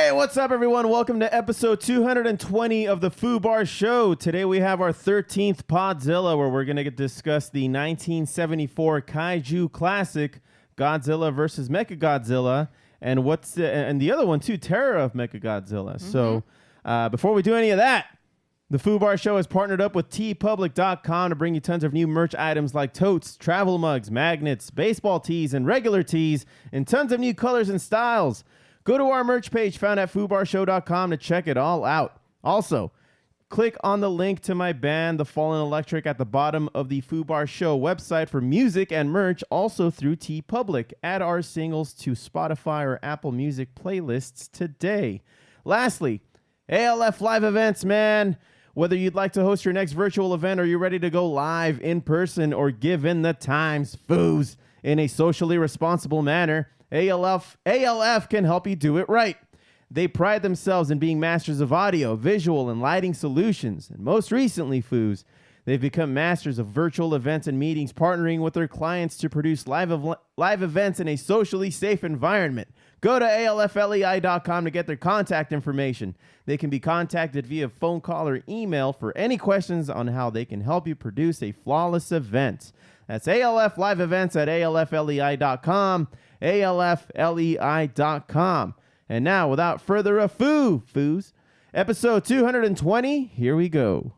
Hey, what's up, everyone? Welcome to episode 220 of the Foo Bar Show. Today we have our 13th Podzilla, where we're going to discuss the 1974 kaiju classic Godzilla versus Mechagodzilla, and and the other one too, Terror of Mechagodzilla. Mm-hmm. So before we do any of that, the Foo Bar Show has partnered up with tpublic.com to bring you tons of new merch items like totes, travel mugs, magnets, baseball tees, and regular tees, and tons of new colors and styles. Go to our merch page found at foobarshow.com to check it all out. Also, click on the link to my band, The Fallen Electric, at the bottom of the Foo Bar Show website for music and merch, also through TeePublic. Add our singles to Spotify or Apple Music playlists today. Lastly, ALF Live Events, man. Whether you'd like to host your next virtual event or you're ready to go live in person or give in the times, Foos, in a socially responsible manner, ALF can help you do it right. They pride themselves in being masters of audio, visual, and lighting solutions. And most recently, Foos, they've become masters of virtual events and meetings, partnering with their clients to produce live events in a socially safe environment. Go to alflei.com to get their contact information. They can be contacted via phone call or email for any questions on how they can help you produce a flawless event. That's ALF Live Events at alflei.com, alflei.com. And now, without further ado, Foos, episode 220, here we go.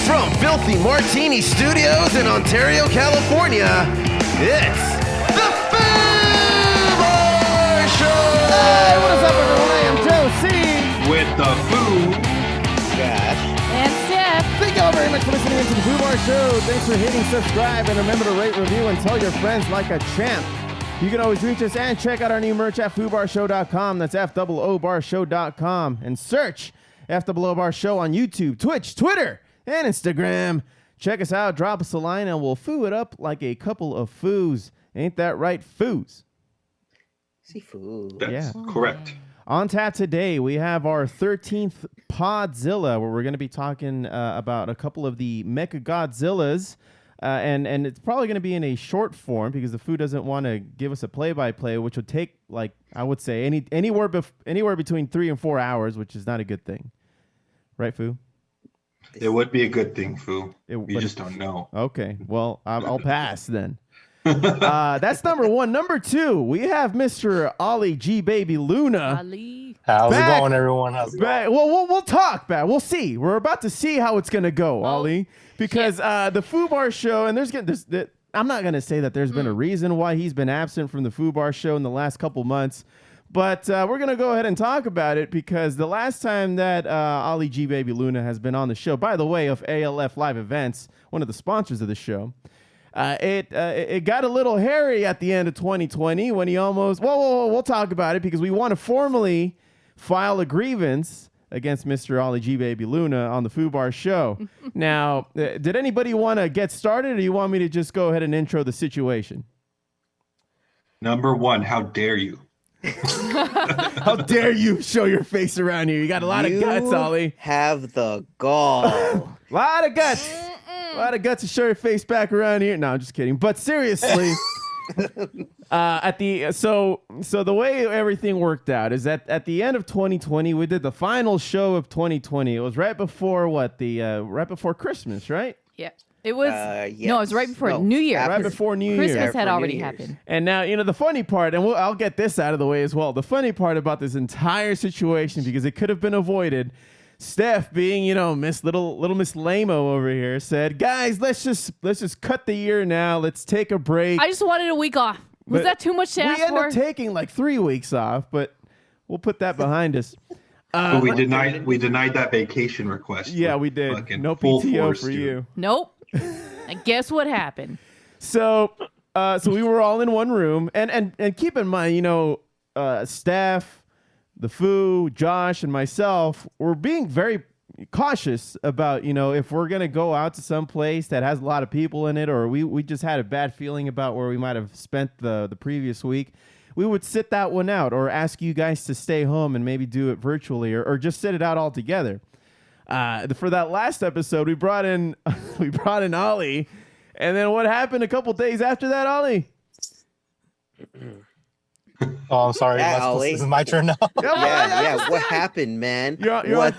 From Filthy Martini Studios in Ontario, California, it's the Foo Bar Show! Hey, what is up, everyone? I am Joe C. With the Foo, Josh, and Steph. Thank you all very much for listening to the Foo Bar Show. Thanks for hitting subscribe, and remember to rate, review, and tell your friends like a champ. You can always reach us and check out our new merch at foobarshow.com. That's FOObarshow.com. And search FOO Bar Show on YouTube, Twitch, Twitter, and Instagram. Check us out, drop us a line, and we'll foo it up like a couple of foos. Ain't that right, Foos? See, foo. that's correct. On tap today, we have our 13th Podzilla, where we're going to be talking about a couple of the Mechagodzillas. And it's probably going to be in a short form because the Foo doesn't want to give us a play-by-play, which would take, like, I would say, anywhere between 3 and 4 hours, which is not a good thing. Right, Foo? It would be a good thing, Foo. You just don't know. Okay, well, I'll pass then. That's number one. Number two, we have Mr. Ollie G Baby Luna. Ali. How's it going, everyone? How's it going? Well, we'll talk back. We'll see. We're about to see how it's gonna go, Ollie, because the Foo Bar Show, and I'm not gonna say that there's been a reason why he's been absent from the Foo Bar Show in the last couple months. But we're going to go ahead and talk about it because the last time that Ollie G Baby Luna has been on the show, by the way, of ALF Live Events, one of the sponsors of the show, it got a little hairy at the end of 2020 when he almost... We'll talk about it because we want to formally file a grievance against Mr. Ollie G Baby Luna on the Foo Bar Show. Now, did anybody want to get started, or do you want me to just go ahead and intro the situation? Number one, how dare you? How dare you show your face around here? You got a lot of guts, Ollie. Have the gall. A lot of guts. A lot of guts to show your face back around here. No, I'm just kidding. But seriously, so the way everything worked out is that at the end of 2020, we did the final show of 2020. It was right before right before Christmas, right? Yeah. It was yes. No, it was right before New Year. Right before New Year. Christmas had After already New Year's. happened. And now, the funny part, and I'll get this out of the way as well. The funny part about this entire situation, because it could have been avoided, Steph, being, Miss Little Miss Lame-O over here, said, "Guys, let's just cut the year now. Let's take a break." I just wanted a week off. Was that too much to ask for? We ended up taking like 3 weeks off, but we'll put that behind us. But we denied that vacation request. Yeah, we did. No PTO for you. Nope. And guess what happened? So we were all in one room, and keep in mind, Steph, the Foo, Josh, and myself were being very cautious about, if we're gonna go out to some place that has a lot of people in it, or we just had a bad feeling about where we might have spent the previous week. We would sit that one out, or ask you guys to stay home and maybe do it virtually, or just sit it out altogether. For that last episode, we brought in Ollie, and then what happened a couple days after that, Ollie? Oh, I'm sorry. Yeah, Ollie. This is my turn now. Yeah. What happened, man? You're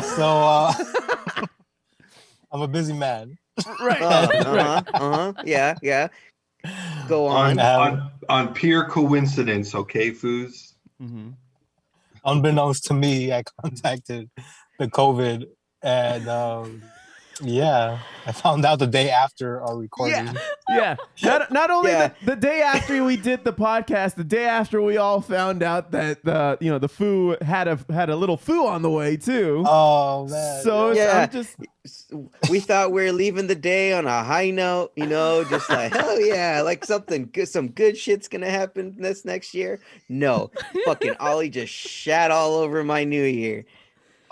So I'm a busy man. Right. Yeah. Go on. On pure coincidence, okay, Foos? Mm-hmm. Unbeknownst to me, I contacted the COVID, and I found out the day after our recording. Yeah. Not only the day after we did the podcast, the day after we all found out that the Foo had a little Foo on the way too. Oh man. So we thought we were leaving the day on a high note, just like hell yeah, like something good, some good shit's gonna happen this next year. No, fucking Ollie just shat all over my New Year.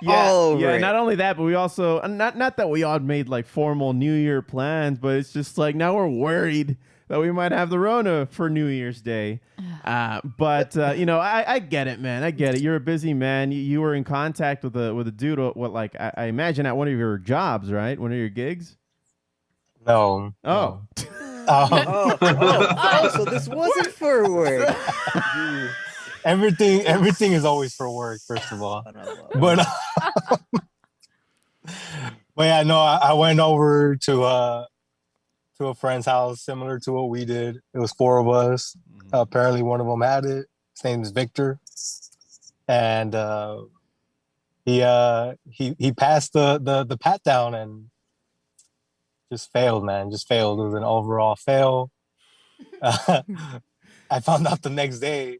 All over it. Not only that, but we also not that we all made like formal New Year plans, but it's just like now we're worried that we might have the Rona for New Year's Day. But I get it, man. I get it. You're a busy man. You were in contact with a dude. I imagine at one of your jobs, right? One of your gigs. No. Oh. So this wasn't for work. Everything is always for work, first of all. But yeah, no, I went over to a friend's house, similar to what we did. It was 4 of us. Apparently, one of them had it. His name is Victor, and he passed the pat down and just failed, man. Just failed. It was an overall fail. I found out the next day.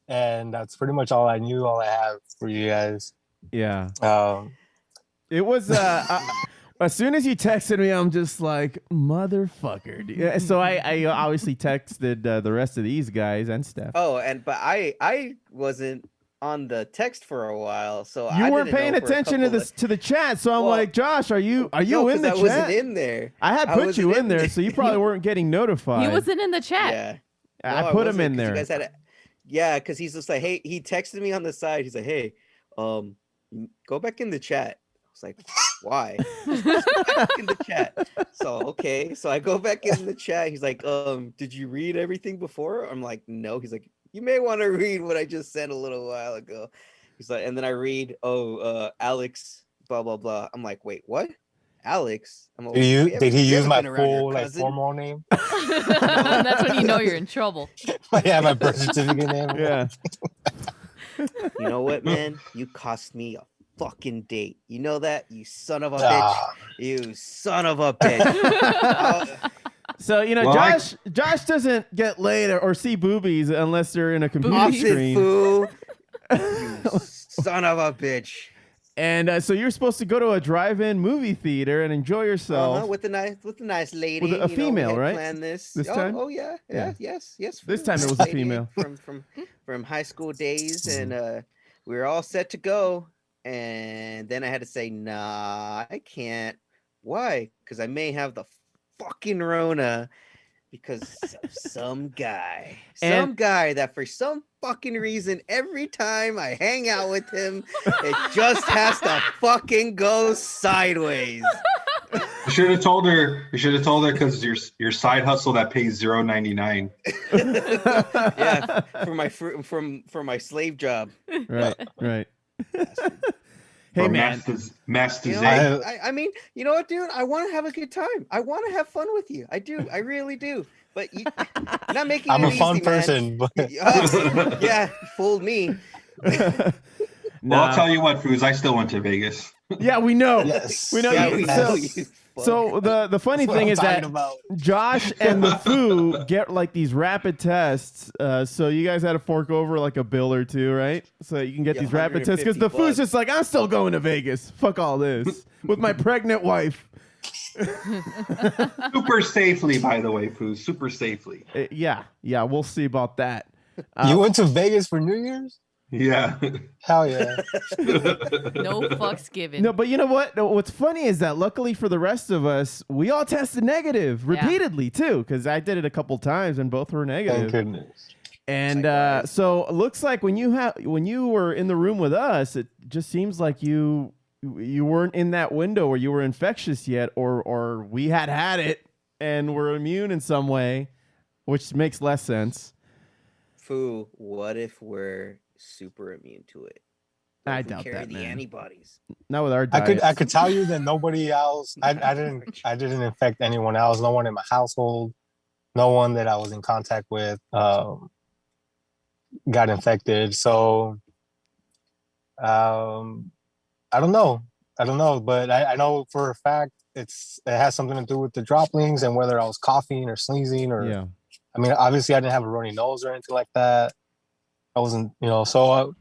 And that's pretty much all I knew, all I have for you guys. Yeah. It was as soon as you texted me, I'm just like, motherfucker. Yeah, so I obviously texted the rest of these guys and Steph. But I wasn't on the text for a while, so you weren't paying attention to the chat. So I'm like, Josh, are you in the chat? I wasn't in there. I had put you in there, so you probably weren't getting notified. He wasn't in the chat. Yeah. I put him in there. You guys had Yeah, because he's just like, hey, he texted me on the side. He's like, hey, go back in the chat. I was like, why? Go back in the chat. So, okay. So I go back in the chat. He's like, did you read everything before? I'm like, no. He's like, you may want to read what I just sent a little while ago. He's like, and then I read, Alex, blah, blah, blah. I'm like, wait, what? Alex? Did he use my full formal name? That's when you know you're in trouble. Yeah, my birth certificate name. Yeah. You know what, man? You cost me a fucking date. You know that? You son of a bitch. You son of a bitch. So, Josh doesn't get laid or see boobies unless they're in a computer screen. Fool. You son of a bitch. And so you're supposed to go to a drive-in movie theater and enjoy yourself with a nice lady, with a female, right? Plan this time. Oh yeah. Yes. This time it was a female from high school days, and we were all set to go. And then I had to say, nah, I can't. Why? Because I may have the fucking Rona. Because some guy that for some fucking reason, every time I hang out with him, it just has to fucking go sideways. You should have told her because your side hustle that pays $0.99. Yeah, for my slave job. Right. Hey, man. I mean, you know what, dude? I want to have a good time. I want to have fun with you. I do. I really do. But you're not making I'm it a fun easy, person. But... yeah, fooled me. Well, I'll tell you what, Foos, I still went to Vegas. Yeah, we know. Yes. We know. Yeah, you. So the funny thing is that Josh and the Foo get like these rapid tests. So you guys had to fork over like a bill or two, right? So you can get these rapid tests because the Foo's just like, I'm still going to Vegas. Fuck all this with my pregnant wife. Super safely, by the way, Foo. Super safely. Yeah, we'll see about that. You went to Vegas for New Year's? Yeah. Hell yeah. No fucks given. No, but you know what? What's funny is that luckily for the rest of us, we all tested negative repeatedly too, because I did it a couple times and both were negative. Thank goodness. And so it looks like when you were in the room with us, it just seems like you you weren't in that window where you were infectious yet, or we had it and were immune in some way, which makes less sense. Foo, what if we're super immune to it? What I if we doubt carry that, the man. antibodies. Not with our I diet. could tell you that nobody else. I didn't infect anyone else. No one in my household. No one that I was in contact with got infected. So I don't know. But I know for a fact it has something to do with the droplings and whether I was coughing or sneezing or. Yeah. I mean, obviously I didn't have a runny nose or anything like that. I wasn't, so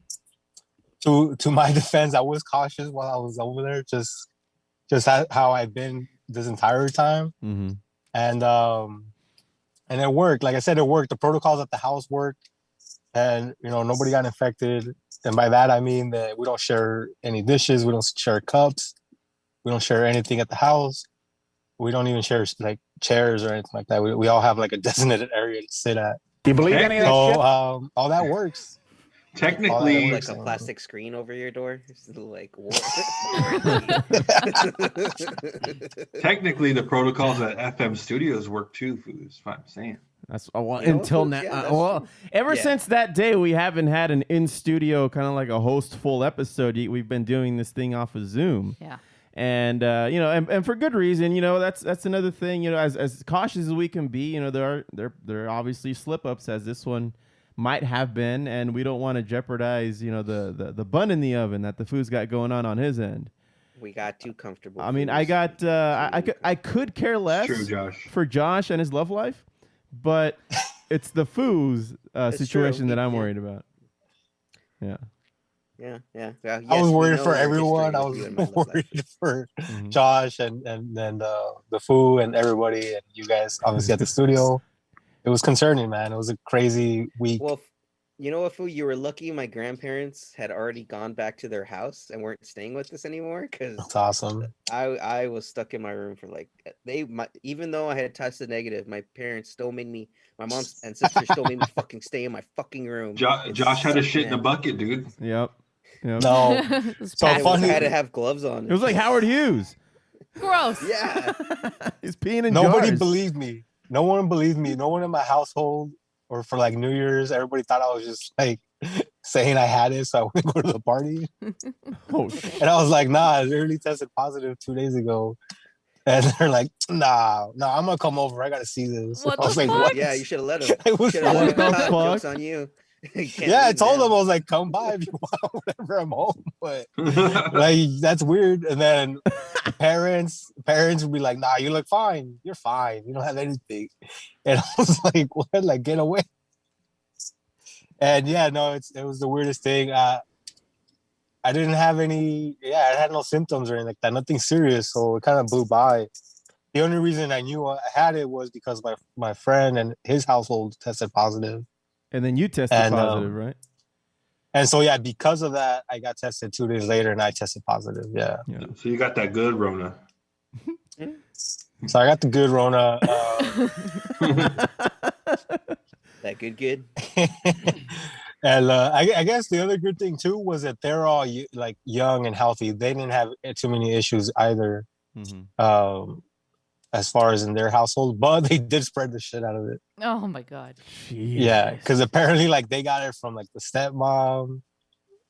to my defense, I was cautious while I was over there, just how I've been this entire time. Mm-hmm. And it worked. Like I said, it worked. The protocols at the house worked, and nobody got infected. And by that I mean that we don't share any dishes, we don't share cups, we don't share anything at the house. We don't even share like chairs or anything like that. We all have like a designated area to sit at. Do you believe any of that shit? So all that works. Technically, Like a plastic screen over your door. It's like what? technically, the protocols at FM Studios work too. Foos, I'm saying. That's well, You know, until Foos, now. yeah, that's Well, true. ever Yeah. since that day, we haven't had an in studio kind of like a host full episode. We've been doing this thing off of Zoom. Yeah. And and for good reason. That's another thing. As cautious as we can be, there are obviously slip ups, as this one might have been, and we don't want to jeopardize the bun in the oven that the Foos got going on his end. We got too comfortable. I mean, Foos. I could care less True, Josh. for Josh and his love life, but it's the Foos It's situation true. that I'm Yeah. worried about. Yeah. Yeah. I was Yes, we worried know for your everyone. history I with you was and my love life. worried for Mhm. Josh and the Foo and everybody and you guys obviously at the studio. It was concerning, man. It was a crazy week. Well, you know what, Foo? You were lucky my grandparents had already gone back to their house and weren't staying with us anymore, because It's awesome. I was stuck in my room for like even though I had tested negative, my parents still made me, my mom and sister still made me fucking stay in my fucking room. It Josh had a sucked, shit in a man. bucket, dude. Yep. No, It's So passive. I funny. had to have gloves on. It was like Howard Hughes. Gross. Yeah. He's peeing in nobody jars. believed me. No one believed me. No one in my household or for like New Year's, everybody thought I was just like saying I had it, so I wouldn't go to the party. Oh, shit. And I was like, nah, I literally tested positive 2 days ago. And they're like, nah, I'm gonna come over. I gotta see this. What I was the like, fuck? what? Yeah, you should have let him. It was Should have let What him. the Joke's fuck? on you. You can't yeah, I leave told now. them I was like, come by if you want, whenever I'm home. But like, that's weird. And then parents would be like, nah, you look fine. You're fine. You don't have anything. And I was like, what? Like, get away. And yeah, no, it was the weirdest thing. I didn't have any. Yeah, I had no symptoms or anything like that. Nothing serious. So it kind of blew by. The only reason I knew I had it was because my friend and his household tested positive. And then you tested positive, right? And so, yeah, because of that, I got tested 2 days later and I tested positive. Yeah. So you got that good Rona. So I got the good Rona. That good. And I guess the other good thing, too, was that they're all like young and healthy. They didn't have too many issues either, as far as in their household. But they did spread the shit out of it. Oh my god. Yeah, because apparently, like, they got it from like the stepmom,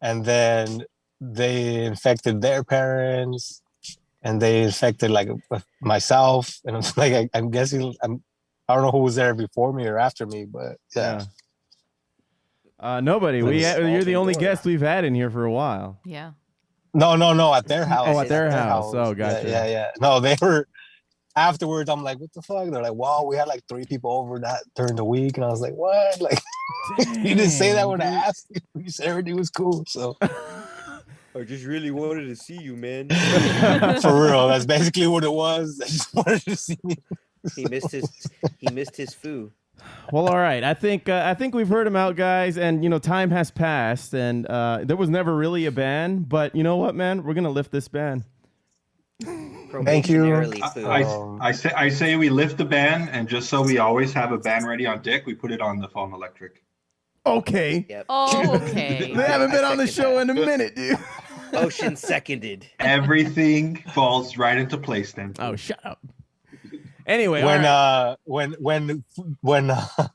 and then they infected their parents, and they infected like myself, and I'm like, I'm guessing I don't know who was there before me or after me, but yeah. Nobody. You're the only door. guest we've had in here for a while. Yeah. No, at their house. Oh, at their house. Oh, gotcha. Yeah. No, they were. Afterwards, I'm like, what the fuck? They're like, wow, we had like 3 people over that during the week, and I was like, what? Like, you didn't say that when I asked you. You said everything was cool, so. I just really wanted to see you, man. For real, that's basically what it was. I just wanted to see me. He missed his Foo. Well, all right. I think we've heard him out, guys, and time has passed, and there was never really a ban, but you know what, man? We're gonna lift this ban. Thank you. Probationarily, Foo. I say we lift the ban, and just so we always have a ban ready on deck, we put it on the phone electric. Okay. Yep. Oh, okay. They haven't been on the second show that. in a minute, dude. Ocean seconded. Everything falls right into place then. Oh, shut up. Anyway, when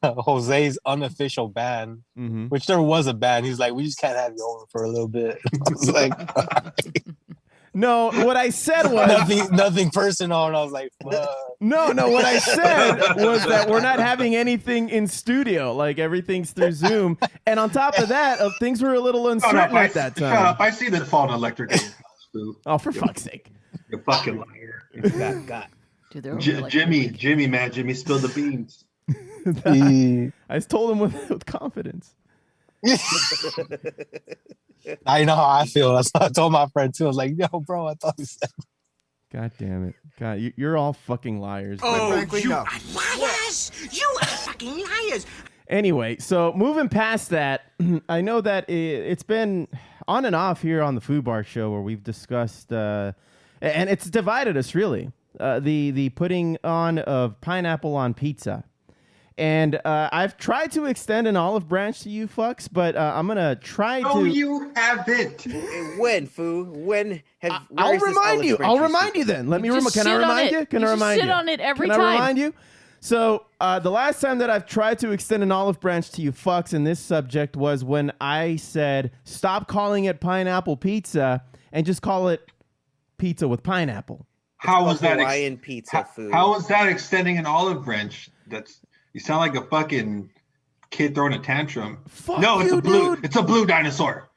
Jose's unofficial ban, mm-hmm. which there was a ban, he's like, we just can't have you over for a little bit. I was like, no, what I said was nothing personal, and I was like, fuck. No, what I said was that we're not having anything in studio, like everything's through Zoom, and on top of that, things were a little uncertain at that time. Shut up! I see the fault in electric. Oh, for fuck's sake! You fucking liar! Got. Dude, Jimmy, man, Jimmy spilled the beans. I told him with confidence. I know how I feel. That's what I told my friend too. I was like, yo, bro, I thought you said. God damn it. God, you're all fucking liars. Oh, you are liars! You are fucking liars! Anyway, so moving past that, I know that it's been on and off here on the Foo Bar Show where we've discussed, and it's divided us really, the putting on of pineapple on pizza. And I've tried to extend an olive branch to you fucks, but I'm going to try to... No, you haven't. When, Foo? When have... I'll remind you. I'll remind you then. Let me remind... Can I remind you? Can I remind you? Shit on it every time. Can I remind you? So the last time that I've tried to extend an olive branch to you fucks in this subject was when I said, stop calling it pineapple pizza and just call it pizza with pineapple. How was that? Hawaiian pizza food. How was that extending an olive branch? You sound like a fucking kid throwing a tantrum. No, it's you, a blue. Dude. It's a blue dinosaur.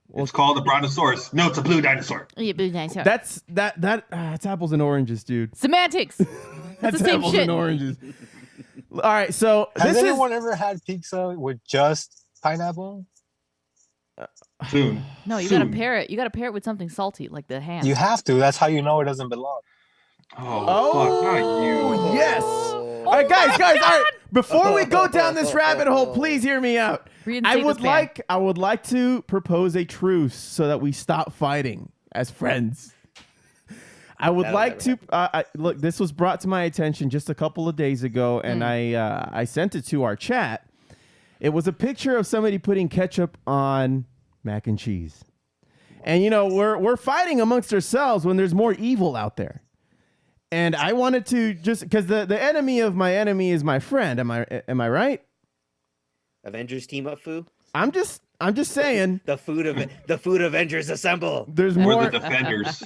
Well, it's called a brontosaurus. No, it's a blue dinosaur. Yeah, blue dinosaur. That's apples and oranges, dude. Semantics. That's the same apples shit. And oranges. All right, so has anyone ever had pizza with just pineapple? Soon. No, you gotta pair it. You gotta pair it with something salty, like the ham. You have to. That's how you know it doesn't belong. Oh, fuck, not you. Yes. All right, guys. All right. Before we go down this rabbit hole, please hear me out. I would like to propose a truce so that we stop fighting as friends. I would like to look. This was brought to my attention just a couple of days ago, and I sent it to our chat. It was a picture of somebody putting ketchup on mac and cheese, and we're fighting amongst ourselves when there's more evil out there. And I wanted to just because the enemy of my enemy is my friend. Am I right? Avengers team up, Foo. I'm just saying. the food Avengers assemble. There's more. We're the defenders.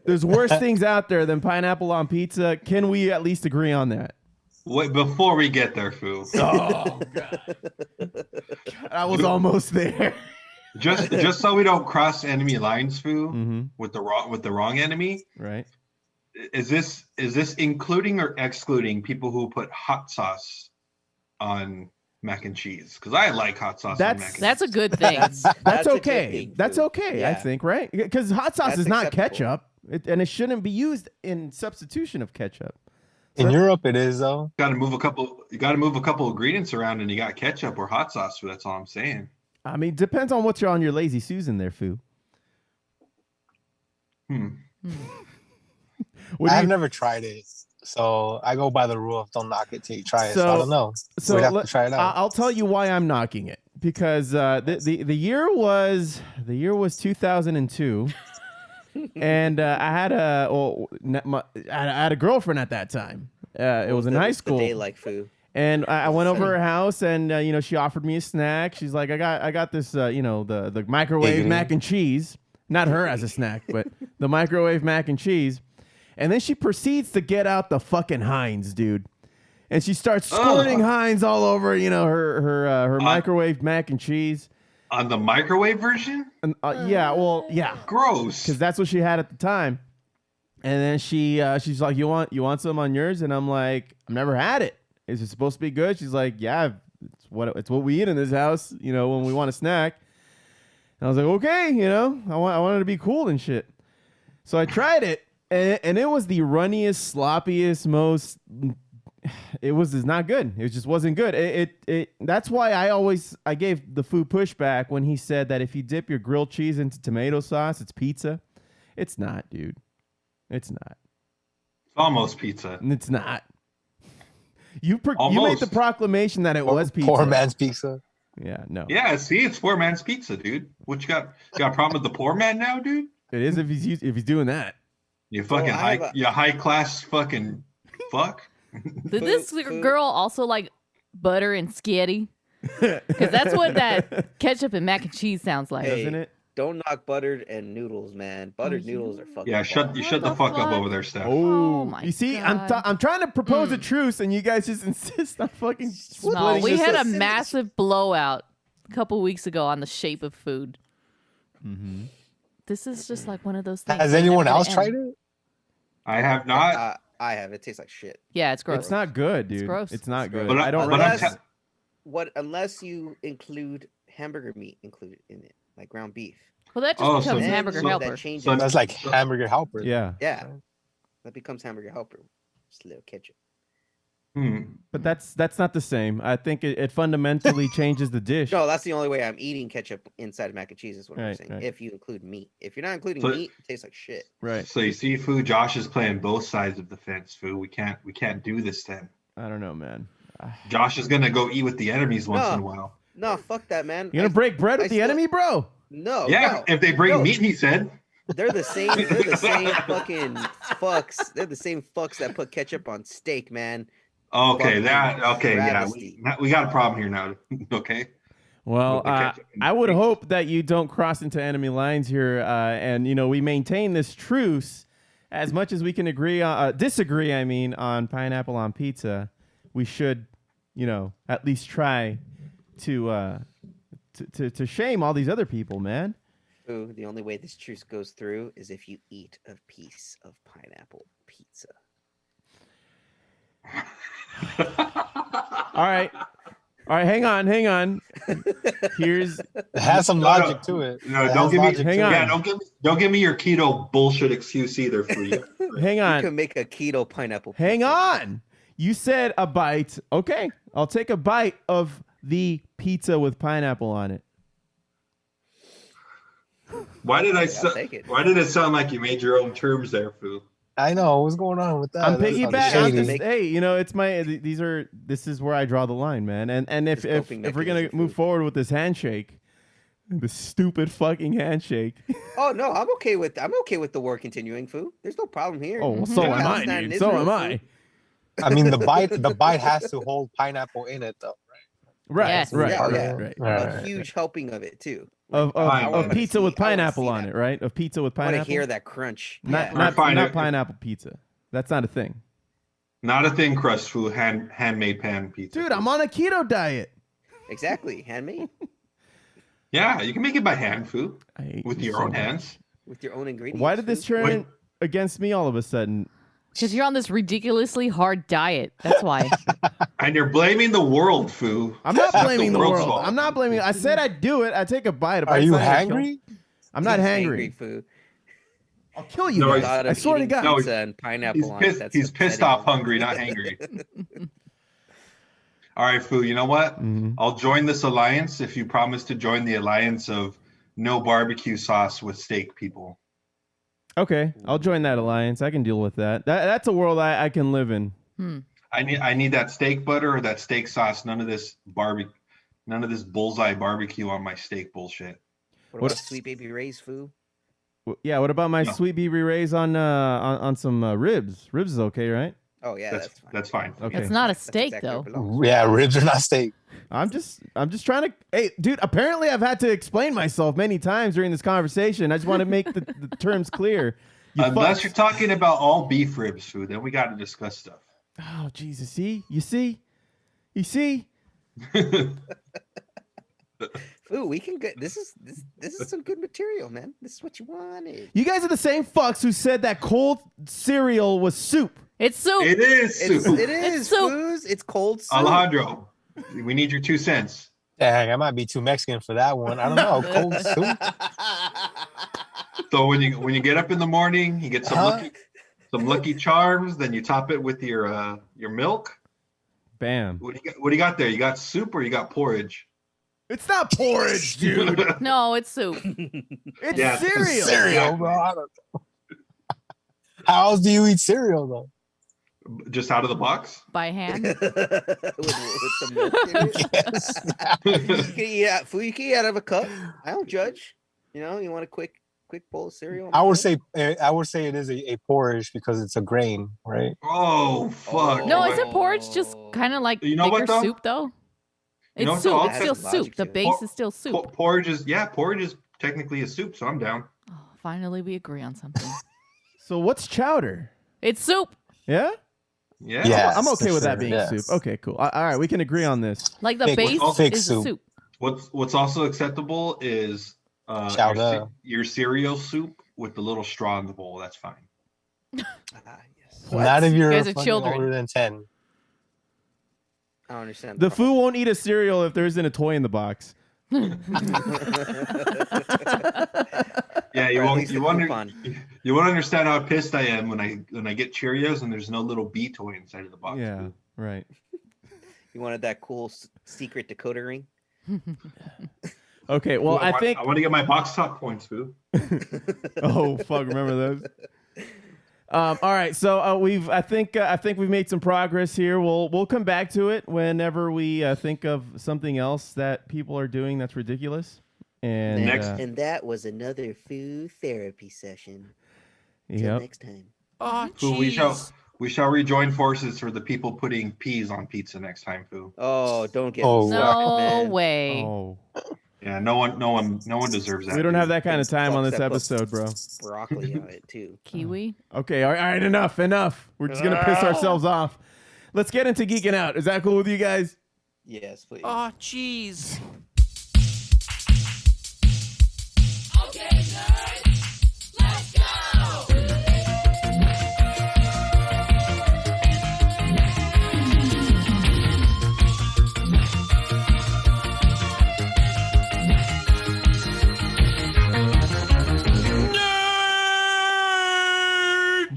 There's worse things out there than pineapple on pizza. Can we at least agree on that? Wait, before we get there, Foo. Oh God. I was almost there. Just so we don't cross enemy lines, Foo, with the wrong enemy. Right. Is this including or excluding people who put hot sauce on mac and cheese? Because I like hot sauce on mac and cheese. That's a good thing. That's okay. That's okay, yeah. I think, right? Because hot sauce is not ketchup, and it shouldn't be used in substitution of ketchup. In Europe, it is though. You got to move a couple ingredients around, and you got ketchup or hot sauce. So that's all I'm saying. I mean, depends on what you're on your lazy Susan there, Foo. I've never tried it, so I go by the rule of don't knock it till you try it. So I don't know. So we'd have to try it out. I'll tell you why I'm knocking it, because the year was 2002, and I had a girlfriend at that time. It was in high school. The day like Foo. And I went over her house, and she offered me a snack. She's like, I got this, the microwave mac and cheese. Not her as a snack, but the microwave mac and cheese. And then she proceeds to get out the fucking Heinz, dude. And she starts squirting Heinz all over, her microwave mac and cheese. On the microwave version? And, yeah. Gross. Because that's what she had at the time. And then she's like, you want some on yours? And I'm like, I've never had it. Is it supposed to be good? She's like, yeah, it's what we eat in this house, when we want a snack. And I was like, okay, I wanted to be cool and shit. So I tried it. And it was the runniest, sloppiest, most. It was not good. It just wasn't good. That's why I gave the Foo pushback when he said that if you dip your grilled cheese into tomato sauce, it's pizza. It's not, dude. It's not. It's almost pizza. It's not. You made the proclamation that it was pizza. Poor man's pizza. Yeah, no. Yeah, see, it's poor man's pizza, dude. What you got? Got a problem with the poor man now, dude? It is if he's doing that. You fucking high class fucking fuck. Did this girl also like butter and spaghetti? Because that's what that ketchup and mac and cheese sounds like. Hey, Doesn't it? Don't knock buttered and noodles, man. Buttered noodles are fucking. Yeah, shut the fuck up over there, Steph. Oh my you see, God. I'm trying to propose a truce, and you guys just insist on fucking No, splitting we this had up. a massive blowout a couple weeks ago on the shape of food. Mm-hmm. This is just like one of those things. Has that's anyone never else gonna end. tried it? I have not. I have. It tastes like shit. Yeah, it's gross. It's not good, dude. It's gross. It's not good. But I don't. but really- Unless you include hamburger meat included in it, like ground beef. Well, that just Oh, becomes so- hamburger so helper. That changes. So That's like hamburger helper. Yeah, Yeah, that becomes hamburger helper. Just a little ketchup. but that's not the same. I think it fundamentally changes the dish. No, that's the only way I'm eating ketchup inside of mac and cheese. Is what I'm Right, saying. right. If you include meat, if you're not including So- meat, it tastes like shit. Right. So you see, Foo, Josh is playing both sides of the fence, Foo. We can't do this then. I don't know, man. Josh is gonna go eat with the enemies once No. in a while. No, fuck that, man. You're gonna break bread with I the still- enemy, bro? No. Yeah, no, if they bring no. meat, he said. They're the same. They're the same fucking fucks. They're the same fucks that put ketchup on steak, man. Okay, Fucking yeah. travesty. We got a problem here now. Okay. Well, With the ketchup and I would steak. hope that you don't cross into enemy lines here, and we maintain this truce. As much as we can disagree, on pineapple on pizza, we should, at least try to shame all these other people, man. Ooh, the only way this truce goes through is if you eat a piece of pineapple pizza. All right, hang on. Here's It has some logic to it. No, It don't has give me. logic hang to on. it. Yeah, don't give me your keto bullshit excuse either for you. hang You on. can make a keto pineapple. Hang pizza. on. You said a bite. Okay, I'll take a bite of the pizza with pineapple on it. Why did I'll take it. Why did it sound like you made your own terms there, Foo? I know what's going on with that. I'm That sounds piggybacking. shady. Hey, it's my. This is where I draw the line, man. And if This coping we're gonna mechanism, move Foo. forward with this handshake, the stupid fucking handshake. Oh no, I'm okay with the war continuing, Foo. There's no problem here. Oh, well, so Check am out I, Stan dude. and So Israel, am Foo. I. I mean, the bite has to hold pineapple in it, though. Right, Yes. right, Yeah, right, yeah. right. Right. A huge helping of it too. Of I of wanna pizza see- with I wanna pineapple see on that. it, right? Of pizza with I want to pineapple. hear that crunch. Not Yeah. not, Fine, not it- pineapple pizza. That's not a thing, Not a thing, crust Foo. Handmade pan pizza. dude. I'm on a keto diet. Exactly, handmade Yeah, you can make it by hand, Foo, I hate with you your so own much. hands. with your own ingredients. Why did this Foo. turn Wait. against me all of a sudden? Because you're on this ridiculously hard diet. That's why. And you're blaming the world, Foo. I'm not That's blaming the world's world. fault. I'm not blaming. I said I'd do it. I'd take a bite. If Are I you decided to kill- hangry? I'm not He's hangry. Foo. I'll kill you No, guys. he's- Thought I of swear to eating God. No, pizza and pineapple He's on pissed. it. That's He's pissed upsetting. off, hungry, not hangry. All right, Foo. You know what? Mhm. I'll join this alliance if you promise to join the alliance of no barbecue sauce with steak people. Okay, I'll join that alliance. I can deal with that. That's a world I can live in. I need that steak butter or that steak sauce. None of this bullseye barbecue on my steak bullshit. What What- about Sweet Baby Ray's, Foo? Yeah. What about my No. sweet bee rays on some ribs? Ribs is okay, right? Oh yeah, that's fine. That's fine. Okay. It's not a That's steak, exactly where though. it belongs. Yeah, ribs are not steak. I'm just trying to. Hey, dude. Apparently, I've had to explain myself many times during this conversation. I just want to make the terms clear. You Unless fucks. you're talking about all beef ribs, Foo, then we got to discuss stuff. Oh Jesus! See, you see. Foo, we can get this is some good material, man. This is what you wanted. You guys are the same fucks who said that cold cereal was soup. It's soup. It is soup. It is soup. Foos. It's cold soup. Alejandro, we need your 2 cents. Dang, I might be too Mexican for that one. I don't know. Cold soup. So when you get up in the morning, you get some Lucky Charms, then you top it with your milk. Bam. What do you got there? You got soup or you got porridge? It's not porridge, dude. No, it's soup. It's Yeah, cereal. Cereal, bro. I don't know. How else do you eat cereal, though? Just out of the box? by hand. with the milk in it. You can eat out of a cup. I don't judge. You know, you want a quick bowl of cereal? I would say it is a porridge because it's a grain, right? Oh, fuck. No, isn't porridge just kind of like You know what, bigger though? soup though? You know It's what, soup. though? It's still That has logic soup. The to it. base is still soup. Porridge is technically a soup, so I'm down. Oh, finally, we agree on something. So what's chowder? It's soup. Yeah? Yeah. Yeah. I'm okay for with that sure, being yes. soup. Okay, cool. All right, we can agree on this. Like the Thick- base thick is the soup. soup. What's also acceptable is Chowder. your cereal soup with the little straw in the bowl. That's fine. Yes. Not if you're You guys are fucking children. older than 10. I don't understand. The Foo won't eat a cereal if there isn't a toy in the box. Yeah, you Or at won't. least You a won't. coupon. You won't understand how pissed I am when I get Cheerios and there's no little bee toy inside of the box. Yeah, right. You wanted that cool secret decoder ring? Okay, well, I think. I want to get my box top points, Foo. Oh fuck! Remember those? All right, so I think we've made some progress here. We'll come back to it whenever we think of something else that people are doing that's ridiculous. And Next- And that was another food therapy session. Till yep. next time. Oh, Foo, we shall rejoin forces for the people putting peas on pizza next time, Foo. Oh, don't get Oh. me started, No man. way. Oh, Yeah, no one deserves that. we don't have that kind of Things time on sucks this that put episode, bro. Broccoli on it too. Kiwi. Okay, all right, enough. We're just gonna piss ourselves off. Let's get into geeking out. Is that cool with you guys? Yes, please. Oh, jeez.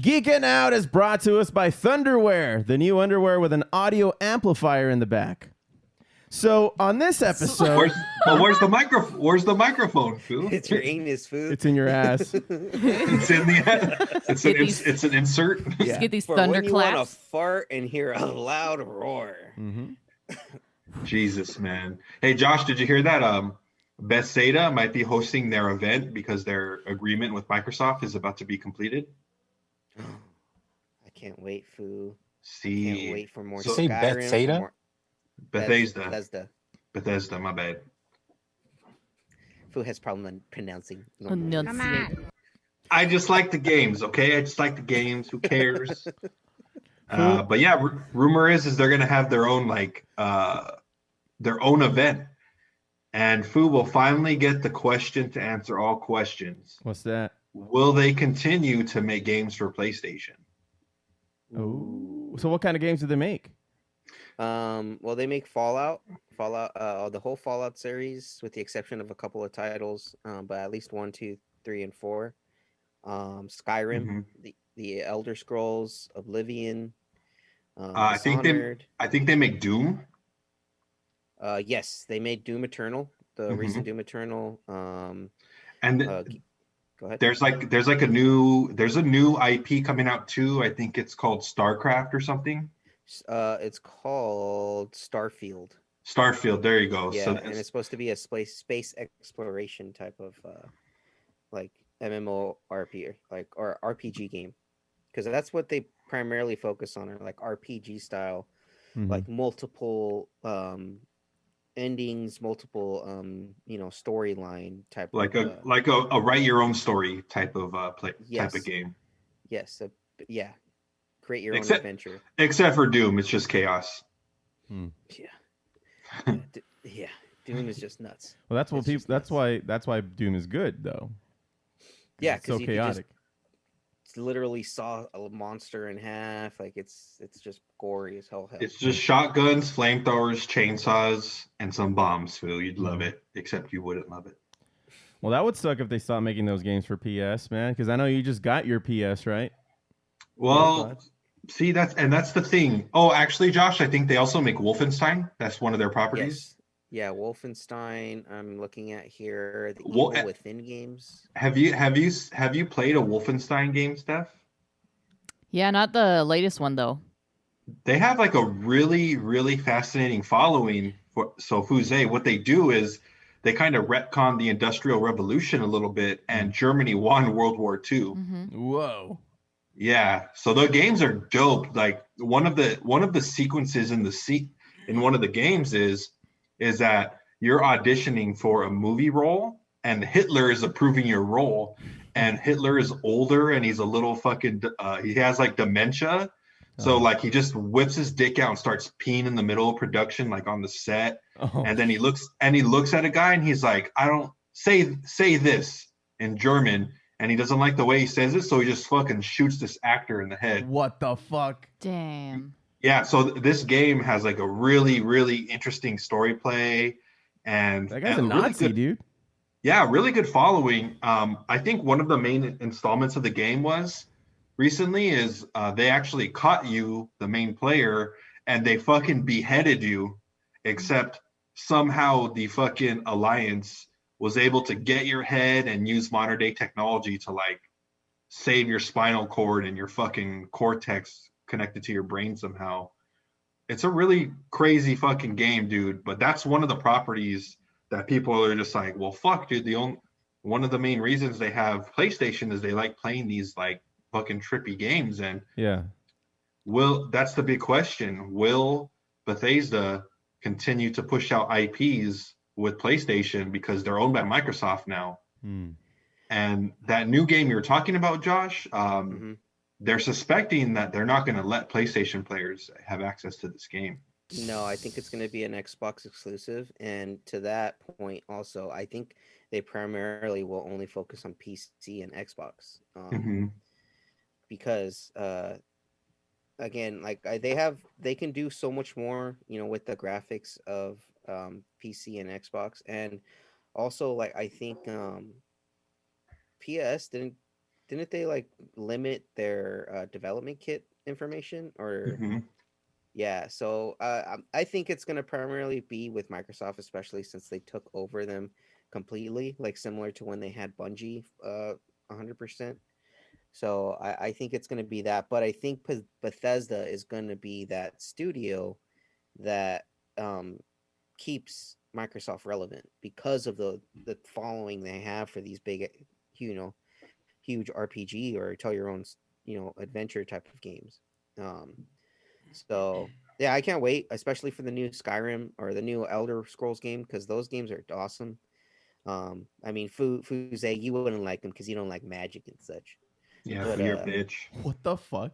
Geeking Out is brought to us by Thunderwear, the new underwear with an audio amplifier in the back. So on this episode, Where's the microphone? Where's the microphone, Foo? It's your anus food. it's in your ass. It's in the. It's an insert. Let's get these For when you want to thunderclaps. fart and hear a loud roar. Mhm. Jesus, man. Hey, Josh, did you hear that? Bethesda might be hosting their event because their agreement with Microsoft is about to be completed. I can't wait, Foo. See, Can't wait for more So- Say Skyrim. Bethesda? more- Bethesda. Bethesda. My bad. Foo has problem pronouncing. normal words. Enunciate. I just like the games, okay? I just like the games. Who cares? But yeah, rumor is they're gonna have their own their own event, and Foo will finally get the question to answer all questions. What's that? Will they continue to make games for PlayStation? Oh, so what kind of games do they make? Well, they make Fallout, the whole Fallout series, with the exception of a couple of titles, but at least 1, 2, 3, and 4. Skyrim, Mhm. the Elder Scrolls, Oblivion. I think Dishonored. they make Doom. Yes, they made Doom Eternal, the recent Doom Eternal. And Go ahead. there's a new IP coming out too. I think it's called StarCraft or something. It's called Starfield. Starfield. There you go. Yeah, So and it's supposed to be a space exploration type of like MMORPG, or RPG game, because that's what they primarily focus on, are like RPG style, Mhm. like multiple endings, multiple storyline type. like of, a write your own story type of type Yes. of game. yes, yeah, create your Except- own adventure. Except for Doom, it's just chaos. Yeah, Doom is just nuts. Well, that's what It's people. just That's nuts. why. That's why Doom is good, though. Yeah, it's so 'cause you could just chaotic. Literally saw a monster in half. Like it's just gory as hell. It's just shotguns, flamethrowers, chainsaws, and some bombs, Phil. You'd love it, except you wouldn't love it. Well, that would suck if they stopped making those games for PS, man. Because I know you just got your PS, right? Well, see, that's the thing. Oh, actually, Josh, I think they also make Wolfenstein. That's one of their properties. Yes. Yeah, Wolfenstein. I'm looking at here the Well, Evil Within games. Have you played a Wolfenstein game, Steph? Yeah, not the latest one though. they have like a really, really fascinating following. So Fuse, what they do is they kind of retcon the Industrial Revolution a little bit, and Germany won World War II. Whoa. Yeah, so the games are dope. Like one of the sequences in in one of the games is that you're auditioning for a movie role, and Hitler is approving your role, and Hitler is older and he's a little fucking he has like dementia. So like he just whips his dick out and starts peeing in the middle of production, like on the set. And then he looks at a guy and he's like, I don't say this in German. And he doesn't like the way he says it, so he just fucking shoots this actor in the head. What the fuck? Damn. Yeah, so this game has like a really, really interesting story play, and That guy's a really Nazi, good, dude. yeah, really good following. I think one of the main installments of the game was recently is they actually caught you, the main player, and they fucking beheaded you, except somehow the fucking Alliance was able to get your head and use modern day technology to like save your spinal cord and your fucking cortex connected to your brain somehow. It's a really crazy fucking game, dude. But that's one of the properties that people are just like, well, fuck, dude. One of the main reasons they have PlayStation is they like playing these like fucking trippy games. And Yeah. that's the big question. Will Bethesda continue to push out IPs with PlayStation because they're owned by Microsoft now? And that new game you're talking about, Josh, they're suspecting that they're not going to let PlayStation players have access to this game. No, I think it's going to be an Xbox exclusive. And to that point, also, I think they primarily will only focus on PC and Xbox. Because, again, like they can do so much more, with the graphics of PC and Xbox. And also, like, I think PS didn't they like limit their development kit information or yeah, so I think it's going to primarily be with Microsoft, especially since they took over them completely, like similar to when they had Bungie 100%. So I think it's going to be that, but I think Bethesda is going to be that studio that keeps Microsoft relevant because of the following they have for these big, huge RPG or tell your own, adventure type of games. So yeah, I can't wait, especially for the new Skyrim or the new Elder Scrolls game, because those games are awesome. I mean, Fuse, you wouldn't like them because you don't like magic and such. Yeah, but, you're a bitch. What the fuck?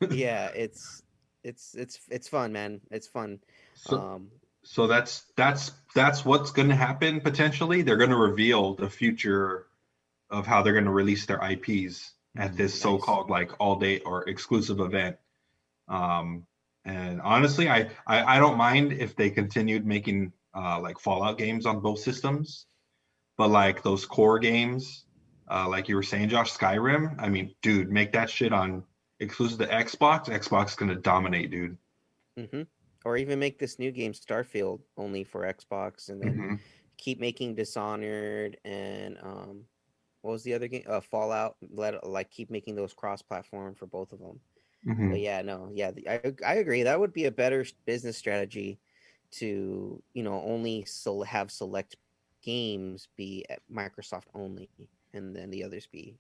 Yeah, it's fun, man. It's fun. So that's what's going to happen potentially. They're going to reveal the future of how they're going to release their IPs at this so-called like all-day or exclusive event. And honestly, I don't mind if they continued making like Fallout games on both systems, but like those core games, like you were saying, Josh, Skyrim. I mean, dude, make that shit on exclusive to Xbox. Xbox is gonna dominate, dude. Or even make this new game Starfield only for Xbox, and then keep making Dishonored and what was the other game? Fallout. Keep making those cross-platform for both of them. But yeah, I agree. That would be a better business strategy to only have select games be at Microsoft only, and then the others be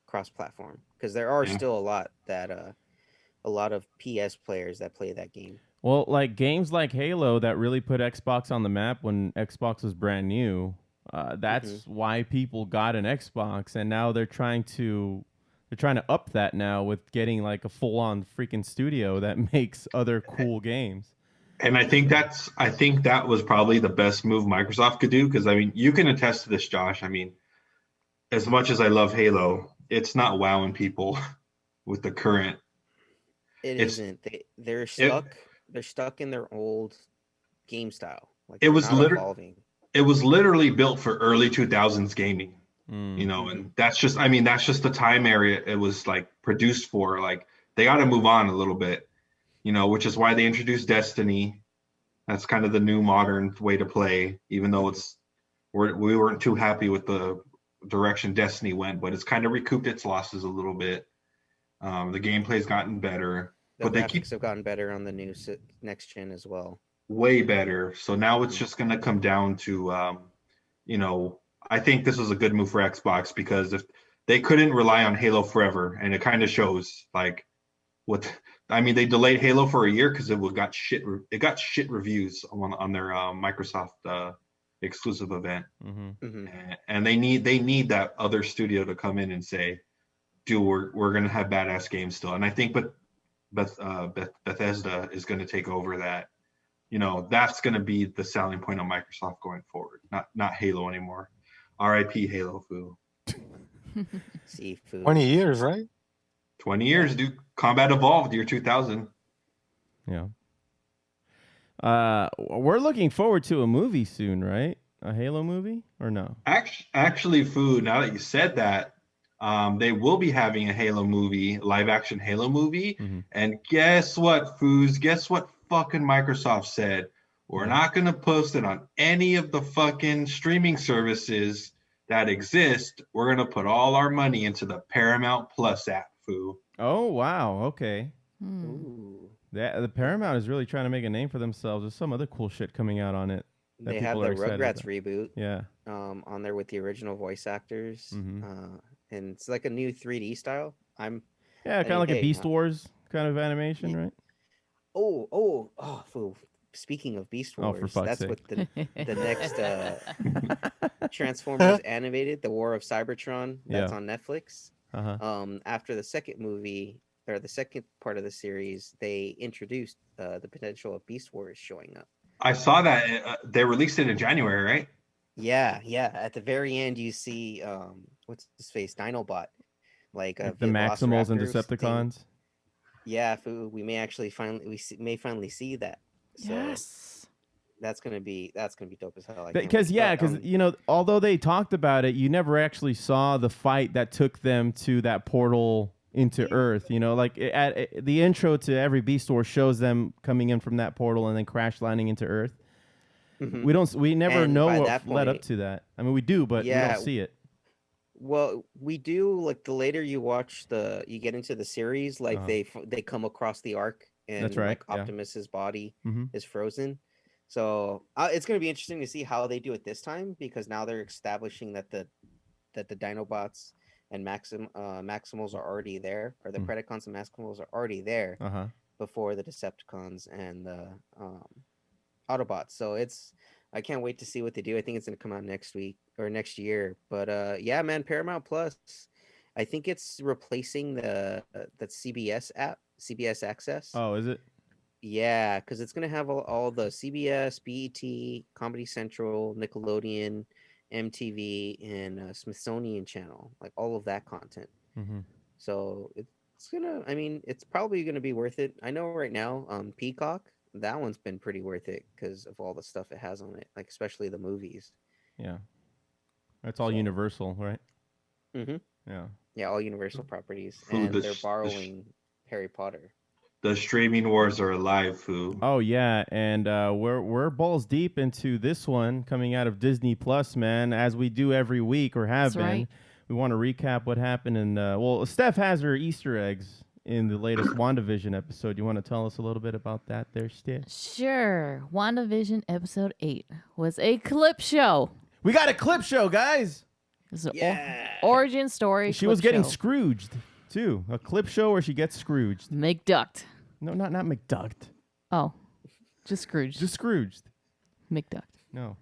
cross-platform, because there are still a lot of PS players that play that game. Well, like games like Halo that really put Xbox on the map when Xbox was brand new. That's why people got an Xbox, and now they're trying to up that now with getting like a full-on freaking studio that makes other cool games. And I think that was probably the best move Microsoft could do, because I mean, you can attest to this, Josh. I mean, as much as I love Halo, it's not wowing people with the current. Isn't. They're stuck. They're stuck in their old game style. Like it was evolving. It was literally built for early 2000s gaming. And that's just the time area it was like produced for. Like they got to move on a little bit, which is why they introduced Destiny. That's kind of the new modern way to play, even though we weren't too happy with the direction Destiny went, but it's kind of recouped its losses a little bit. The gameplay's gotten better. The But they keep graphics have gotten better on the new next gen as well. way better. So now it's just going to come down to, you know, I think this was a good move for Xbox because if they couldn't rely on Halo forever, and it kind of shows like what I mean, they delayed Halo for a year because it got shit. It got shit reviews on their Microsoft exclusive event, and they need that other studio to come in and say, "Dude, we're gonna have badass games still." And I think, Bethesda is going to take over that. You know, that's going to be the selling point of Microsoft going forward. Not Halo anymore. R.I.P. Halo, Foo. Seafood. 20 years, right? 20 years, dude. Combat Evolved, year 2000. Yeah. We're looking forward to a movie soon, right? A Halo movie or no? Actually, Foo, now that you said that, they will be having a Halo movie, live action Halo movie. And guess what, Foos? Guess what fucking Microsoft said? We're not going to post it on any of the fucking streaming services that exist. We're going to put all our money into the Paramount Plus app, Foo. Oh, wow. Okay. Ooh. The Paramount is really trying to make a name for themselves. There's some other cool shit coming out on it. They have the Rugrats reboot. Yeah. On there with the original voice actors. And it's like a new 3D style. kind of like a Beast Wars kind of animation, right? Foo. Speaking of Beast Wars, for fuck's that's sake. what the next Transformers animated, The War of Cybertron. That's on Netflix. After the second movie or the second part of the series, they introduced the potential of Beast Wars showing up. I saw that they released it in January, right? Yeah. At the very end, you see what's his face, Dinobot, like the Maximals and Decepticons. Thing. Yeah, Foo, we may actually finally see that. So Yes. That's gonna be dope as hell. Because you know, although they talked about it, you never actually saw the fight that took them to that portal into Earth. You know, like the intro to every Beast Wars shows them coming in from that portal and then crash landing into Earth. We never know what led up to that. I mean, we do, but we don't see it. Well, we do. Like the later you watch you get into the series, like they come across the Ark, and that's right. Like Optimus's body is frozen. So it's going to be interesting to see how they do it this time, because now they're establishing that the Dinobots and Maximals are already there, or the Predacons and Maximals are already there before the Decepticons and the Autobots. So I can't wait to see what they do. I think it's going to come out next week or next year. But yeah, man, Paramount Plus, I think it's replacing that CBS app, CBS Access. Oh, is it? Yeah, because it's going to have all the CBS, BET, Comedy Central, Nickelodeon, MTV, and Smithsonian Channel, like all of that content. So it's probably going to be worth it. I know right now, Peacock, that one's been pretty worth it because of all the stuff it has on it, like especially the movies. Yeah. That's all Universal, right? Yeah, all Universal properties. And they're borrowing Harry Potter. The streaming wars are alive, Foo. Oh yeah, and we're balls deep into this one coming out of Disney Plus, man. As we do every week or have been, right. We want to recap what happened. And Steph has her Easter eggs in the latest WandaVision episode. You want to tell us a little bit about that, there, Steph? Sure. WandaVision episode 8 was a clip show. We got a clip show, guys. It's an origin story. She was getting show. Scrooged too. A clip show where she gets Scrooged. McDucked. No, not McDucked. Oh, just Scrooged. Just Scrooged. McDucked. No.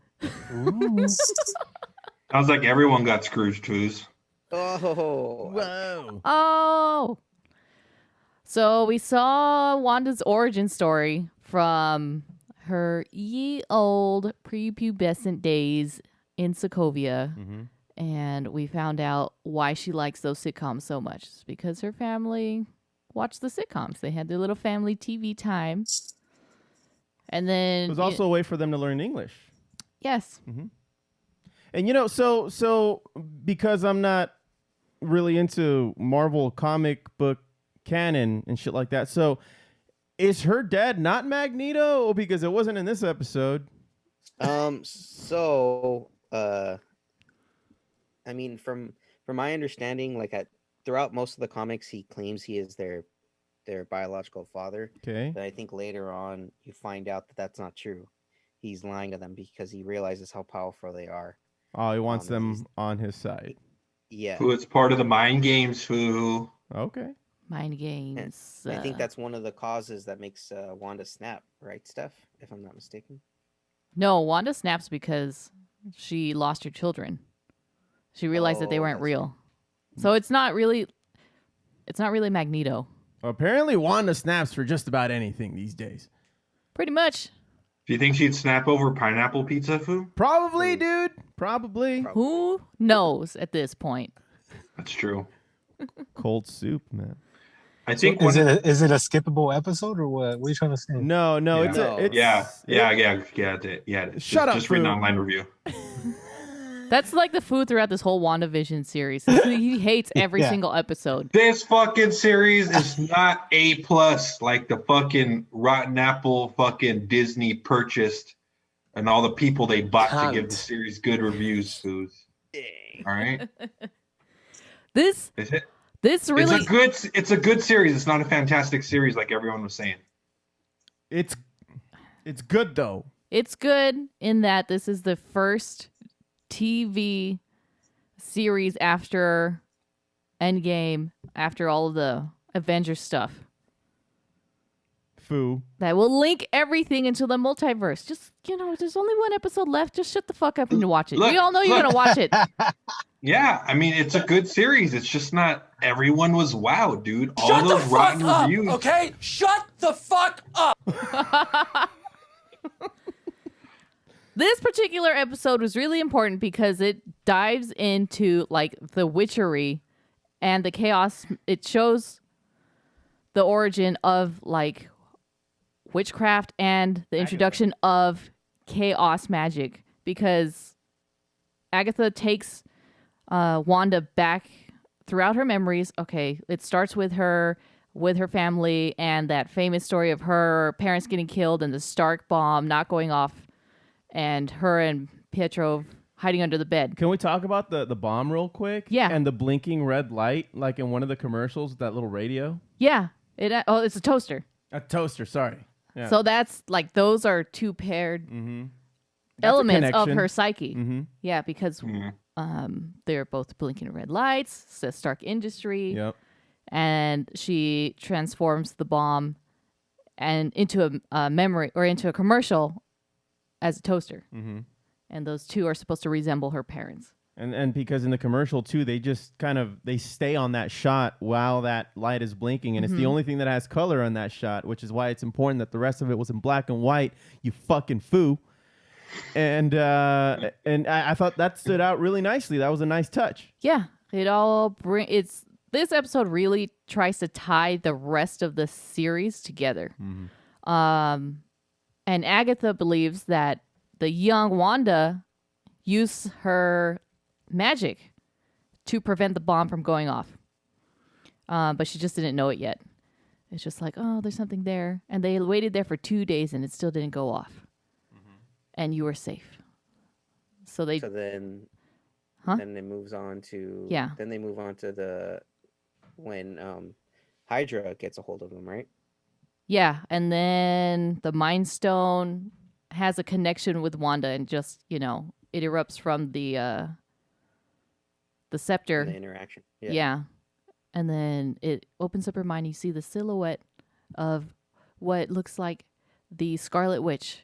Sounds like everyone got Scrooged, Foos. Oh. Whoa. Oh. So we saw Wanda's origin story from her ye old prepubescent days in Sokovia. And we found out why she likes those sitcoms so much. It's because her family watched the sitcoms. They had their little family TV time. And then it was also a way for them to learn English. Yes. And so because I'm not really into Marvel comic book canon and shit like that. So is her dad not Magneto? Because it wasn't in this episode. I mean, from my understanding, like throughout most of the comics, he claims he is their their biological father. Okay. But I think later on you find out that that's not true. He's lying to them because he realizes how powerful they are. Oh, he wants he's- them on his side. Yeah. Foo, it's part of the mind games, Foo. Okay. Mind games. I think that's one of the causes that makes Wanda snap, right, Steph? If I'm not mistaken. No, Wanda snaps because she lost her children. She realized that they Oh, weren't that's real. So it's not really Magneto. Apparently, Wanda snaps for just about anything these days. Pretty much. Do you think she'd snap over pineapple pizza, Foo? Probably, dude. Probably. Who knows at this point? That's true. Cold soup, man. I think Is it a skippable episode or what? What are you trying to say? No, Yeah. it's a. It's, yeah. Shut Just up, reading Foo. online review. That's like the food throughout this whole WandaVision series. He hates every Yeah. single episode. This fucking series is not A+ like the fucking rotten apple fucking Disney purchased and all the people they bought to give the series good reviews, Foos. All right? This Is it? this really It's a good series. It's not a fantastic series like everyone was saying. It's good though. it's good in that this is the first TV series after Endgame, after all of the Avengers stuff, Foo. that will link everything into the multiverse. Just, there's only one episode left. Just shut the fuck up and watch it. We all know you're going to watch it. Yeah, I mean it's a good series. It's just not everyone was wowed, dude. All those rotten reviews. Okay? Shut the fuck up! This particular episode was really important because it dives into like the witchery and the chaos. It shows the origin of like witchcraft and the introduction of chaos magic, because Agatha takes Wanda back throughout her memories. Okay, it starts with her family and that famous story of her parents getting killed and the Stark bomb not going off, and her and Pietro hiding under the bed. Can we talk about the bomb real quick? Yeah. And the blinking red light, like in one of the commercials with that little radio. Yeah. It's a toaster. A toaster, sorry. Yeah. So that's like, those are two paired That's elements a of connection. her psyche. Mm-hmm. Yeah, because they're both blinking red lights. It's a Stark industry. Yep. And she transforms the bomb and into a memory or into a commercial as a toaster. Mm-hmm. And those two are supposed to resemble her parents. And because in the commercial too, they just they stay on that shot while that light is blinking, and it's the only thing that has color on that shot, which is why it's important that the rest of it was in black and white. You fucking Foo. And I thought that stood out really nicely. That was a nice touch. Yeah, this episode really tries to tie the rest of the series together. And Agatha believes that the young Wanda used her magic to prevent the bomb from going off. But she just didn't know it yet. It's just like, oh, there's something there. And they waited there for 2 days and it still didn't go off. And you were safe. So then it moves on to Yeah. Then they move on to when Hydra gets a hold of them, right? Yeah, and then the Mind Stone has a connection with Wanda, and just, it erupts from the scepter. The interaction. Yeah. And then it opens up her mind. You see the silhouette of what looks like the Scarlet Witch.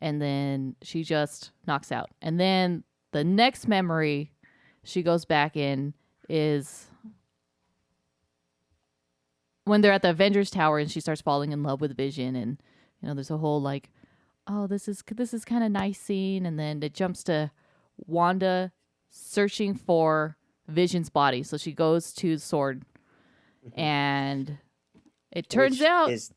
And then she just knocks out. And then the next memory she goes back in is when they're at the Avengers Tower and she starts falling in love with Vision. And, there's a whole like, oh, this is kind of nice scene. And then it jumps to Wanda searching for Vision's body. So she goes to the sword, and it turns Which out is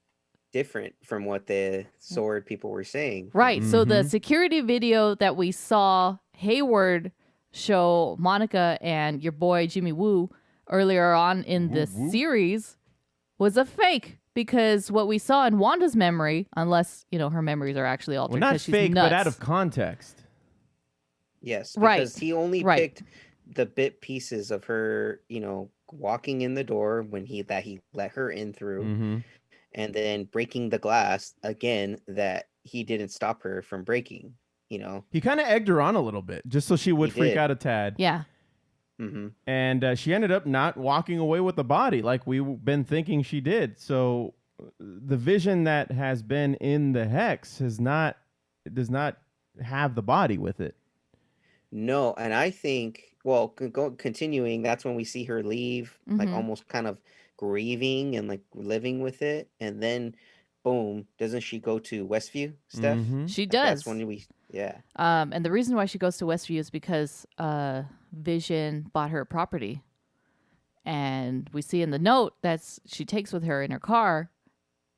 different from what the sword people were saying. right. So the security video that we saw Hayward show Monica and your boy Jimmy Woo earlier on in this series was a fake, because what we saw in Wanda's memory, unless her memories are actually altered, Well, not 'cause she's fake, nuts. but out of context. Yes, Right, because he only right. picked the bit pieces of her, walking in the door when he let her in through, Mm-hmm. and then breaking the glass again that he didn't stop her from breaking. He kind of egged her on a little bit just so she would He freak did. out a tad. Yeah. Mm-hmm. And she ended up not walking away with the body like we've been thinking she did. So the vision that has been in the hex does not have the body with it. No, and I think, well, continuing, that's when we see her leave, like Mhm. almost kind of grieving and like living with it, and then, boom, doesn't she go to Westview, Steph? Mhm. She Like, does. That's when yeah. And the reason why she goes to Westview is because Vision bought her property. And we see in the note that she takes with her in her car,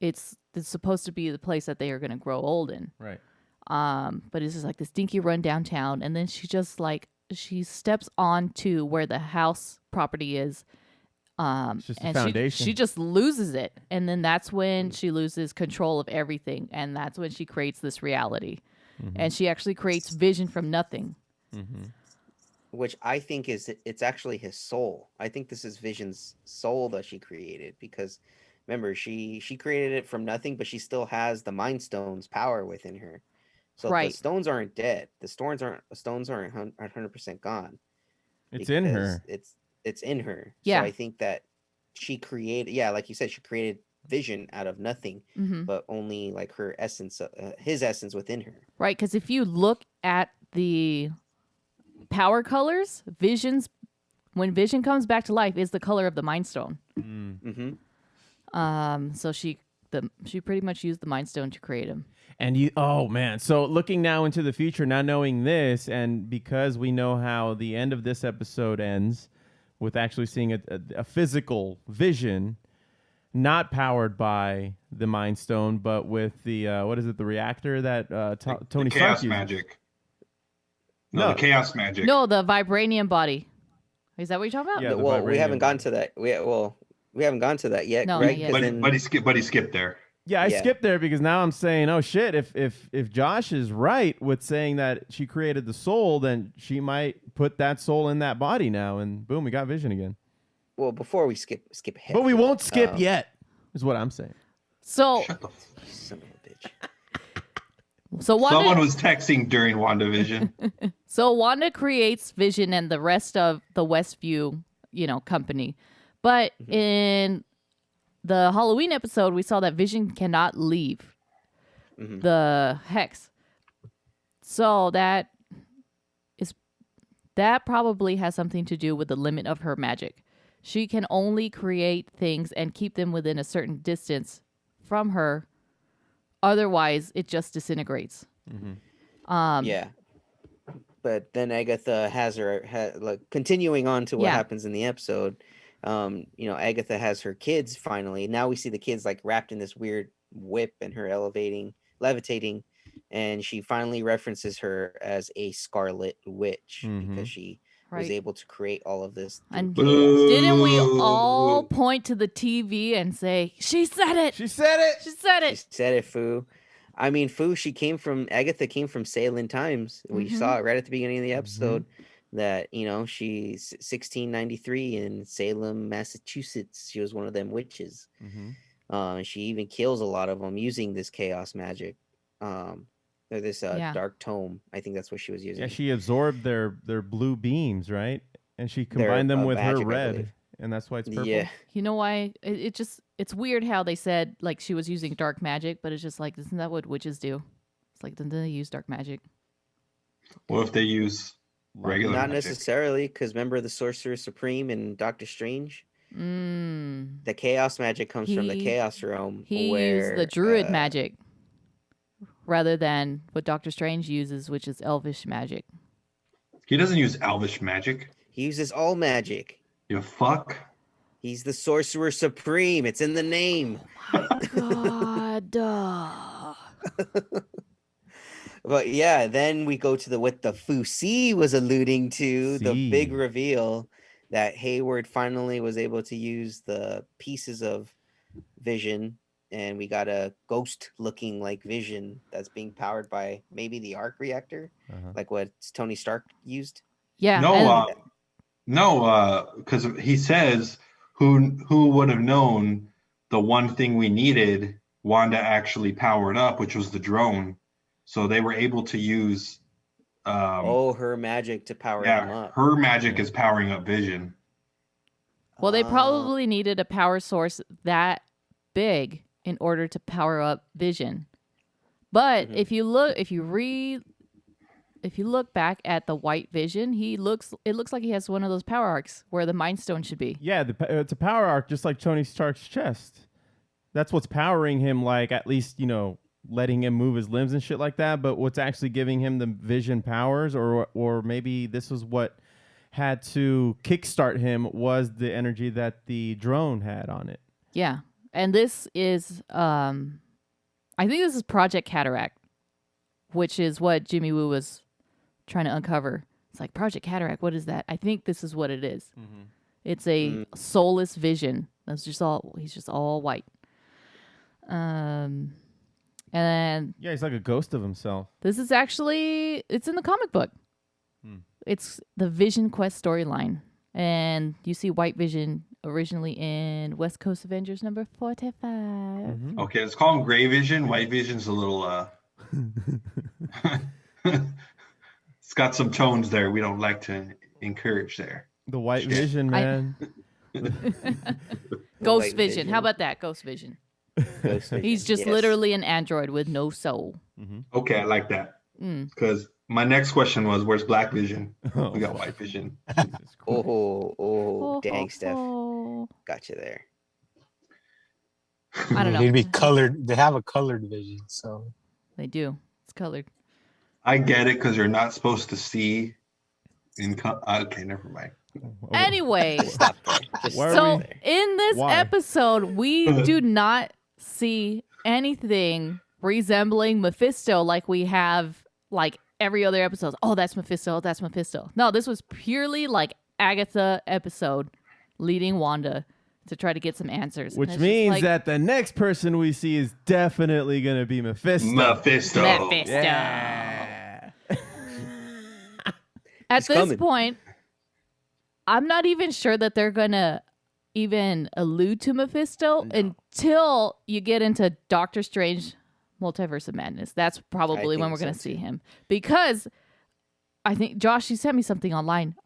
it's supposed to be the place that they are going to grow old in. Right. But it's just like this dinky run downtown, and then she just like she steps onto where the house property is. It's just a and foundation. she just loses it, and then that's when she loses control of everything, and that's when she creates this reality, and she actually creates Vision from nothing. Mm-hmm. Which I think it's actually his soul. I think this is Vision's soul that she created, because remember, she created it from nothing, but she still has the Mind Stone's power within her. So Right. the stones aren't dead. The stones aren't 100% gone. It's in because her. It's in her. Yeah. So I think that she created, like you said, she created Vision out of nothing, but only like her essence, his essence within her. Right, because if you look at the power colors, when Vision comes back to life, is the color of the Mind Stone. Mm-hmm. So she pretty much used the Mind Stone to create him. And oh man. So looking now into the future, now knowing this, and because we know how the end of this episode ends with actually seeing a physical Vision, not powered by the Mind Stone, but with the, what is it, the reactor that Tony the Stark chaos uses. magic. No, the chaos magic. No, the vibranium body. Is that what you're talking about? Yeah, the Well, we haven't vibranium gone body. to that. We haven't gone to that yet, No, right? not yet. 'Cause then- But he skipped there. Yeah, I Yeah. skipped there because now I'm saying, oh shit, if Josh is right with saying that she created the soul, then she might put that soul in that body now, and boom, we got Vision again. well, before we skip ahead. But we Phil, won't skip yet, is what I'm saying. So Shut the Son of a bitch. Someone was texting during WandaVision. So Wanda creates Vision and the rest of the Westview, company. But in the Halloween episode, we saw that Vision cannot leave the hex. So that probably has something to do with the limit of her magic. She can only create things and keep them within a certain distance from her. Otherwise, it just disintegrates. Yeah. But then Agatha has like continuing on to what happens in the episode. Agatha has her kids finally. Now we see the kids like wrapped in this weird whip and her levitating, and she finally references her as a Scarlet Witch because she was able to create all of this. And didn't we all point to the TV and say, "She said it. She said it. She said it." She said it, Foo. I mean, Foo, Agatha came from Salem Times. We saw it right at the beginning of the episode that, she's 1693 in Salem, Massachusetts. She was one of them witches. She even kills a lot of them using this chaos magic. Or this dark tome. I think that's what she was using. Yeah, she absorbed their blue beams, right? And she combined them with magic, her I red, believe. and that's why it's purple. Yeah. You know why? It's weird how they said like she was using dark magic, but it's just like, isn't that what witches do? It's like, then they use dark magic. What if they use regular Not magic? necessarily, because remember the Sorcerer Supreme in Doctor Strange? The chaos magic comes from the chaos realm. He used the druid magic rather than what Doctor Strange uses, which is elvish magic. He doesn't use elvish magic. He uses all magic. You fuck. He's the Sorcerer Supreme. It's in the name. God. But yeah, then we go to what the Foos was alluding to, the big reveal that Hayward finally was able to use the pieces of Vision, and we got a ghost looking like Vision that's being powered by maybe the arc reactor, like what Tony Stark used. Yeah. No, No, because he says who would have known the one thing we needed Wanda actually powered up, which was the drone. So they were able to use her magic to power him up. her magic is powering up Vision. Well, they probably needed a power source that big in order to power up Vision. But if you look back at the White Vision, it looks like he has one of those power arcs where the Mind Stone should be. Yeah, it's a power arc just like Tony Stark's chest. That's what's powering him, like, at least, letting him move his limbs and shit like that. But what's actually giving him the Vision powers, or maybe this was what had to kickstart him, was the energy that the drone had on it. Yeah. And this is, I think this is Project Cataract, which is what Jimmy Woo was trying to uncover. It's like, Project Cataract, what is that? I think this is what it is. Mm-hmm. It's a soulless Vision. He's just all white. And yeah, he's like a ghost of himself. This is actually, it's in the comic book. It's the Vision Quest storyline. And you see White Vision originally in West Coast Avengers number 45. Mm-hmm. Okay, let's call him Gray Vision. White Vision's a little it's got some tones there we don't like to encourage there. The White Vision, man. Ghost Vision. How about that? Ghost Vision. He's just literally an android with no soul. Mm-hmm. Okay, I like that. Because my next question was, where's Black Vision? We got White Vision. Dang, Steph. Got you there. I don't know. They'd be colored. They have a colored Vision, so. They do. It's colored. I get it, because you're not supposed to see in okay, never mind. Anyway, stop there. So in this episode, we do not see anything resembling Mephisto like we have like every other episode. Oh, that's Mephisto. That's Mephisto. No, this was purely like Agatha episode leading Wanda to try to get some answers. Which means that the next person we see is definitely going to be Mephisto. Mephisto. Yeah. At this point, I'm not even sure that they're going to even allude to Mephisto until you get into Doctor Strange Multiverse of Madness. That's probably when we're going to see him. Because I think, Josh, you sent me something online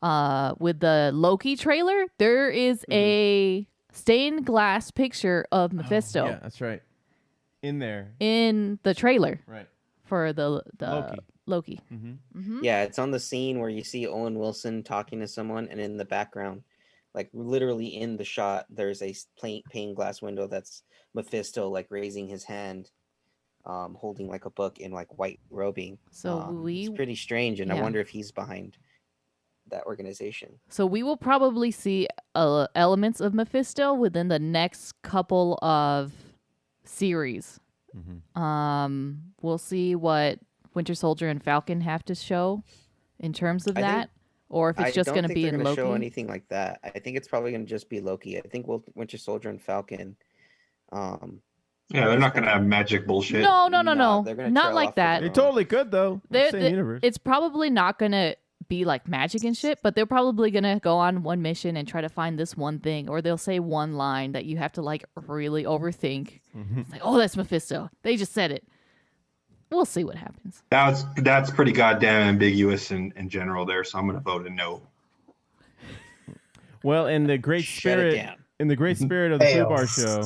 with the Loki trailer. There is a stained glass picture of Mephisto. Yeah, that's right. In there. In the trailer. Right. For the Loki. Mm-hmm. Mm-hmm. Yeah, it's on the scene where you see Owen Wilson talking to someone, and in the background, like literally in the shot, there's a pane glass window that's Mephisto, like raising his hand, holding like a book in like white robing. So it's pretty strange, and I wonder if he's behind that organization. So we will probably see elements of Mephisto within the next couple of series. Mm-hmm. We'll see what Winter Soldier and Falcon have to show in terms of that, or if it's just going to be in Loki. Show anything like that. I think it's probably going to just be Loki. I think Winter Soldier and Falcon. Yeah, they're not going to have magic bullshit. No. Not like that. They totally could though. Same universe. It's probably not going to be like magic and shit, but they're probably going to go on one mission and try to find this one thing, or they'll say one line that you have to like really overthink. Mm-hmm. It's like, oh, that's Mephisto. They just said it. We'll see what happens. That's pretty goddamn ambiguous in general there, so I'm going to vote a no. Well, in the great spirit of the Foo Bar show,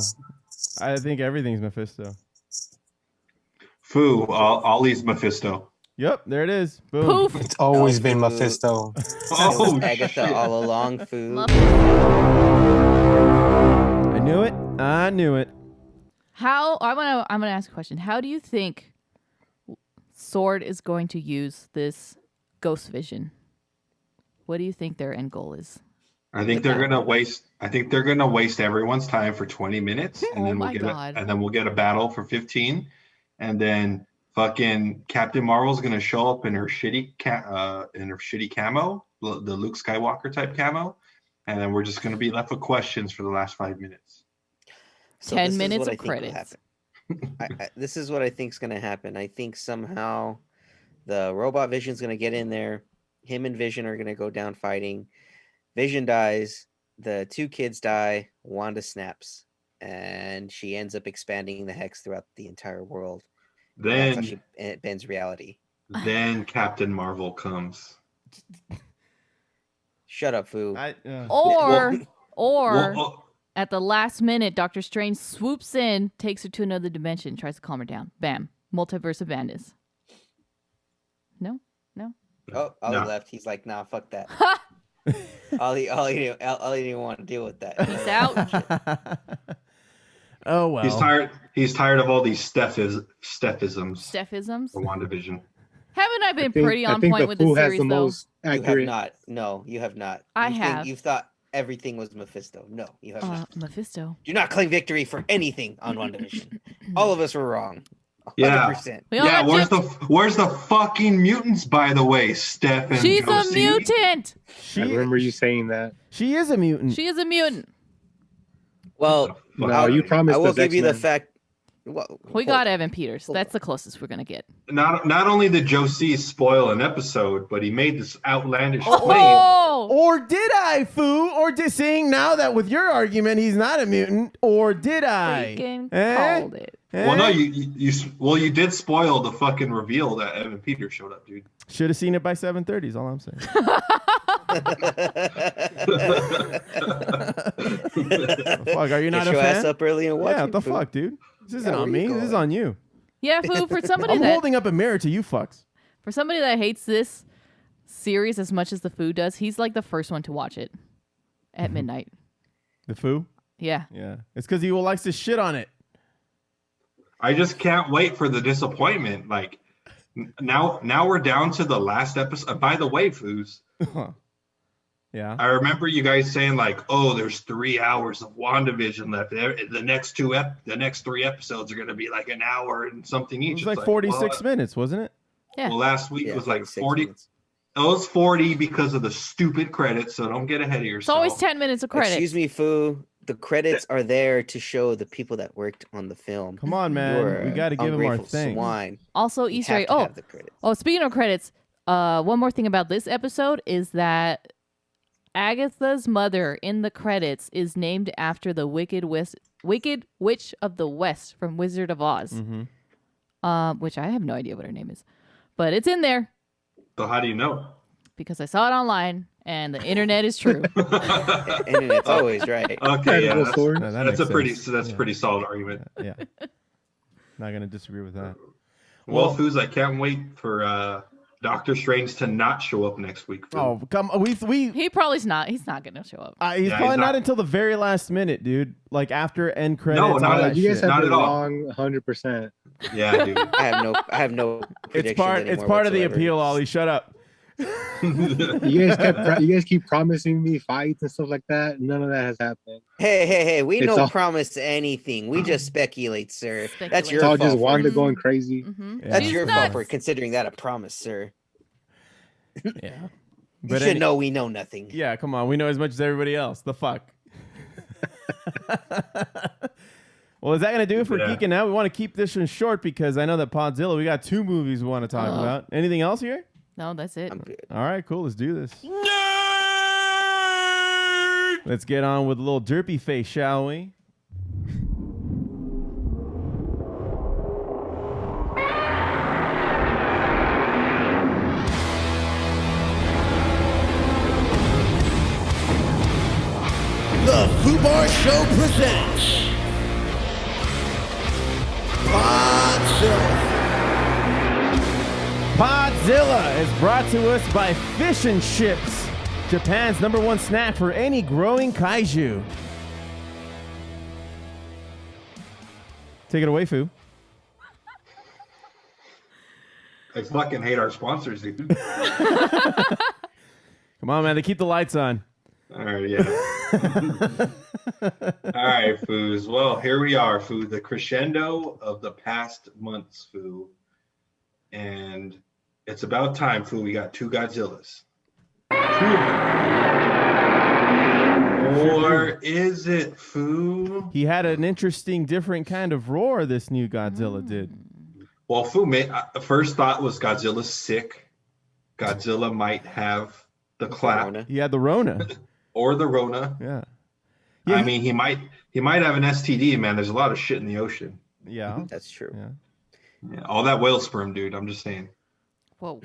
I think everything's Mephisto. Foo, Ollie's Mephisto. Yep, there it is. Boom. Poof. It's always been Mephisto. Oh, Agatha all along, Foo. I knew it. I'm gonna ask a question. How do you think Sword is going to use this ghost vision? What do you think their end goal is? I think they're gonna waste everyone's time for 20 minutes, and then we'll get a battle for 15, and then fucking Captain Marvel's gonna show up in her shitty camo, the Luke Skywalker type camo, and then we're just gonna be left with questions for the last 5 minutes. So 10 minutes of credits. This is what I think is going to happen. I think somehow the robot Vision's going to get in there. Him and Vision are going to go down fighting. Vision dies. The 2 kids die. Wanda snaps, and she ends up expanding the hex throughout the entire world. And that's how Then, she bends reality. then Captain Marvel comes. Shut up, Foo. Or Well, at the last minute, Doctor Strange swoops in, takes her to another dimension, tries to calm her down. Bam. Multiverse of Madness. No? Oh, Ollie No. left. He's like, nah, fuck that. Ollie didn't want to deal with that. Peace out. Oh well. He's tired of all these Stephisms Stephisms. for WandaVision. Haven't I been I think- pretty I on think point the with Foo the has series, the though? most You have accurate. not. No, you have not. I You have. You've thought everything was Mephisto. No, you have not. Mephisto. Do not claim victory for anything on WandaVision. All of us were wrong. 100%. Yeah. We all Yeah, got where's the fucking mutants, by the way, Steph and She's a Josie? mutant. I remember you saying that. She is a mutant. She is a mutant. Well, No, you promised I will us give you the X-Men. fact. Well, We got Evan Peters. That's the closest we're gonna get. Not only did Josie spoil an episode, but he made this outlandish claim. Oh, Or did I, Foo? Or did saying now that with your argument he's not a mutant? Or did I? freaking Eh? called it. Well, no, you did spoil the fucking reveal that Evan Peters showed up, dude. Should have seen it by 7:30 is all I'm saying. Fuck, are you not Get a your ass fan? up early and watch Yeah, it, what the Foo. fuck, dude? This isn't Yeah, on where you me. This is going? on you. Yeah, Foo, for somebody I'm that holding up a mirror to you fucks. hates this series as much as the Foo does, he's like the first one to watch it at midnight. The Foo? Yeah. Yeah. It's because he likes to shit on it. I just can't wait for the disappointment. Like now we're down to the last episode. By the way, Foos, Yeah. I remember you guys saying like, "Oh, there's 3 hours of WandaVision left. The next 3 episodes are going to be like an hour and something It each." was like 46 minutes, wasn't it? Yeah. Well, last week it was like 46 40. minutes. It was 40 because of the stupid credits. So don't get ahead of yourself. It's always 10 minutes of credit. Excuse me, Foo. The credits are there to show the people that worked on the film. Come on, man. You're We got to give him our ungrateful thing. swine. Also, You Easter have egg. to have the credits. Speaking of credits, one more thing about this episode is that Agatha's mother in the credits is named after the Wicked Witch of the West from Wizard of Oz. Mm-hmm. Which I have no idea what her name is, but it's in there So how do you know? because I saw it online and the internet is true. And it's always right. Okay, yeah, Incredible story. No, that that's a makes pretty sense. Yeah. pretty solid argument. Yeah. Not going to disagree with that. Well, Foos, I can't wait for Doctor Strange to not show up next week. Foo. Oh, come on. He's He's not gonna show up. probably he's not not. until the very last minute, dude. Like after end credits. No, all not that You guys shit. have Not been at all. wrong 100%. Yeah, dude. I have no. It's predictions part of anymore the whatsoever. appeal, Ollie. Shut up. You guys keep promising me fights and stuff like that. None of that has happened. Hey, we It's don't all- promise anything. We just speculate, sir. That's Speculate. your It's all fault. just Wanda Mhm. going crazy. Mm-hmm. Yeah. That's She's your nuts. fault for considering that a promise, sir. Yeah. You But should know we know nothing. Yeah, come on. We know as much as everybody else. The fuck. Well, is that going to do it for Yeah. Geeking Out? We want to keep this one short because I know that Podzilla, we got 2 movies we want to talk about. Anything else here? No, that's it. I'm good. All right, cool. Let's do this. Let's get on with a little derpy face, shall we? The Foo Bar Show presents Podzilla. Podzilla is brought to us by Fish and Chips, Japan's #1 snack for any growing kaiju. Take it away, Foo. I fucking hate our sponsors, dude. Come on, man. They keep the lights on. All right, yeah. All right, Foos. Well, here we are, Foo. The crescendo of the past months, Foo. And it's about time, Foo. We got 2 Godzillas. 2 of them. Or is it, Foo? He had an interesting, different kind of roar, this new Godzilla did. Well, Foo, first thought was Godzilla's sick. Godzilla might have the clap. Corona. He had the Rona. or the Rona. Yeah. I mean, he might have an STD, man. There's a lot of shit in the ocean. Yeah. That's true. Yeah. Yeah, all that whale sperm, dude. I'm just saying. Whoa.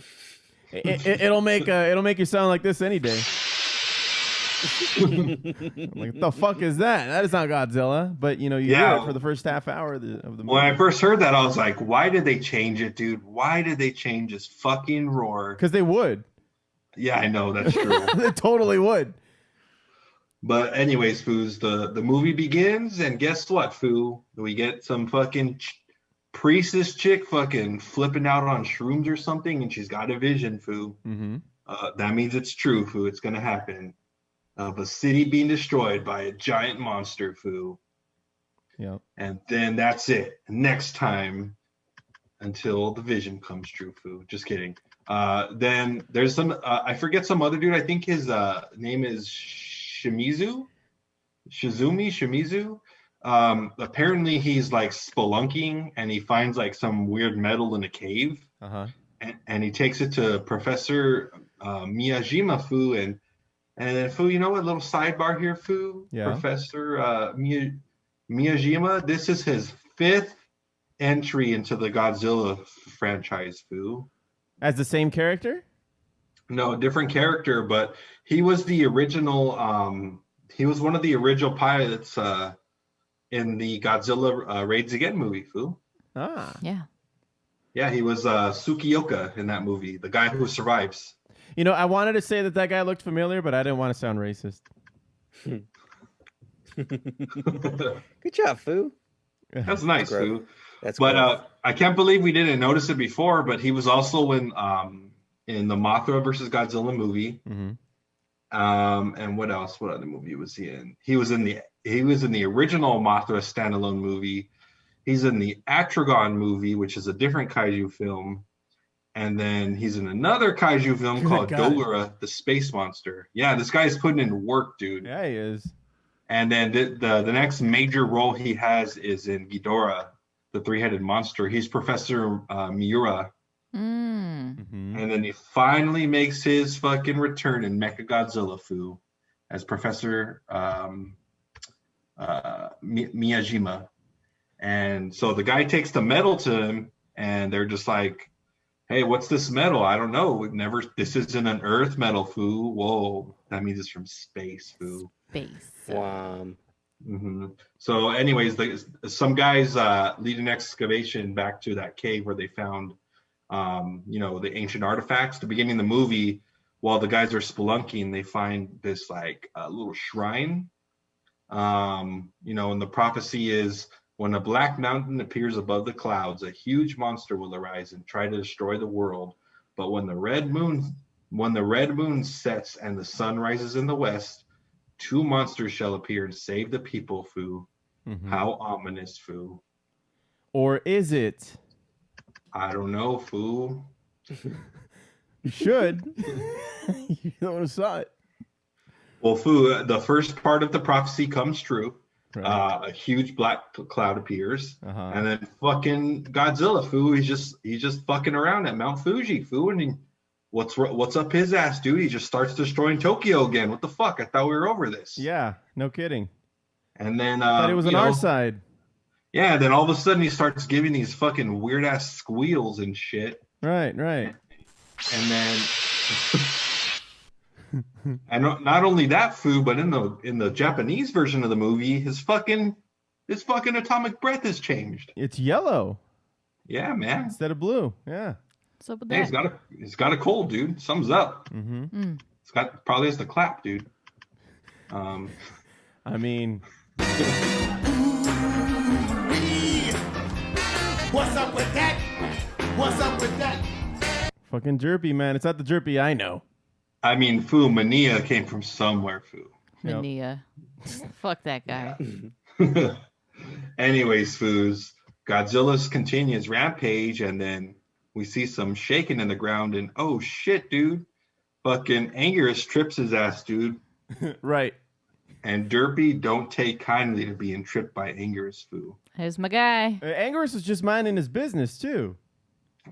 It'll make you sound like this any day. Like, what the fuck is that? That is not Godzilla. But you hear it for the first half hour of the movie. When I first heard that, I was like, why did they change it, dude? Why did they change his fucking roar? Because they would. Yeah, I know, that's true. They totally would. But anyways, Foos, the movie begins, and guess what, Foo? We get some fucking priestess chick fucking flipping out on shrooms or something, and she's got a vision, Foo. Mm-hmm. That means it's true, Foo. It's going to happen. Of a city being destroyed by a giant monster, Foo. Yep. And then that's it. Next time, until the vision comes true, Foo. Just kidding. Then there's some, I forget some other dude. I think his name is Shimizu. Apparently he's like spelunking, and he finds like some weird metal in a cave. Uh-huh. And he takes it to Professor Miyajima, Foo, and then Foo, you know what? Little sidebar here, Foo. Yeah. Professor Miyajima. This is his 5th entry into the Godzilla franchise, Foo. As the same character? No, different character, but he was the original. He was one of the original pilots in the Godzilla Raids Again movie, Foo. Ah. Yeah. Yeah, he was Tsukioka in that movie, the guy who survives. I wanted to say that guy looked familiar, but I didn't want to sound racist. Good job, Foo. That's nice, Foo. That's but cool. I can't believe we didn't notice it before, but he was also in the Mothra versus Godzilla movie. Mm-hmm. And what else? What other movie was he in? He was in the original Mothra standalone movie. He's in the Atragon movie, which is a different kaiju film. And then he's in another kaiju film called Dogora, the Space Monster. Yeah, this guy's putting in work, dude. Yeah, he is. And then the next major role he has is in Ghidorah, the 3-headed monster. He's Professor Miura. Mm-hmm. And then he finally makes his fucking return in Mechagodzilla, Foo, as Professor Miyajima. And so the guy takes the metal to him, and they're just like, hey, what's this metal? I don't know. This isn't an Earth metal, Foo. Whoa, that means it's from space, Foo. Space. Wow. Mm-hmm. So anyways, some guys lead an excavation back to that cave where they found, the ancient artifacts. At the beginning of the movie, while the guys are spelunking, they find this like little shrine. And the prophecy is, when a black mountain appears above the clouds, a huge monster will arise and try to destroy the world. But when the red moon sets and the sun rises in the west, 2 monsters shall appear and save the people, Foo. Mm-hmm. How ominous, Foo. Or is it? I don't know, Foo. You should. You don't saw it. Well, Foo, the first part of the prophecy comes true. Right. A huge black cloud appears, Uh-huh. and then fucking Godzilla, Foo, he's just fucking around at Mount Fuji, Foo, and what's up his ass, dude? He just starts destroying Tokyo again. What the fuck? I thought we were over this. Yeah, no kidding. And then Thought he was on our side. Yeah, then all of a sudden he starts giving these fucking weird ass squeals and shit. Right. And then and not only that, Foo, but in the Japanese version of the movie, his fucking atomic breath has changed. It's yellow Yeah, man. instead of blue. Yeah. What's up with Hey, that? he's got a cold, dude. Sums up. Mm-hmm. It's got probably has the clap, dude. I mean, What's up with that? What's up with that? fucking Jerpy, man. It's not the Jerpy I know. I mean, Foo, Mania came from somewhere, Foo. Yep. Mania. Fuck that guy. Anyways, Foos, Godzilla's continues rampage, and then we see some shaking in the ground, and oh shit, dude. Fucking Anguirus trips his ass, dude. Right. And Derpy don't take kindly to being tripped by Anguirus, Foo. Here's my guy. Anguirus is just minding his business too.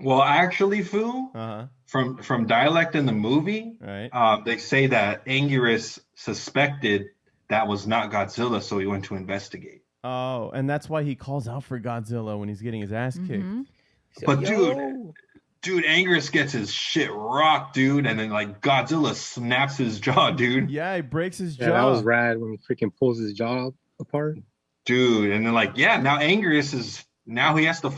Well, actually, Foo, Uh-huh. from dialect in the movie, Right. they say that Anguirus suspected that was not Godzilla, so he went to investigate. Oh, and that's why he calls out for Godzilla when he's getting his ass kicked. Mhm. So, But yo, dude, Anguirus gets his shit rocked, dude, and then like Godzilla snaps his jaw, dude. Yeah, he breaks his Yeah, jaw. that was rad when he freaking pulls his jaw apart. Dude, and then like, yeah, now Anguirus is now he has to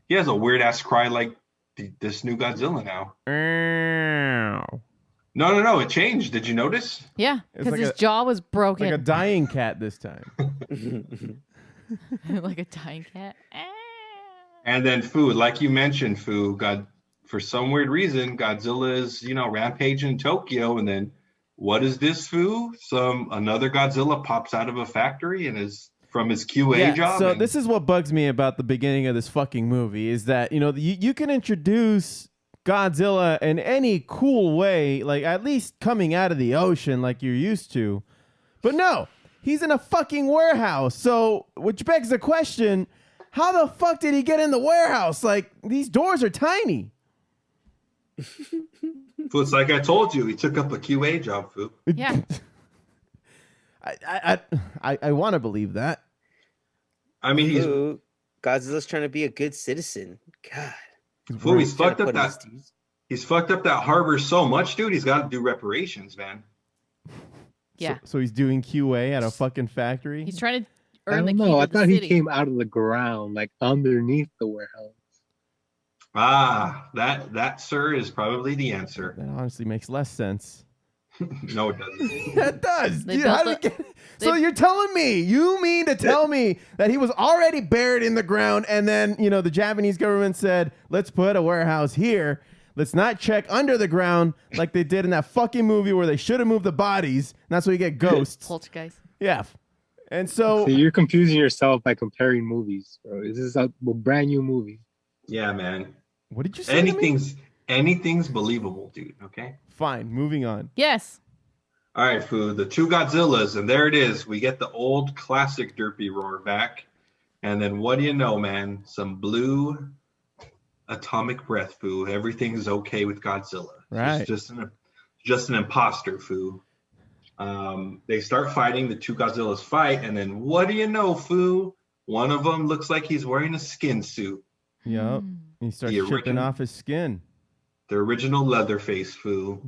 he has a weird ass cry like this new Godzilla now. Ow. No, it changed. Did you notice? Yeah, It's because like his a- jaw was broken. Like a dying cat this time. Like a dying cat. And then Foo, like you mentioned, Foo, God, for some weird reason, Godzilla is, rampaging in Tokyo, and then what is this, Foo? Another Godzilla pops out of a factory and is from his QA job. So and- this is what bugs me about the beginning of this fucking movie is that, you can introduce Godzilla in any cool way, like at least coming out of the ocean like you're used to. But no, he's in a fucking warehouse. So, which begs the question, how the fuck did he get in the warehouse? Like, these doors are tiny. Foo, it's like I told you, he took up a QA job, Foo. Yeah. I want to believe that. I mean, Ooh, Godzilla's trying to be a good citizen. God. Foo, he's Trying fucked to up put that his dues. he's fucked up that harbor so much, dude. He's got to do reparations, man. Yeah. So he's doing QA at a fucking factory. He's trying to I earn the don't key know. to I the thought he city. came out of the ground, like underneath the warehouse. Ah, that sir is probably the answer. That honestly makes less sense. No, it doesn't. Yeah, it does. They Dude, built how did the- it get- So they- you're telling me, you mean to tell me that he was already buried in the ground and then, the Japanese government said, let's put a warehouse here. Let's not check under the ground like they did in that fucking movie where they should have moved the bodies. And that's why you get ghosts. Poltergeist. Yeah. And so, See, you're confusing yourself by comparing movies, bro. This is a brand new movie. Yeah, man. what did you say? to me? Anything's believable, dude. Okay. Fine. Moving on. Yes. All right, Foo. The two Godzillas, and there it is. We get the old classic derpy roar back, and then what do you know, man? Some blue atomic breath, Foo. Everything's okay with Godzilla. Right. It's just an imposter, Foo. They start fighting. The two Godzillas fight, and then what do you know, Foo? One of them looks like he's wearing a skin suit. Yep. He starts The chipping original- off his skin. The original Leatherface, Foo.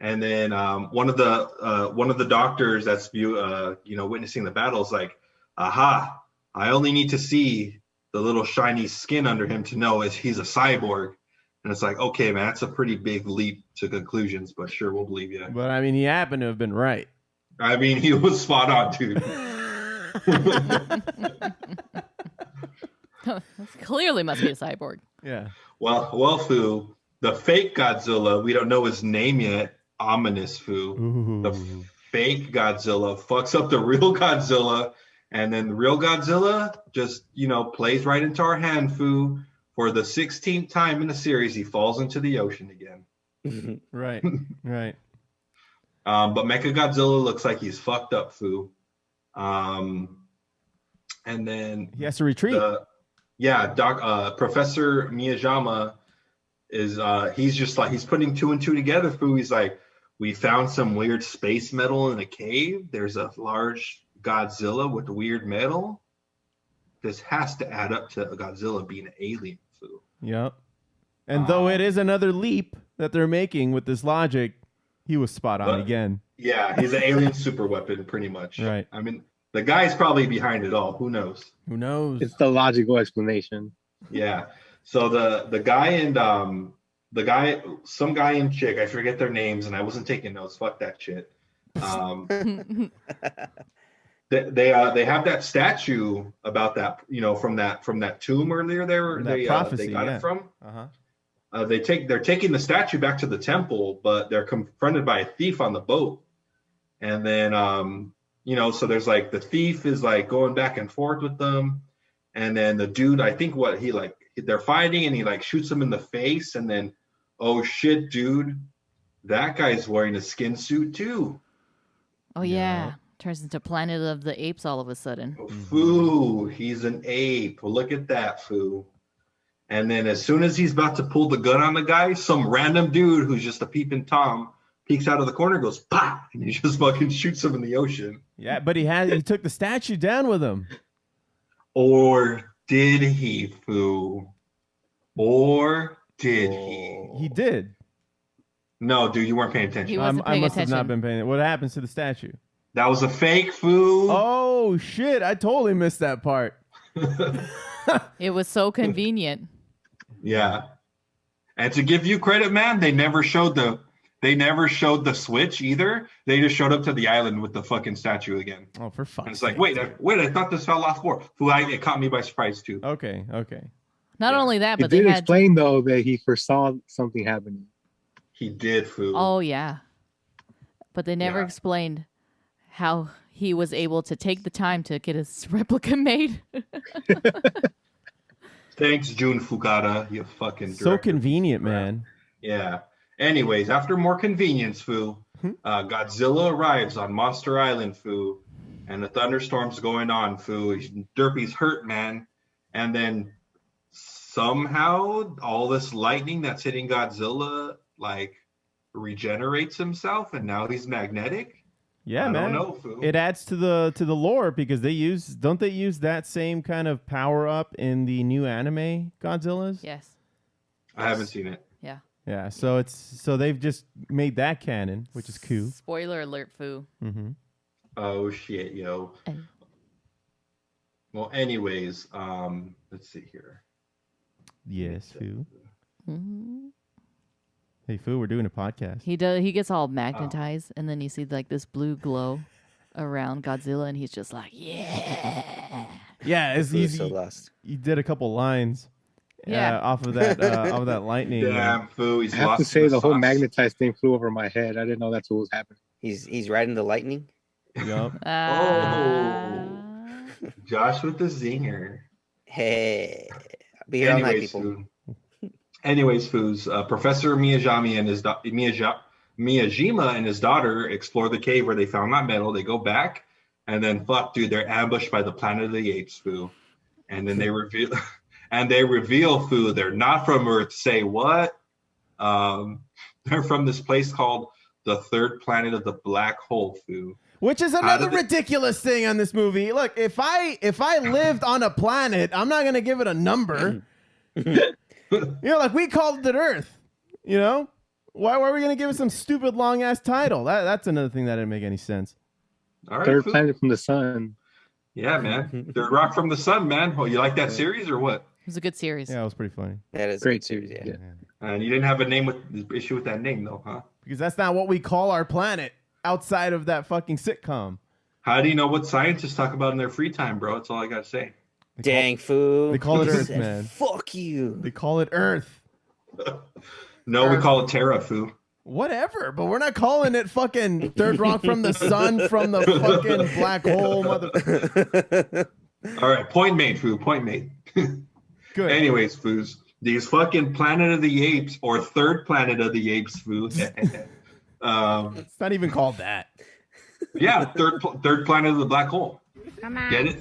And then one of the doctors that's witnessing the battle is like, aha, I only need to see the little shiny skin under him to know he's a cyborg. And it's like, okay, man, that's a pretty big leap to conclusions, but sure, we'll believe you. But I mean, he happened to have been right. I mean, he was spot on, dude. Clearly must be a cyborg. Yeah. Well, Foo, the fake Godzilla, we don't know his name yet. Ominous, Foo. Ooh. The fake Godzilla fucks up the real Godzilla, and then the real Godzilla just, plays right into our hand, Foo. For the 16th time in the series, he falls into the ocean again. Right. Right. But Mechagodzilla looks like he's fucked up, Foo. And then He has to retreat. Professor Miyajima is he's putting two and two together, Foo. He's like, we found some weird space metal in a cave. There's a large Godzilla with weird metal. This has to add up to Godzilla being an alien, Foo. Yep. And though it is another leap that they're making with this logic, he was spot on But- again. Yeah, he's an alien super weapon, pretty much. Right. I mean, the guy's probably behind it all. Who knows? Who knows? It's the logical explanation. Yeah. So the guy and some guy and chick, I forget their names, and I wasn't taking notes. Fuck that shit. They have that statue about that, from that tomb earlier. They prophecy, got yeah. it from. Uh-huh. They're taking the statue back to the temple, but they're confronted by a thief on the boat, and then so there's like the thief is like going back and forth with them, and then the dude, I think they're fighting, and he like shoots him in the face, and then oh shit, dude, that guy's wearing a skin suit too. Oh yeah. Turns into Planet of the Apes all of a sudden. Foo, he's an ape. Look at that, Foo. And then as soon as he's about to pull the gun on the guy, some random dude who's just a peeping Tom peeks out of the corner, goes, "Pah!" and he just fucking shoots him in the ocean. Yeah, but he took the statue down with him. Or did he, Foo? Or did he? He did. No, dude, you weren't paying attention. He wasn't I paying must have not attention. been paying. What happens to the statue? That was a fake, Foo. Oh shit! I totally missed that part. It was so convenient. Yeah. And to give you credit, man, they never showed the switch either. They just showed up to the island with the fucking statue again. Oh, for fuck's And it's like, sake. wait, I thought this fell off for. Foo, it caught me by surprise too. Okay. Not Yeah. only that, It but they did had. explain though that he foresaw something happening. He did, Foo. Oh yeah, but they never Yeah. explained how he was able to take the time to get his replica made. Thanks, Jun Fukada, you fucking So director. convenient, man. Yeah. Anyways, after more convenience, Foo, Godzilla arrives on Monster Island, Foo, and the thunderstorm's going on, Foo. Derpy's hurt, man. And then somehow all this lightning that's hitting Godzilla, like, regenerates himself, and now he's magnetic? Yeah, I man. don't know, Foo. It adds to the lore because don't they use that same kind of power up in the new anime Godzillas? Yes. I haven't seen it. Yeah. Yeah, so they've just made that canon, which is cool. Spoiler alert, Foo. Mm-hmm. Oh, shit, yo. And- Well, anyways, let's see here. Yes, Foo. Mhm. Hey, Foo, we're doing a podcast. He gets all magnetized, and then you see like this blue glow around Godzilla, and he's just like, yeah. Yeah, it's Foo's easy. so lost. You did a couple lines. Yeah. Off of that lightning. Damn, Foo, he's I have lost to say in the whole sauce. magnetized thing flew over my head. I didn't know that's what was happening. He's riding the lightning. Yup. Josh with the zinger. Hey, be here all night, Anyways, people. Foos, Professor Miyajima and his daughter explore the cave where they found that metal. They go back, and then fuck, dude, they're ambushed by the Planet of the Apes, Foo. And then they reveal, Foo, they're not from Earth. Say what? They're from this place called the third planet of the black hole, Foo. Which is another ridiculous thing on this movie. Look, if I lived on a planet, I'm not gonna give it a number. Like we called it Earth. Why were we gonna give it some stupid long ass title? That's another thing that didn't make any sense. All right, Third Foo. planet from the sun. Yeah, man. Third rock from the sun, man. Oh, you like that series or what? It was a good series. Yeah, it was pretty funny. That is Great a series, series, yeah. yeah. And you didn't have a name with issue with that name though, huh? Because that's not what we call our planet outside of that fucking sitcom. How do you know what scientists talk about in their free time, bro? That's all I gotta say. Dang, Foo. They call it He Earth, said, man. Fuck you. They call it Earth. No, we call it Terra, Foo. Whatever, but we're not calling it fucking third rock from the sun from the fucking black hole, mother. All right, point made, Foo. Point made. Good. Anyways, Foos, these fucking Planet of the Apes or third Planet of the Apes, Foo. It's not even called that. Yeah, third Planet of the black hole. Come on. Get it?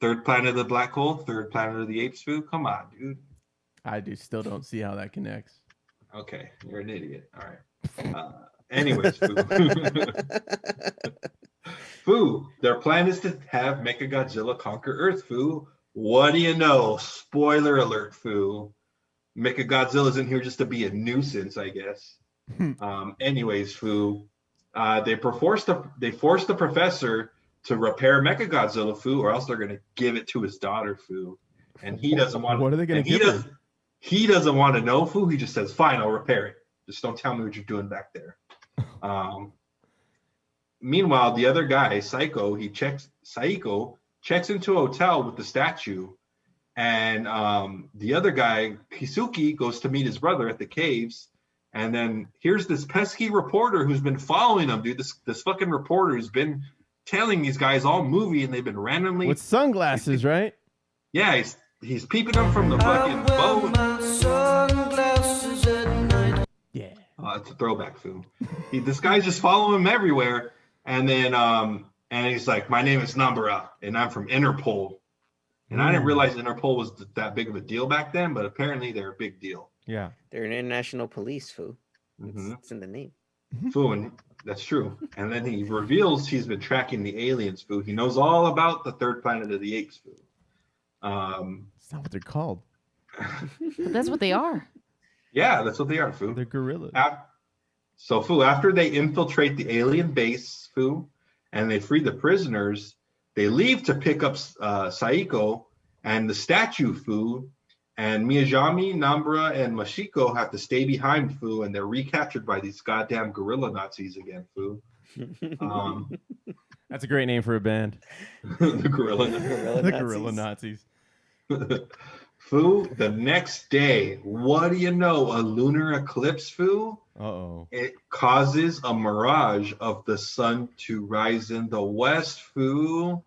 Third Planet of the black hole, third Planet of the Apes, Foo. Come on, dude. I still don't see how that connects. Okay, you're an idiot. All right. Anyways, Foo. Foo, their plan is to have Mechagodzilla conquer Earth, Foo. What do you know? Spoiler alert, Foo. Mechagodzilla's in here just to be a nuisance, I guess. Anyways, Foo, they forced the professor to repair Mechagodzilla, Foo, or else they're gonna give it to his daughter, Foo. And he doesn't want. What are they gonna give him? He doesn't want to know, Foo. He just says, "Fine, I'll repair it. Just don't tell me what you're doing back there." Meanwhile, the other guy, Saiko checks into a hotel with the statue, and the other guy, Kisuki, goes to meet his brother at the caves, and then here's this pesky reporter who's been following him, dude. This fucking reporter who's been telling these guys all movie, and they've been randomly with sunglasses, right? Yeah, he's peeping them from the fucking boat. Yeah. It's a throwback, Foo. This guy's just following him everywhere. And then and he's like, "My name is Nambara, and I'm from Interpol." And I didn't realize Interpol was that big of a deal back then, but apparently they're a big deal. Yeah. They're an international police, Foo. Mm-hmm. It's in the name. Foo, and that's true. And then he reveals he's been tracking the aliens, Foo. He knows all about the third planet of the apes, Foo. It's not what they're called. But that's what they are. Yeah, that's what they are, Foo. They're gorillas. So, Foo, after they infiltrate the alien base, Foo, and they free the prisoners, they leave to pick up Saiko and the statue, Foo. And Miyajimi, Nambra, and Mashiko have to stay behind, Foo, and they're recaptured by these goddamn gorilla Nazis again, Foo. That's a great name for a band. The gorilla The gorilla Nazis. Foo, the next day, what do you know? A lunar eclipse, Foo? Uh-oh. It causes a mirage of the sun to rise in the west, Foo.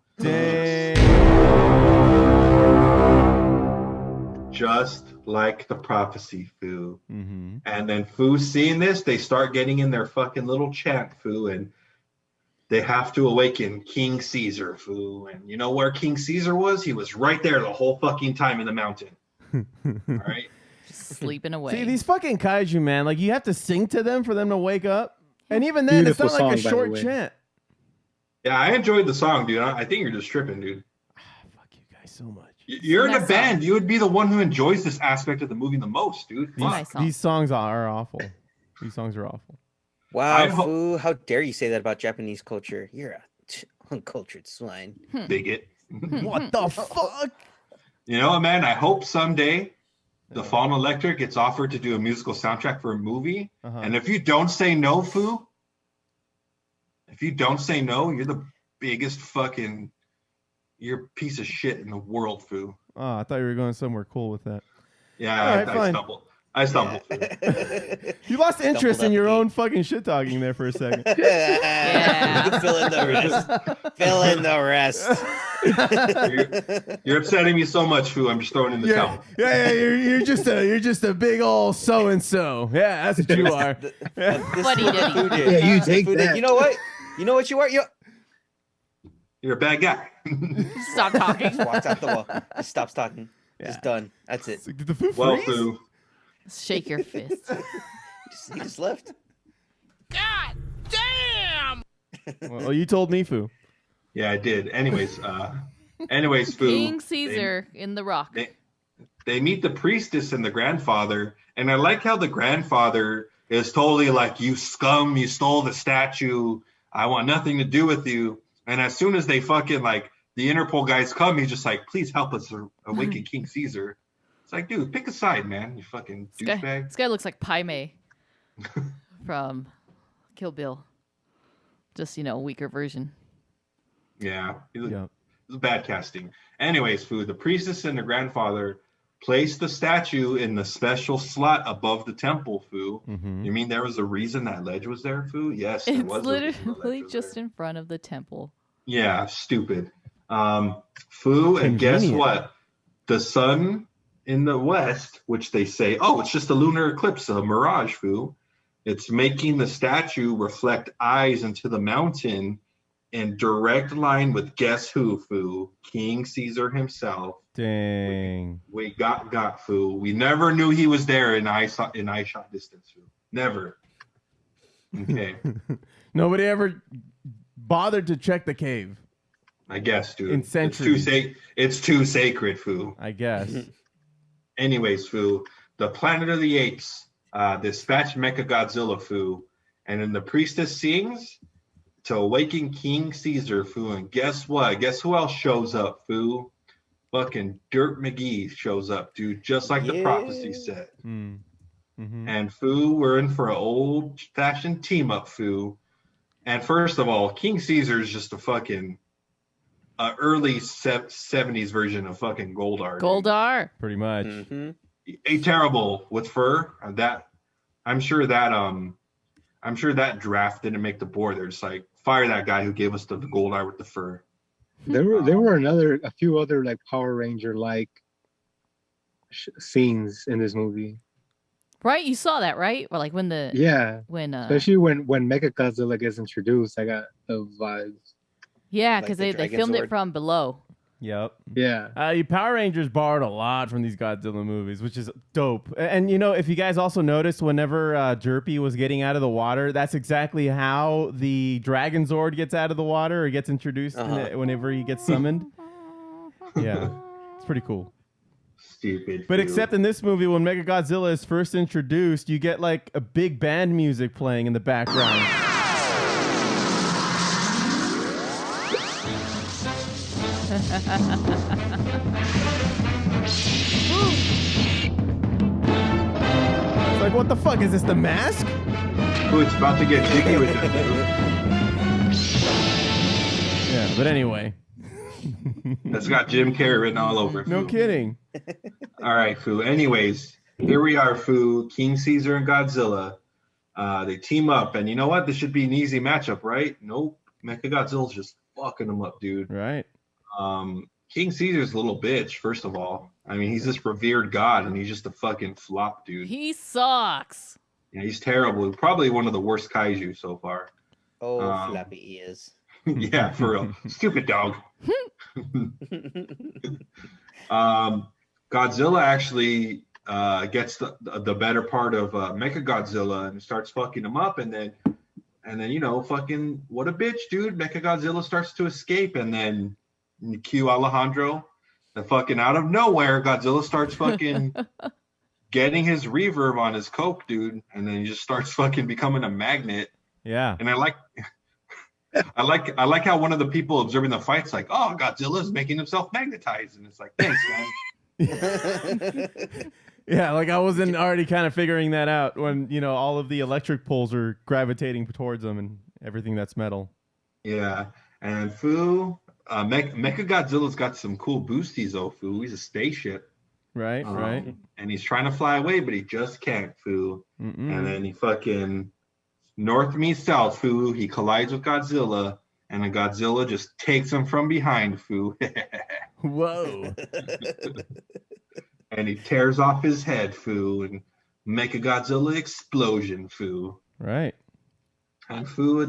Just like the prophecy, Foo. Mm-hmm. And then Foo, seeing this, they start getting in their fucking little chant, Foo, and they have to awaken King Caesar, Foo. And you know where King Caesar was? He was right there the whole fucking time in the mountain. All right? Just sleeping away. See, these fucking kaiju, man, like you have to sing to them for them to wake up. And even then, Beautiful it's not like a song, by the short way. chant. Yeah, I enjoyed the song, dude. I think you're just tripping, dude. Fuck you guys so much. You're in a Nice band. song. You would be the one who enjoys this aspect of the movie the most, dude. These, Fuck. Nice song. these songs are awful. These songs are awful. Wow, Foo, how dare you say that about Japanese culture? You're a uncultured swine. Bigot. What the fuck? You know what, man? I hope someday the Fallen Electric gets offered to do a musical soundtrack for a movie. Uh-huh. And if you don't say no, Foo, if you don't say no, you're the biggest fucking, you're a piece of shit in the world, Foo. Oh, I thought you were going somewhere cool with that. Yeah, All right, I fine. stumbled. I stumbled. Foo. You lost interest in up your the own fucking shit talking there for a second. Yeah. Fill in the rest. Fill in the rest. You're upsetting me so much, Foo. I'm just throwing in the towel. Yeah, you're just a big old so and so. Yeah, that's what you are. Buddy diddy. Foo did. Yeah, you take Foo did. that. You know what? You know what you are? You You're a bad guy. Stop talking. just walks out the wall. Just stops talking. Yeah. Just done. That's it. Did the Foo Well, freeze? Foo. Shake your fist. He just left. God damn! Well, you told me, Foo. Yeah, I did. Anyways, Foo. King Caesar in the rock. They meet the priestess and the grandfather, and I like how the grandfather is totally like, "You scum! You stole the statue. I want nothing to do with you." And as soon as they fucking like the Interpol guys come, he's just like, "Please help us awaken King Caesar." It's like, dude, pick a side, man. You fucking douchebag. This guy looks like Pai Mei from Kill Bill. Just, weaker version. Yeah, Yeah. It's bad casting. Anyways, Foo, the priestess and the grandfather placed the statue in the special slot above the temple, Foo. Mm-hmm. You mean there was a reason that ledge was there, Foo? Yes, there It's was a reason the ledge literally was just there. in front of the temple. Yeah, stupid. Foo, and guess Convenient. what? The sun in the west, which they say, oh, it's just a lunar eclipse, a mirage, Foo. It's making the statue reflect eyes into the mountain in direct line with guess who, Foo? King Caesar himself. Dang. We got Foo. We never knew he was there in eye shot distance, Foo. Never. Okay. Nobody ever bothered to check the cave, I guess, dude. In centuries. It's too sacred, Foo. I guess. Anyways, Foo, the planet of the apes dispatched Mechagodzilla, Foo, and then the priestess sings to awaken King Caesar, Foo, and guess what? Guess who else shows up, Foo? Fucking Dirt McGee shows up, dude, just like the prophecy said. Mm-hmm. And Foo, we're in for an old-fashioned team-up, Foo. And first of all, King Caesar is just a fucking early 70s version of fucking Goldar. dude. Goldar. Pretty much. Mm-hmm. A terrible with fur. That I'm sure that draft didn't make the board. They're just like, fire that guy who gave us the Goldar with the fur. There were a few other like Power Ranger like scenes in this movie. Right? You saw that, right? Or like when Especially when Mechagodzilla gets introduced, I got the vibes. yeah, Like because the they Dragon filmed Sword? it from below. Yep. Yeah. You Power Rangers borrowed a lot from these Godzilla movies, which is dope. And if you guys also noticed, whenever Derpy was getting out of the water, that's exactly how the Dragon Zord gets out of the water or gets introduced whenever he gets summoned. Yeah, it's pretty cool. Stupid. But except in this movie, when Mechagodzilla is first introduced, you get like a big band music playing in the background. It's like, what the fuck? Is this The Mask? Ooh, it's about to get jiggy with it. Yeah, but anyway. That's got Jim Carrey written all over it. No kidding. All right, Foo. Anyways, here we are, Foo. King Caesar and Godzilla. They team up, and you know what? This should be an easy matchup, right? Nope. Mechagodzilla's just fucking them up, dude. Right. King Caesar's a little bitch, first of all. I mean, he's this revered god, and he's just a fucking flop, dude. He sucks. Yeah, he's terrible. Probably one of the worst kaiju so far. Oh, floppy ears. Yeah, for real. Stupid dog. Godzilla actually gets the better part of Mechagodzilla and starts fucking him up, and then fucking what a bitch, dude. Mechagodzilla starts to escape, and then cue Alejandro, the fucking out of nowhere, Godzilla starts fucking getting his reverb on his coke, dude, and then he just starts fucking becoming a magnet. Yeah. And I like how one of the people observing the fight's like, oh, Godzilla's making himself magnetized, and it's like, thanks, man. Yeah, like I wasn't already kind of figuring that out when all of the electric poles are gravitating towards them and everything that's metal. Yeah, and Foo, Mechagodzilla's got some cool boosties though. Foo, he's a spaceship. Right, right. And he's trying to fly away, but he just can't. Foo, and then he fucking north meets south. Foo, he collides with Godzilla, and then Godzilla just takes him from behind. Foo. Whoa. And he tears off his head, Foo, and Mechagodzilla explosion, Foo. Right. And Foo,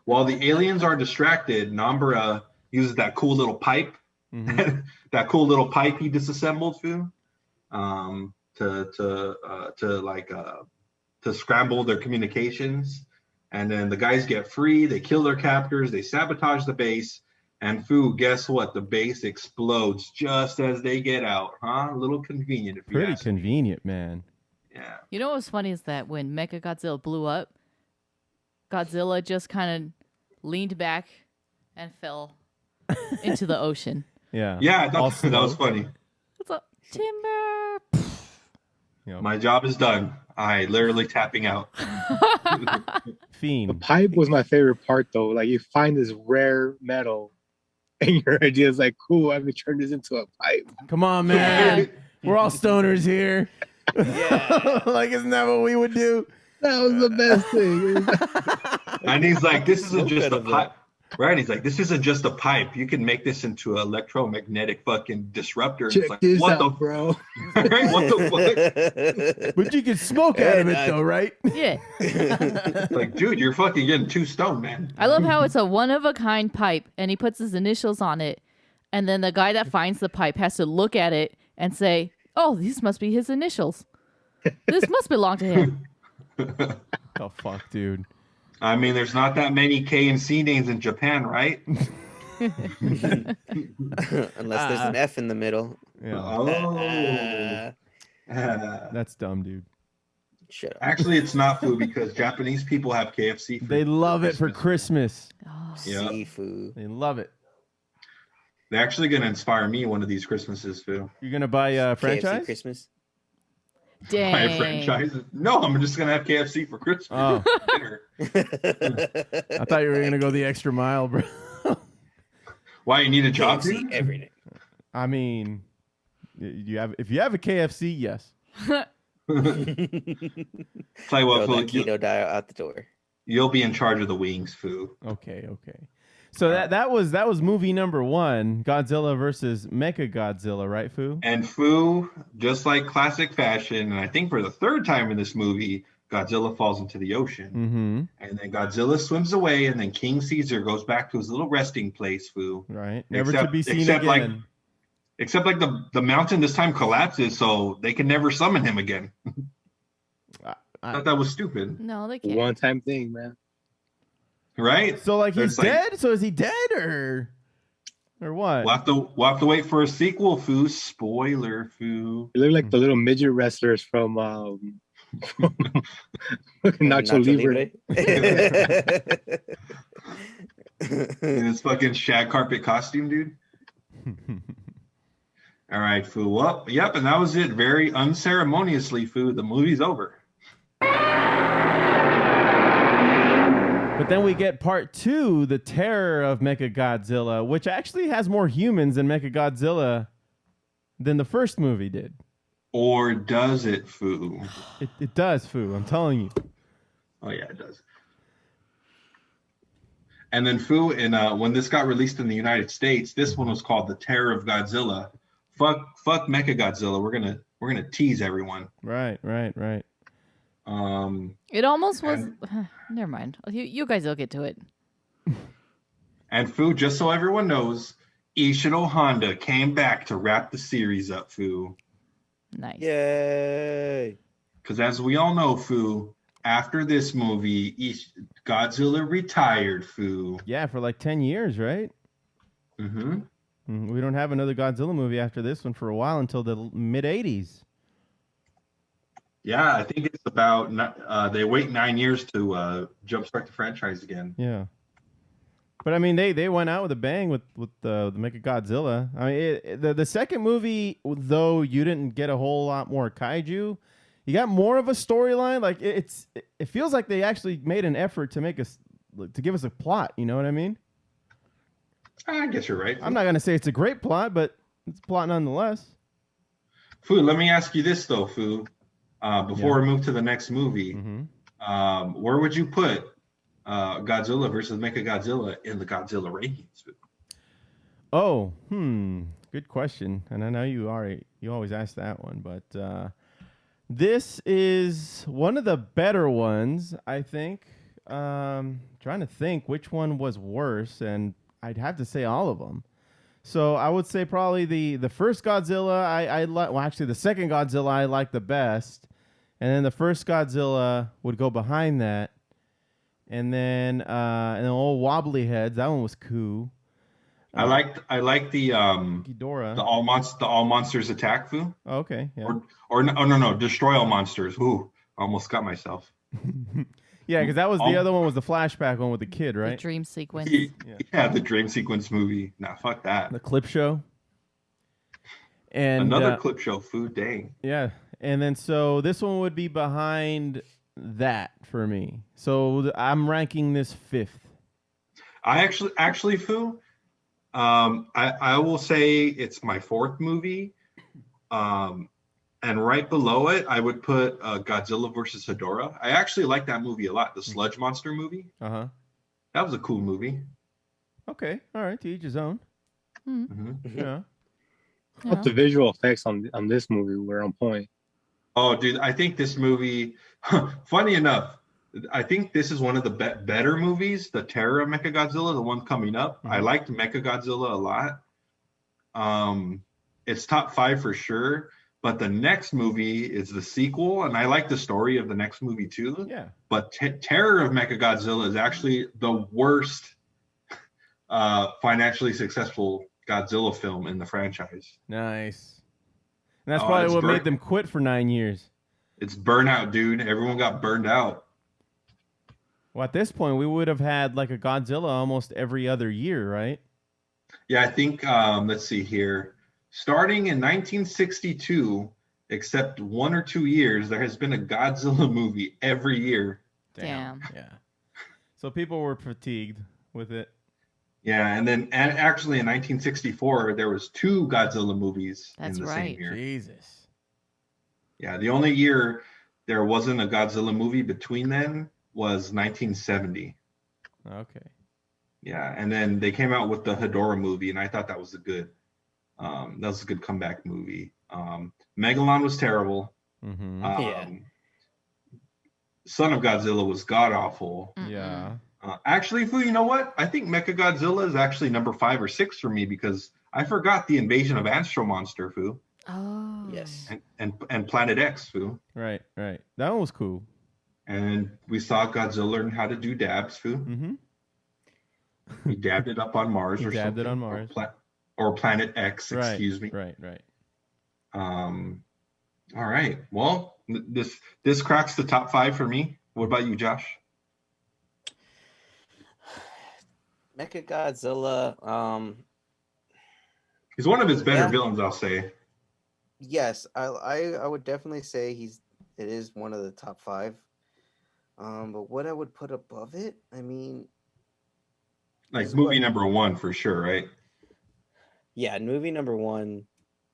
while the aliens are distracted, Nambara uses that cool little pipe, that cool little pipe he disassembled, Foo, to scramble their communications. And then the guys get free. They kill their captors. They sabotage the base. And Foo, guess what? The base explodes just as they get out, huh? A little convenient. Pretty convenient, man. Yeah. You know what's funny is that when Mechagodzilla blew up, Godzilla just kind of leaned back and fell into the ocean. Yeah. Yeah, I thought that was funny. What's up, Timber? Yep. My job is done. I literally tapping out. Fiend. The pipe was my favorite part, though. Like, you find this rare metal, and your idea is like, cool, I'm going to turn this into a pipe. Come on, man. We're all stoners here. Yeah. Like, isn't that what we would do? That was the best thing. And he's like, this isn't just a pipe. Right? He's like, this isn't just a pipe. You can make this into an electromagnetic fucking disruptor. And Check it's like, this what out, bro. Right? What the fuck? But you can smoke out of it, though, right? Yeah. Like, dude, you're fucking getting too stoned, man. I love how it's a one-of-a-kind pipe, and he puts his initials on it, and then the guy that finds the pipe has to look at it and say, oh, these must be his initials. This must belong to him. Oh, fuck, dude. I mean, there's not that many K and C names in Japan, right? Unless there's an F in the middle. Yeah. That's dumb, dude. Shut up. Actually, it's not food because Japanese people have KFC. They love it for Christmas. Oh, Yeah. Seafood. They love it. They're actually going to inspire me one of these Christmases, Phil. You're going to buy a franchise? KFC Christmas. dang. Buy a franchise? No, I'm just going to have KFC for Christmas. Oh, Dinner. I thought you were going to go the extra mile, bro. Why, you need a job? KFC dude? every day. I mean, if you have a KFC, yes. Tell you what, Throw Phil, that keto diet out the door. you'll be in charge of the wings, Foo. Okay. So that was movie number 1, Godzilla versus Mechagodzilla, right, Foo? And Foo, just like classic fashion, and I think for the third time in this movie, Godzilla falls into the ocean. Mm-hmm. And then Godzilla swims away, and then King Caesar goes back to his little resting place, Foo. Right. Never to be seen except again. Except like the mountain this time collapses, so they can never summon him again. I thought that was stupid. No, they can't. One-time thing, man. Right? So like he's It's like, dead? So is he dead or what? we'll have to wait for a sequel, Foo. Spoiler, Foo. You look like the little midget wrestlers from Nacho Libre. In his fucking shag carpet costume, dude. All right, Foo. Well, yep, and that was it. Very unceremoniously, Foo. The movie's over. But then we get part 2, The Terror of Mechagodzilla, which actually has more humans in Mechagodzilla than the first movie did. Or does it, Foo? It does, Foo. I'm telling you. Oh, yeah, it does. And then, Foo, when this got released in the United States, this one was called The Terror of Godzilla. Fuck Mechagodzilla. We're gonna tease everyone. Right. It almost was. Never mind. You guys will get to it. And Foo, just so everyone knows, Ishiro Honda came back to wrap the series up, Foo. Nice. Yay! Because as we all know, Foo, after this movie, Godzilla retired, Foo. Yeah, for like 10 years, right? Mm-hmm. We don't have another Godzilla movie after this one for a while until the mid-'80s. Yeah, I think it's about they wait 9 years to jumpstart the franchise again. Yeah. But I mean, they went out with a bang with the Mechagodzilla. I mean, the second movie, though, you didn't get a whole lot more kaiju. You got more of a storyline. Like it feels like they actually made an effort to give us a plot. You know what I mean? I guess you're right. I'm not gonna say it's a great plot, but it's a plot nonetheless. Foo, let me ask you this though, Foo. Before we move to the next movie, where would you put Godzilla versus Mechagodzilla in the Godzilla rankings? Oh, good question. And I know you always ask that one, but this is one of the better ones, I think. Trying to think which one was worse, and I'd have to say all of them. So I would say probably the first Godzilla I like. Well, actually, the second Godzilla I like the best, and then the first Godzilla would go behind that, and then old wobbly heads. That one was cool. I like the Ghidorah. the all monsters attack, Foo. Oh, okay, yeah. Or no, destroy all monsters. Ooh, almost got myself. Yeah, because that was the other one was the flashback one with the kid, right? The dream sequence. Yeah, the dream sequence movie. Nah, fuck that. The clip show. And another clip show, Foo. Dang. Yeah, and then so this one would be behind that for me. So I'm ranking this 5th. I actually, Foo. I will say it's my 4th movie. And right below it, I would put Godzilla versus Hedorah. I actually like that movie a lot. The sludge monster movie. Uh-huh. That was a cool movie. Okay. All right. To each his own. Mm-hmm. Yeah. But the visual effects on this movie were on point. Oh, dude, I think this movie, funny enough, I think this is one of the better movies, The Terror of Mechagodzilla, the one coming up. I liked Mechagodzilla a lot. It's top 5 for sure. But the next movie is the sequel, and I like the story of the next movie too. Yeah. But Terror of Mechagodzilla is actually the worst financially successful Godzilla film in the franchise. Nice. And that's probably what made them quit for 9 years. It's burnout, dude. Everyone got burned out. Well, at this point, we would have had like a Godzilla almost every other year, right? Yeah, I think, let's see here. Starting in 1962, except 1 or 2 years, there has been a Godzilla movie every year. Damn. Yeah. So people were fatigued with it. Yeah, and actually in 1964, there was 2 Godzilla movies in the same year. Jesus. Yeah, the only year there wasn't a Godzilla movie between then was 1970. Okay. Yeah, and then they came out with the Hedorah movie, and I thought that was a good comeback movie. Megalon was terrible. Son of Godzilla was god awful. Yeah. Actually, Foo, you know what? I think Mechagodzilla is actually number 5 or 6 for me because I forgot the invasion of Astro Monster, Foo, Oh. Yes. and Planet X, Foo. Right. That one was cool. And we saw Godzilla learn how to do dabs, Foo. Mm-hmm. He dabbed it up on Mars He or dabbed something. it on Mars. Or Planet X, Right. excuse me. Right. All right. Well, this cracks the top 5 for me. What about you, Josh? Mechagodzilla. He's one of his better Yeah. villains, I'll say. Yes, I would definitely say it is one of the top 5. But what I would put above it, I mean, Like Is movie what- number 1 for sure, right? yeah, movie number 1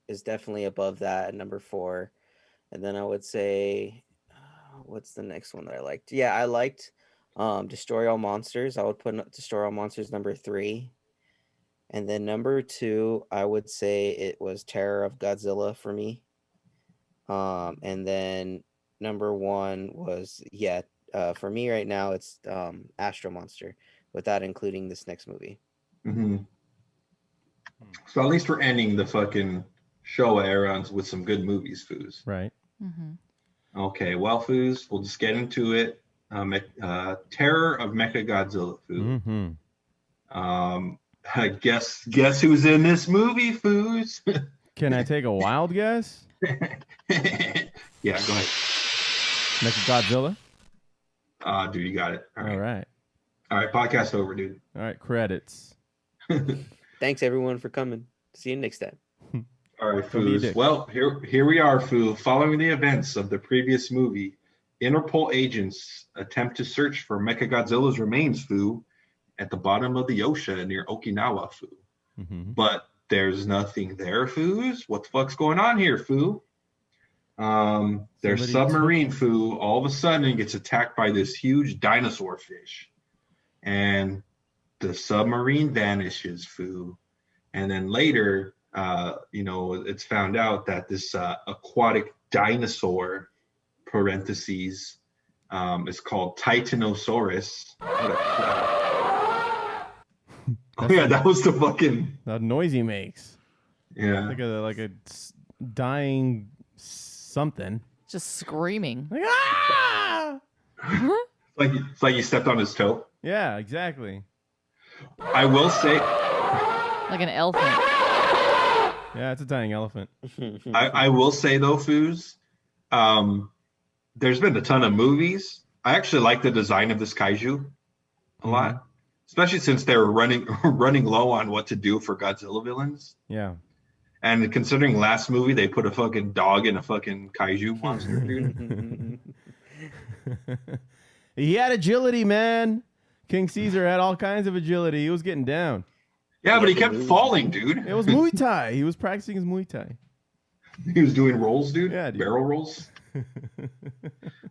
is definitely above that at number 4. And then I would say, what's the next one that I liked? Yeah, I liked Destroy All Monsters. I would put Destroy All Monsters number 3. And then number 2, I would say it was Terror of Godzilla for me. And then number 1 was, for me right now, it's Astro Monster, without including this next movie. Mm-hmm. So at least we're ending the fucking Showa era with some good movies, Foos. Right. Mm-hmm. Okay, well, Foos, we'll just get into it. Terror of Mechagodzilla, Foo. Mm-hmm. Guess who's in this movie, Foos? Can I take a wild guess? Yeah, go ahead. Mechagodzilla. Dude, you got it. All right. All right, podcast over, dude. All right. Credits. Thanks everyone for coming. See you next time. All right, Don't be a Foos. dick. Well, here we are, Foo. Following the events of the previous movie, Interpol agents attempt to search for Mechagodzilla's remains, Foo, at the bottom of the ocean near Okinawa, Foo. Mm-hmm. But there's nothing there, Foos. What the fuck's going on here, Foo? Their Somebody submarine, Foo, all of a sudden gets attacked by this huge dinosaur fish. And the submarine vanishes, Foo. And then later, it's found out that this aquatic dinosaur, parentheses, is called Titanosaurus. Oh yeah, that was the fucking That noise he makes. yeah. Like a dying something. Just screaming. Like, ah! It's like you stepped on his toe. Yeah, exactly. I will say, Like an elephant. Yeah, it's a dying elephant. I will say though, Foos, there's been a ton of movies. I actually like the design of this kaiju a lot, especially since they were running low on what to do for Godzilla villains. Yeah. And considering last movie they put a fucking dog in a fucking kaiju monster, dude. He had agility, man. King Caesar had all kinds of agility. He was getting down. Yeah, but he kept falling, dude. It was Muay Thai. He was practicing his Muay Thai. He was doing rolls, dude. Yeah, dude. Barrel rolls.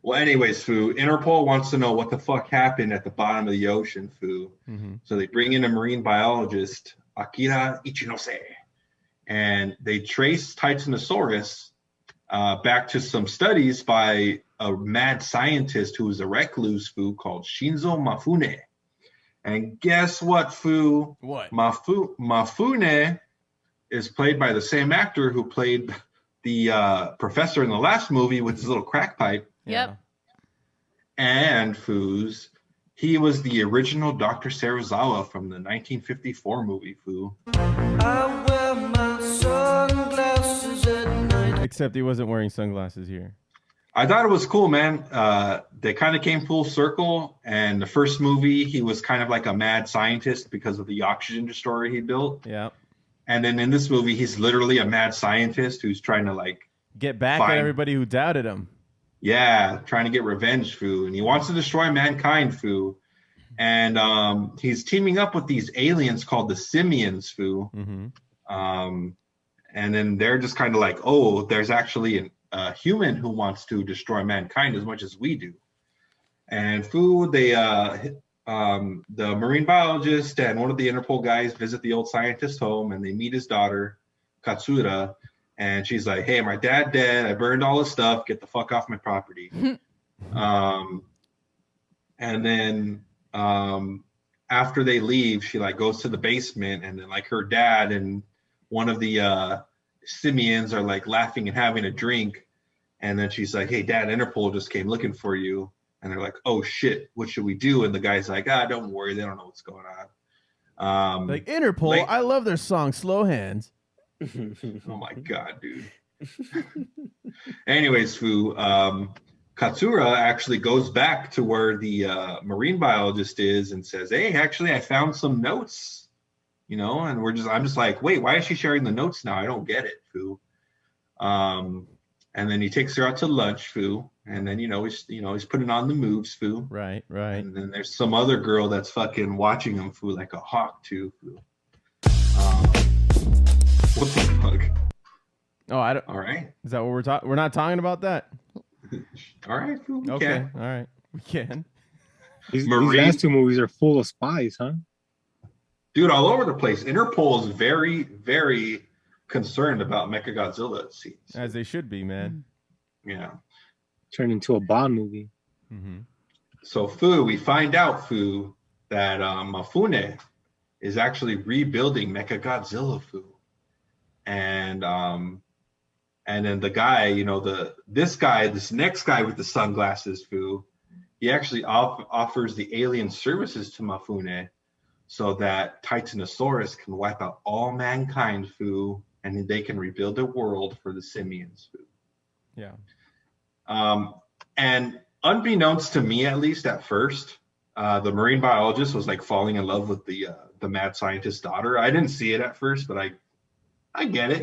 Well, anyways, Foo, Interpol wants to know what the fuck happened at the bottom of the ocean, Foo. Mm-hmm. So they bring in a marine biologist, Akira Ichinose, and they trace Titanosaurus back to some studies by a mad scientist who was a recluse, Foo, called Shinzo Mafune. And guess what, Foo? What? Mafune is played by the same actor who played the professor in the last movie with his little crack pipe. Yep. And Foos, he was the original Dr. Serizawa from the 1954 movie, Foo. I wear my sunglasses at night. Except he wasn't wearing sunglasses here. I thought it was cool, man. They kind of came full circle. And the first movie, he was kind of like a mad scientist because of the oxygen destroyer he built. Yeah. And then in this movie, he's literally a mad scientist who's trying to like, Get back at Fine. everybody who doubted him. yeah, trying to get revenge, Foo. And he wants to destroy mankind, Foo. And he's teaming up with these aliens called the Simians, Foo. Mm-hmm. And then they're just kind of like, oh, there's actually a human who wants to destroy mankind as much as we do. And Foo, the marine biologist and one of the Interpol guys visit the old scientist home, and they meet his daughter, Katsura. And she's like, hey, my dad dead. I burned all his stuff. Get the fuck off my property. And then after they leave, she like goes to the basement, and then like her dad and one of the simians are like laughing and having a drink, and then she's like, "Hey, Dad, Interpol just came looking for you," and they're like, "Oh shit, what should we do?" And the guy's like, "Don't worry, they don't know what's going on." Like Interpol, I love their song "Slow Hands." Oh my god, dude. Anyways, Foo, Katsura actually goes back to where the marine biologist is and says, "Hey, actually, I found some notes, and I'm just like, wait, why is she sharing the notes now? I don't get it, Foo." And then he takes her out to lunch, Foo, and then he's putting on the moves, Foo. Right. And then there's some other girl that's fucking watching him, Foo, like a hawk too, Foo. What the fuck? Oh, I don't. All right. Is that what we're talking? We're not talking about that. All right, Foo. We Okay. can. All right. We can. These last two movies are full of spies, huh? Dude, all over the place. Interpol is very, very concerned about Mechagodzilla, it seems. As they should be, man. Yeah. Turned into a Bond movie. Mm-hmm. So, Foo, we find out, Foo, that Mifune is actually rebuilding Mechagodzilla, Foo. And then the guy, this next guy with the sunglasses, Foo, he actually offers the alien services to Mifune so that Titanosaurus can wipe out all mankind, Foo, and they can rebuild a world for the simians, Foo. Yeah. And unbeknownst to me, at least at first, the marine biologist was like falling in love with the mad scientist's daughter. I didn't see it at first, but I get it,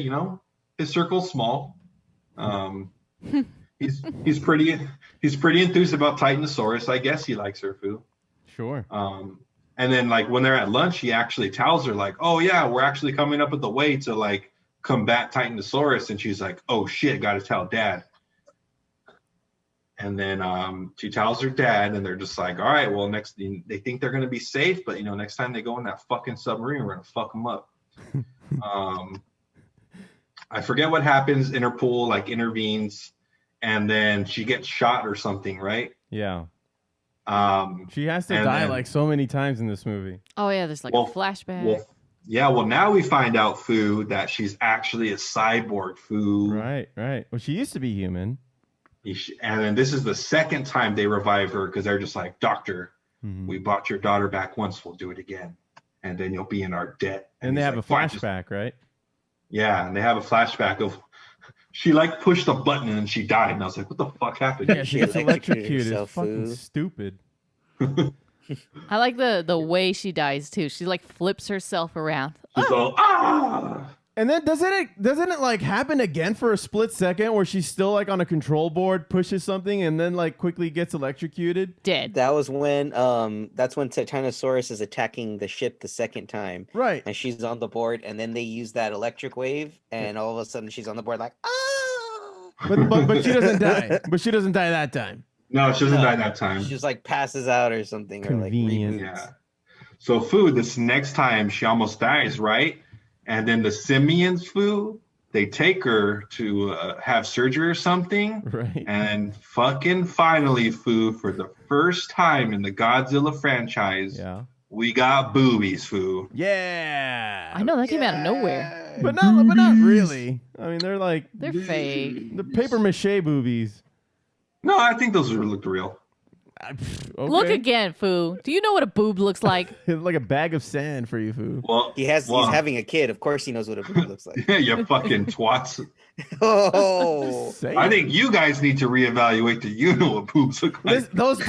his circle's small. He's pretty enthused about Titanosaurus. I guess he likes her, Foo. Sure. And then like when they're at lunch, he actually tells her like, "Oh yeah, we're actually coming up with a way to like combat Titanosaurus," and she's like, "Oh shit, gotta tell Dad." And then she tells her dad, and they're just like, "All right, well, they think they're gonna be safe, but next time they go in that fucking submarine, we're gonna fuck them up." I forget what happens. Interpol like intervenes, and then she gets shot or something, right? Yeah. She has to die like so many times in this movie. Oh yeah, there's like a flashback. Well, now we find out, Foo, that she's actually a cyborg, Foo. Right. Well, she used to be human. And then this is the second time they revive her because they're just like, "Doctor, we bought your daughter back once. We'll do it again, and then you'll be in our debt." And they have a flashback, right? Yeah, and they have a flashback of she like pushed a button and she died, and I was like, "What the fuck happened?" Yeah, she gets electrocuted. It's fucking stupid. I like the way she dies too. She like flips herself around. She's all, "Ah!" And then doesn't it like happen again for a split second where she's still like on a control board, pushes something, and then like quickly gets electrocuted? Dead. That was when that's when Titanosaurus is attacking the ship the second time. Right. And she's on the board, and then they use that electric wave, and all of a sudden she's on the board like, "Ah!" But she doesn't die. But she doesn't die that time. No, she doesn't die that time. She just like passes out or something. Convenient. Or like reboots. Yeah. So Foo, this next time she almost dies, right? And then the simians, Foo, they take her to have surgery or something. Right. And fucking finally, Foo, for the first time in the Godzilla franchise, we got boobies, Foo. Yeah. I know that came out of nowhere. But not really. I mean, they're fake. The paper mache boobies. No, I think those looked real. Okay. Look again, Foo. Do you know what a boob looks like? It's like a bag of sand for you, Foo. Well, he's having a kid. Of course, he knows what a boob looks like. Yeah, you fucking twats. Oh, I think you guys need to reevaluate the what boobs look like. Those did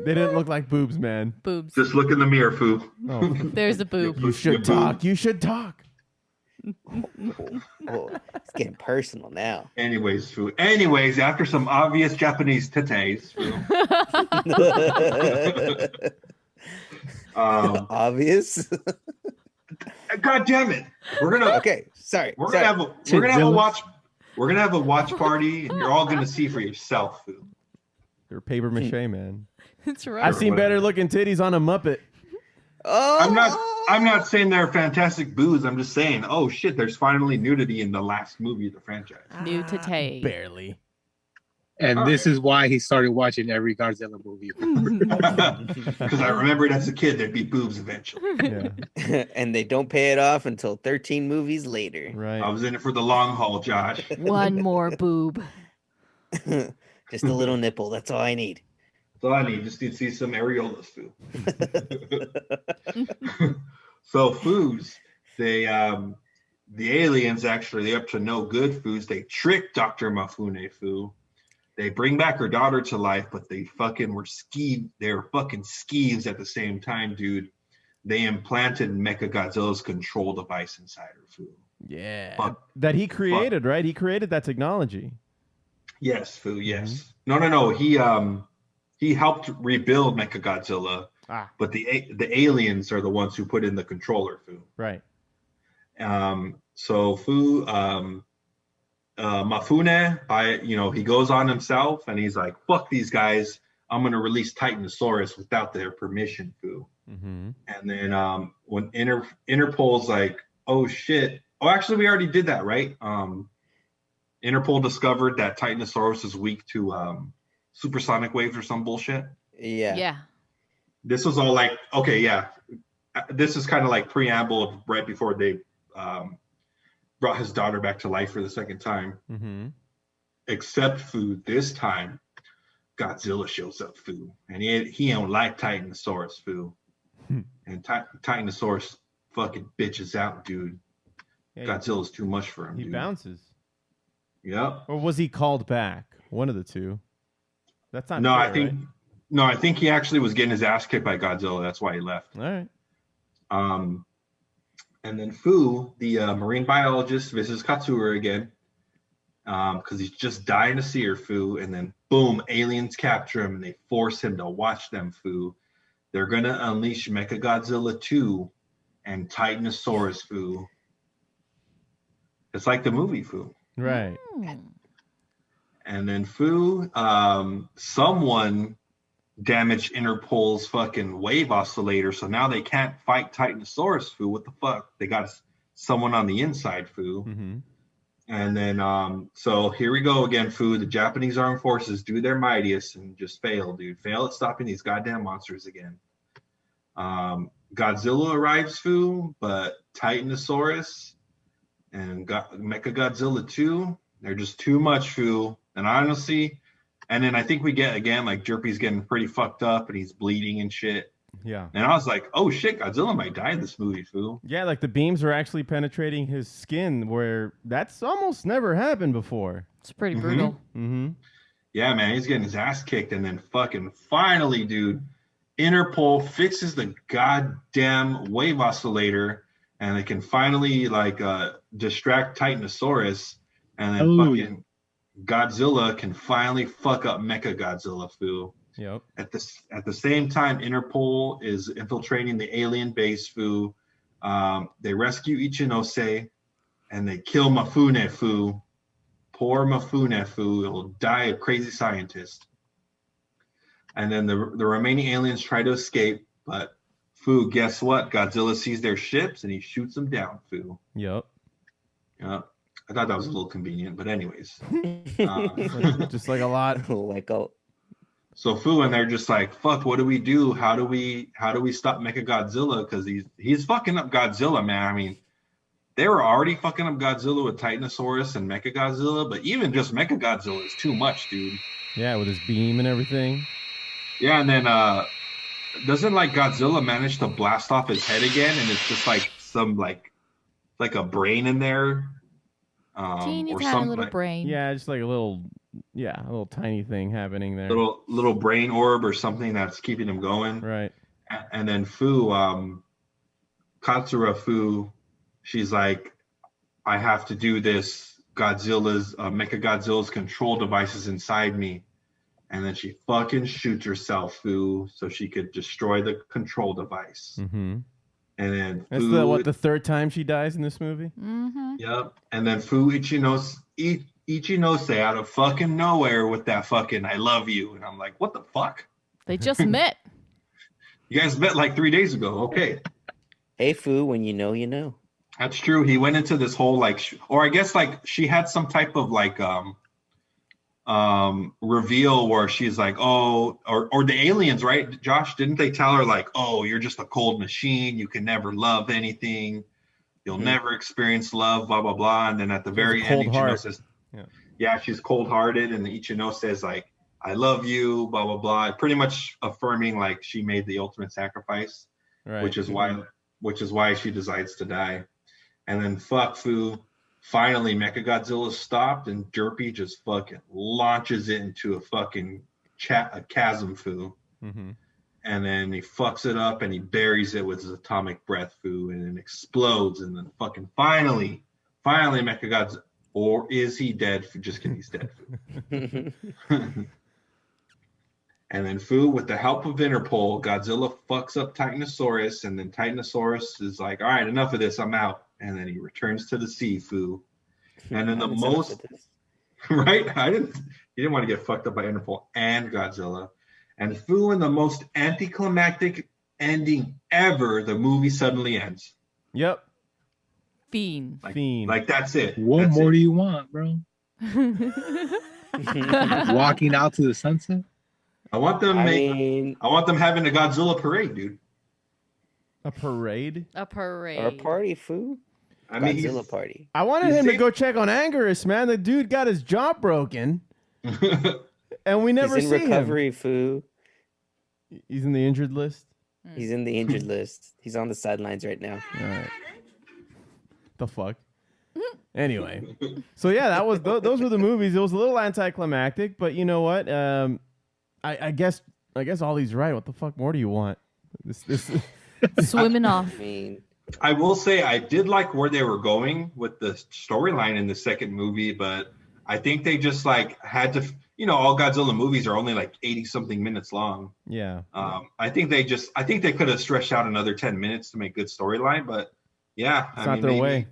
They didn't look like boobs, man. Boobs. Just look in the mirror, Foo. Oh. There's a boob. You should talk. You should talk. It's getting personal now. Anyways, Foo. After some obvious Japanese titties, Foo. Obvious. God damn it! We're gonna have a watch party, and you're all gonna see for yourself, Foo. They're paper mache, man. That's right. I've seen better looking titties on a Muppet. Oh, I'm not saying they're fantastic boobs. I'm just saying, oh shit, there's finally nudity in the last movie of the franchise. Nudity. Barely. And All this right. is why he started watching every Godzilla movie. Because I remembered as a kid there'd be boobs eventually. Yeah. And they don't pay it off until 13 movies later. I Right. was in it for the long haul, Josh. One more boob. Just a little nipple. That's all I need. That's all I need. Just need to see some areolas, Foo. So Foos, they the aliens actually, they're up to no good, Foos. They tricked Dr. Mafune, Foo. They bring back her daughter to life, but they fucking were skeeved. They were fucking skeeves at the same time, dude. They implanted Mechagodzilla's control device inside her, Foo. Yeah. Fuck. That he created, right? He created that technology. Yes, Foo, yes. No. He helped rebuild Mechagodzilla, but the aliens are the ones who put in the controller, Foo. Right. So Foo, Mafune, he goes on himself and he's like, fuck these guys. I'm going to release Titanosaurus without their permission, Foo. Mm-hmm. And then when Interpol's like, oh shit. Oh, actually, we already did that, right? Interpol discovered that Titanosaurus is weak to supersonic waves or some bullshit. Yeah. Yeah. This was all like, okay, yeah. This is kind of like preamble right before they brought his daughter back to life for the second time. Mm-hmm. Except Foo, this time, Godzilla shows up, Foo. And he don't like Titanosaurus, Foo. And Titanosaurus fucking bitches out, dude. Yeah, Godzilla's too much for him, he dude. bounces. Yep. Or was he called back? One of the two. That's not No, fair, I think right? no, I think he actually was getting his ass kicked by Godzilla. That's why he left. All right. And then Foo, the marine biologist, visits Katsura again because he's just dying to see her, Foo. And then boom, aliens capture him and they force him to watch them, Foo. They're gonna unleash Mechagodzilla 2 and Titanosaurus, Foo. It's like the movie, Foo. Right. And then Foo, someone damaged Interpol's fucking wave oscillator, so now they can't fight Titanosaurus, Foo. What the fuck? They got someone on the inside, Foo. Mm-hmm. And then, so here we go again, Foo. The Japanese armed forces do their mightiest and just fail, dude. Fail at stopping these goddamn monsters again. Godzilla arrives, Foo, but Titanosaurus and Mechagodzilla 2, they're just too much, Foo. And honestly, and then I think we get again, like Jerpy's getting pretty fucked up and he's bleeding and shit. Yeah. And I was like, oh shit, Godzilla might die in this movie, Foo. Yeah, like the beams are actually penetrating his skin where that's almost never happened before. It's pretty brutal. Mm-hmm. Yeah, man, he's getting his ass kicked. And then fucking finally, dude, Interpol fixes the goddamn wave oscillator and they can finally like distract Titanosaurus. And then fucking Godzilla can finally fuck up Mechagodzilla, Foo. Yep. At the same time, Interpol is infiltrating the alien base, Foo. They rescue Ichinose and they kill Mafune, Foo. Poor Mafune, Foo. He'll die a crazy scientist. And then the remaining aliens try to escape, but Foo, guess what? Godzilla sees their ships and he shoots them down, Foo. Yep. Yep. I thought that was a little convenient, but anyways. Just like a lot. So Foo and they're just like, fuck, what do we do? How do we stop Mechagodzilla? Because he's fucking up Godzilla, man. I mean, they were already fucking up Godzilla with Titanosaurus and Mechagodzilla, but even just Mechagodzilla is too much, dude. Yeah, with his beam and everything. Yeah, and then doesn't like Godzilla manage to blast off his head again, and it's just like some like a brain in there. Teeny or tiny some little like, brain. Yeah, just like a little tiny thing happening there. little brain orb or something that's keeping him going. Right. And then Foo, Katsura Foo, she's like, I have to do this. Mechagodzilla's control devices inside me. And then she fucking shoots herself, Foo, so she could destroy the control device. Mm-hmm. And then That's Foo, the third time she dies in this movie? Mm-hmm. Yep. And then Foo Ichinose out of fucking nowhere with that fucking I love you. And I'm like, what the fuck? They just met. You guys met like 3 days ago. Okay. Hey, Foo, when you know, you know. That's true. He went into this whole like, or I guess like she had some type of like reveal where she's like, oh, or the aliens, right? Josh, didn't they tell her like, oh, you're just a cold machine. You can never love anything. You'll never experience love, blah, blah, blah. And then at the very end, Ichino says, yeah, she's cold-hearted. And Ichino says like, I love you, blah, blah, blah. Pretty much affirming like she made the ultimate sacrifice, Right. which is why she decides to die. And then fuck Foo. Finally, Mechagodzilla stopped and Derpy just fucking launches it into a fucking a chasm, Foo. Mm-hmm. And then he fucks it up and he buries it with his atomic breath, Foo, and it explodes. And then fucking finally, Mechagodzilla, or is he dead? Just kidding, he's dead, Foo. And then Foo, with the help of Interpol, Godzilla fucks up Titanosaurus, and then Titanosaurus is like, all right, enough of this, I'm out. And then he returns to the sea, Foo. And then the most, right? You didn't want to get fucked up by Interpol and Godzilla. And Foo, in the most anticlimactic ending ever, the movie suddenly ends. Yep. Fiend. Like that's it. What more do you want, bro? Walking out to the sunset? I want them having a Godzilla parade, dude. A parade? A parade. Or a party, Foo. I mean, Godzilla party. I wanted him to go check on Angerus, man. The dude got his jaw broken. And we never He's see in recovery, Foo. He's in the injured list? He's in the injured list. He's on the sidelines right now. All right. The fuck? Anyway. So yeah, that was those were the movies. It was a little anticlimactic, but you know what? I guess Ollie's right. What the fuck more do you want? This Swimming off. I mean, I will say I did like where they were going with the storyline in the second movie, but I think they just like had to, all Godzilla movies are only like 80 something minutes long. Yeah. I think they could have stretched out another 10 minutes to make good storyline, but yeah, It's not their way.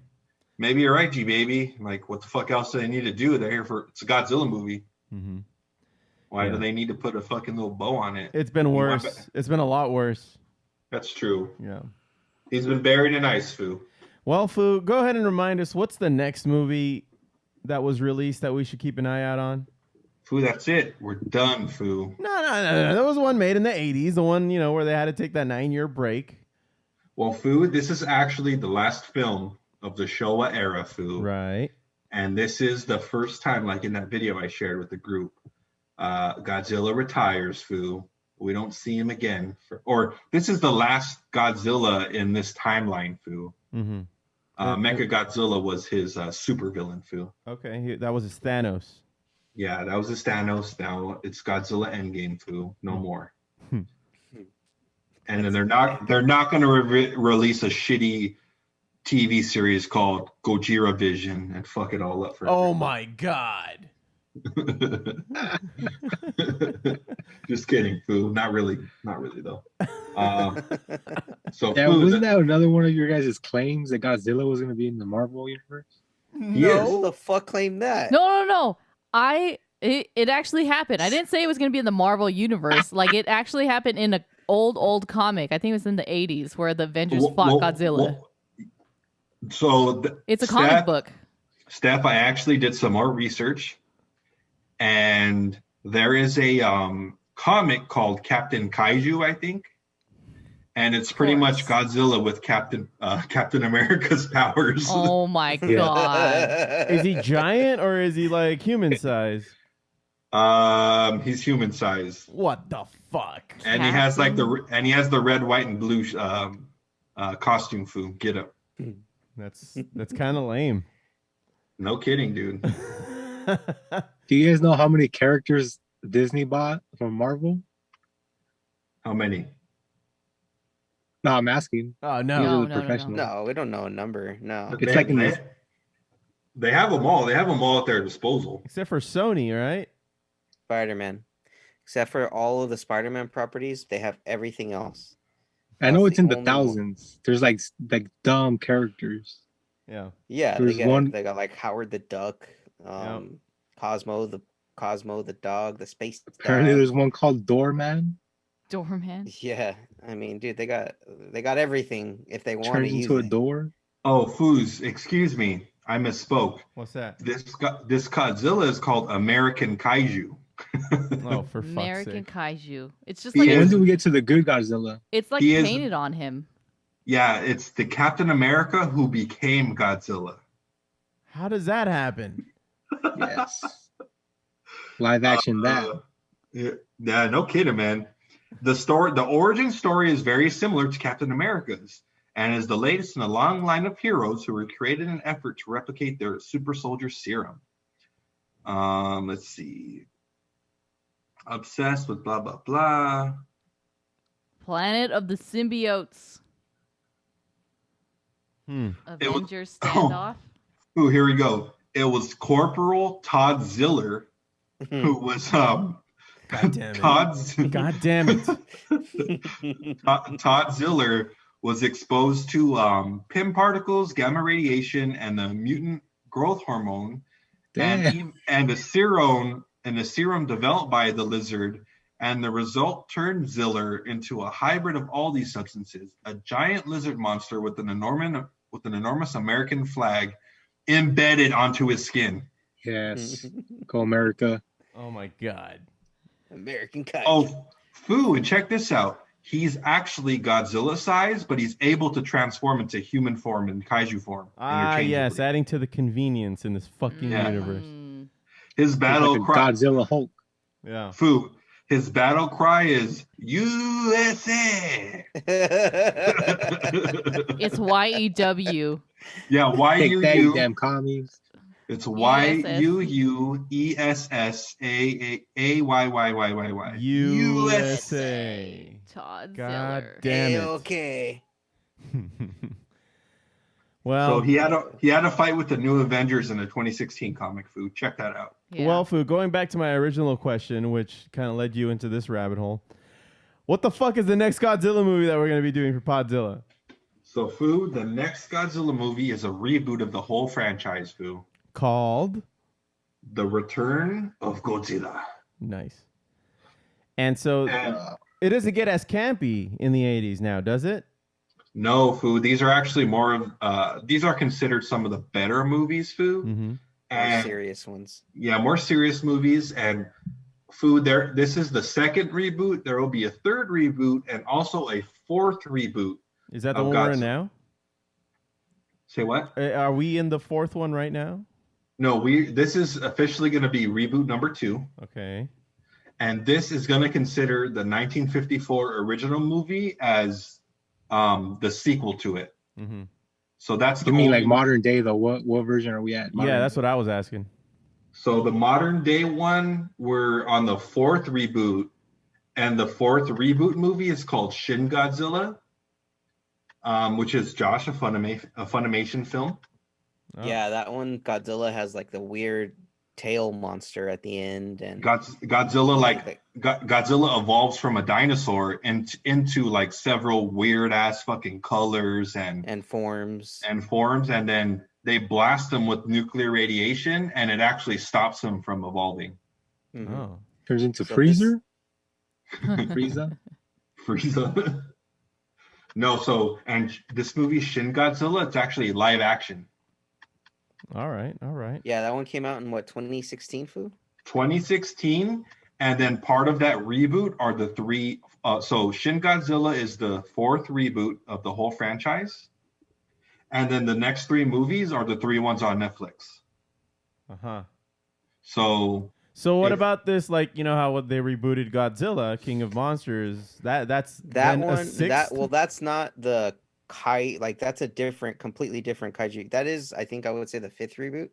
Maybe you're right, G baby. Like, what the fuck else do they need to do? They're here for, it's a Godzilla movie. Mm-hmm. Why do they need to put a fucking little bow on it? It's been worse. It's been a lot worse. That's true. Yeah. He's been buried in ice, Foo. Well, Foo, go ahead and remind us, what's the next movie that was released that we should keep an eye out on? Foo, that's it. We're done, Foo. No. There was one made in the 80s, the one, where they had to take that 9-year break. Well, Foo, this is actually the last film of the Showa era, Foo. Right. And this is the first time, like in that video I shared with the group, Godzilla retires, Foo. We don't see him again. This is the last Godzilla in this timeline, Foo. Mm-hmm. Mechagodzilla was his supervillain, Foo. Okay, that was his Thanos. Yeah, that was his Thanos. Now it's Godzilla Endgame, Foo. No more. And then they're not going to release a shitty TV series called Gojira-vision and fuck it all up for everyone. My God. Just kidding, Foo. Not really though. So yeah, wasn't that another one of your guys' claims that Godzilla was going to be in the Marvel universe? No, who the fuck claimed that? No. It actually happened. I didn't say it was going to be in the Marvel universe. Like, it actually happened in a old comic. I think it was in the 80s where the Avengers fought Godzilla. It's a comic book. Steph, I actually did some more research, and there is a comic called Captain Kaiju, I think, and it's pretty much Godzilla with Captain America's powers. Oh my God! Is he giant or is he like human size? He's human size. What the fuck? And he has like the red, white, and blue costume, Foo. Get up. That's kind of lame. No kidding, dude. Do you guys know how many characters Disney bought from Marvel? How many? No, I'm asking. Oh no, no, we don't know a number. No, it's like they have them all. They have them all at their disposal, except for Sony, right? Spider-Man, except for all of the Spider-Man properties, they have everything else. I know it's in the thousands. There's like dumb characters. Yeah. They got like Howard the Duck, Cosmo the dog, the space. Apparently, dog. there's one called Doorman. Doorman. Yeah, I mean, dude, they got everything if they want to use into a it. door. Oh, Foos, excuse me. I misspoke. What's that? This Godzilla is called American Kaiju. Oh, for fuck's American sake. kaiju. It's just He like is- When do we get to the good Godzilla? it's like he is- painted on him. Yeah, it's the Captain America who became Godzilla. How does that happen? Yes. Live action that. Yeah, no kidding, man. The origin story is very similar to Captain America's and is the latest in a long line of heroes who were created in an effort to replicate their super soldier serum. Let's see. Obsessed with blah blah blah. Planet of the Symbiotes. Avengers standoff. Ooh, here we go. It was Corporal Todd Ziller who was God damn it. God damn it. Todd Ziller was exposed to PIM particles, gamma radiation, and the mutant growth hormone, and the serum developed by the lizard, and the result turned Ziller into a hybrid of all these substances, a giant lizard monster with an enormous American flag embedded onto his skin. Yes. Go America. Oh my God. American kaiju. Oh, Foo, and check this out. He's actually Godzilla size, but he's able to transform into human form and kaiju form. Ah, yes, interchangeably. adding to the convenient in this fucking Yeah. universe. His battle Like a cry, Godzilla Hulk. Yeah. Foo. His battle cry is USA. It's YEW. Yeah, Take that, you YUU. damn commies. It's YUUESSAAYYYYY. USA. Todd God Ziller. damn it. Okay. Well, So he had a fight with the New Avengers in the 2016 comic. Foo, check that out. Yeah. well, Fu, going back to my original question, which kind of led you into this rabbit hole. What the fuck is the next Godzilla movie that we're going to be doing for Podzilla? So Foo, the next Godzilla movie is a reboot of the whole franchise. Foo, Called? The Return of Godzilla. Nice. And so And it doesn't get as campy in the 80s now, does it? no, Foo, these are actually these are considered some of the better movies, Foo. Mm-hmm. More And serious ones. yeah, more serious movies. And Foo, this is the second reboot. There will be a third reboot and also a fourth reboot. Is that the Oh, one we're in Godzilla. now? Say what? Are we in the fourth one right now? No, this is officially going to be reboot number 2. Okay. And this is going to consider the 1954 original movie as the sequel to it. Mm-hmm. So that's the You mean like only- modern day though? What version are we at? Yeah, that's what I was asking. So the modern day one, we're on the fourth reboot, and the fourth reboot movie is called Shin Godzilla, which is Josh, a Funimation film. Oh. Yeah, that one Godzilla has like the weird tail monster at the end, and Godzilla Godzilla evolves from a dinosaur into like several weird ass fucking colors and forms. And then they blast them with nuclear radiation, and it actually stops them from evolving. Mhm. Oh. Turns into So Freezer. Frieza. Frieza. No, and this movie Shin Godzilla, it's actually live action. All right. All right. Yeah, that one came out in what, 2016, Foo? 2016, and then part of that reboot are the three. So Shin Godzilla is the fourth reboot of the whole franchise, and then the next 3 movies are the 3 ones on Netflix. Uh-huh. So what about this? Like, you know how they rebooted Godzilla, King of Monsters? That's That then a one, sixth? that's not the that's a completely different kaiju. That is, I think I would say the 5th reboot.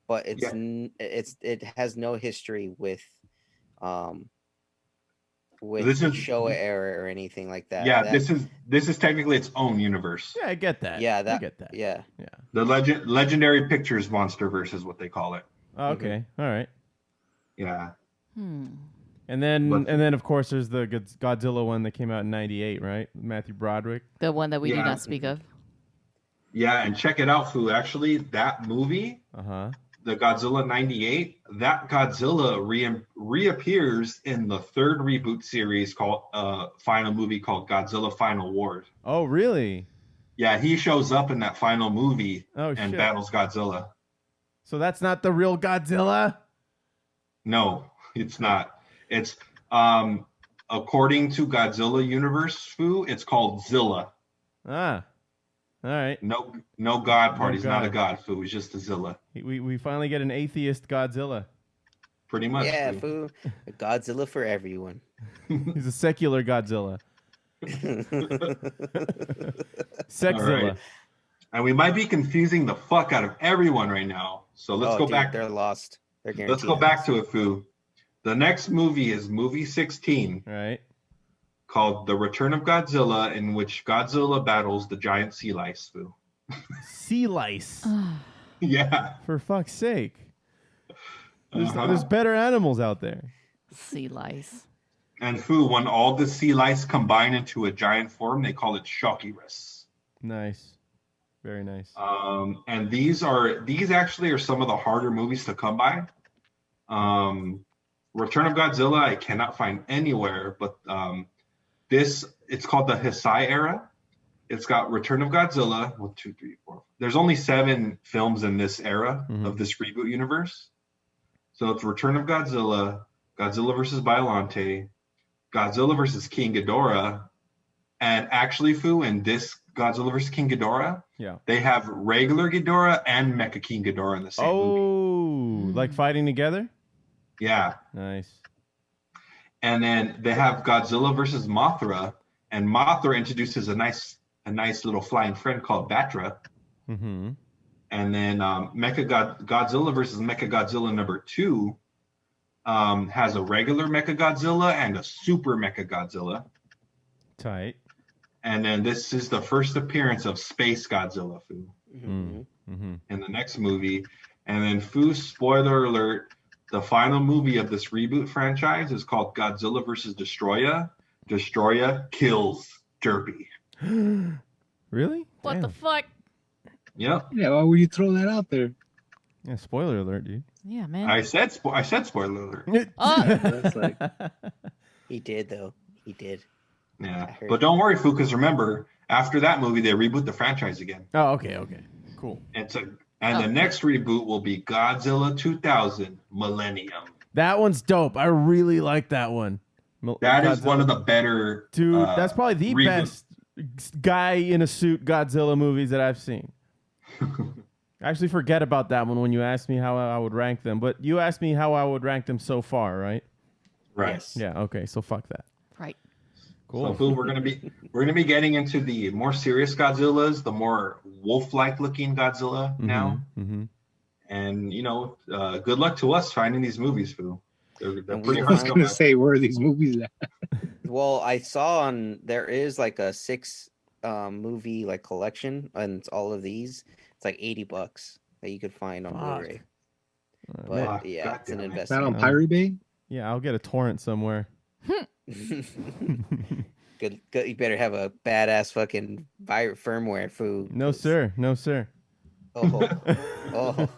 But it has no history with This the is- Showa era or anything like that. yeah, That- this is technically its own universe. Yeah, I get that. Yeah, I get that. yeah. Yeah. The Legendary Pictures Monsterverse is what they call it. Oh, okay. All right. Yeah. And then But- of course there's the Godzilla one that came out in '98, right? Matthew Broderick. The one that we do Yeah. not speak of. Yeah, and check it out, Foo. Actually, that movie, Uh-huh. the Godzilla 98, that Godzilla reappears in the 3rd reboot series called final movie called Godzilla Final Wars. Oh, really? Yeah, he shows up in that final movie and shit. battles Godzilla. So that's not the real Godzilla? No, it's not. It's according to Godzilla universe, Foo, it's called Zilla. Ah. All right. No god part. No He's not a god. god, Foo. He's just a Zilla. We finally get an atheist Godzilla. Pretty much. Yeah, Foo. Foo. Godzilla for everyone. He's a secular Godzilla. Sexzilla. All right. And we might be confusing the fuck out of everyone right now. So let's go back. They're lost. They're guaranteed. Let's go back to it, Foo. The next movie is movie 16. Right. Called The Return of Godzilla, in which Godzilla battles the giant sea lice, Foo. Sea lice. Yeah. For fuck's sake. There's better animals out there. Sea lice. And Foo, when all the sea lice combine into a giant form, they call it Shockyrus. Nice. Very nice. And these actually are some of the harder movies to come by. Return of Godzilla, I cannot find anywhere, but it's called the Heisei era. It's got Return of Godzilla. 1, 2, 3, 4. There's only 7 films in this era of this reboot universe. So it's Return of Godzilla, Godzilla versus Biollante, Godzilla versus King Ghidorah, and actually, Foo, in this Godzilla versus King Ghidorah, they have regular Ghidorah and Mecha King Ghidorah in the same movie. Like fighting together? Yeah. Nice. And then they have Godzilla versus Mothra, and Mothra introduces a nice little flying friend called Batra. Mm-hmm. And then Godzilla versus Mechagodzilla number 2 has a regular Mechagodzilla and a super Mechagodzilla. Tight. And then this is the first appearance of Space Godzilla, Foo, in the next movie. And then, Foo, spoiler alert, the final movie of this reboot franchise is called Godzilla versus Destroya. Destroya kills Derpy. Really? What the fuck? Yep. Yeah, why would you throw that out there? Yeah, spoiler alert, dude. Yeah, man. I said spoiler alert. That's like, He did, though. He did. Yeah. But don't worry, Foo, because remember, after that movie, they reboot the franchise again. Oh, okay. Cool. And the next reboot will be Godzilla 2000 Millennium. That one's dope. I really like that one. That is one of the better... Dude, that's probably the best guy in a suit Godzilla movies that I've seen. I actually forget about that one when you asked me how I would rank them. But you asked me how I would rank them so far, right? Right. Yes. Yeah, okay. So fuck that. Right. Cool. So, Foo, we're gonna be getting into the more serious Godzillas, the more wolf-like looking Godzilla now. And good luck to us finding these movies, Foo. They're pretty I hard was to gonna come say, where are these movies at? Well, I saw there is like a 6 movie like collection, and it's all of these. It's like $80 that you could find on Blu-ray. But yeah, it's an Is that investment. on Pirate Bay? Yeah, I'll get a torrent somewhere. Good. You better have a badass fucking firmware, Foo. No, sir. Oh,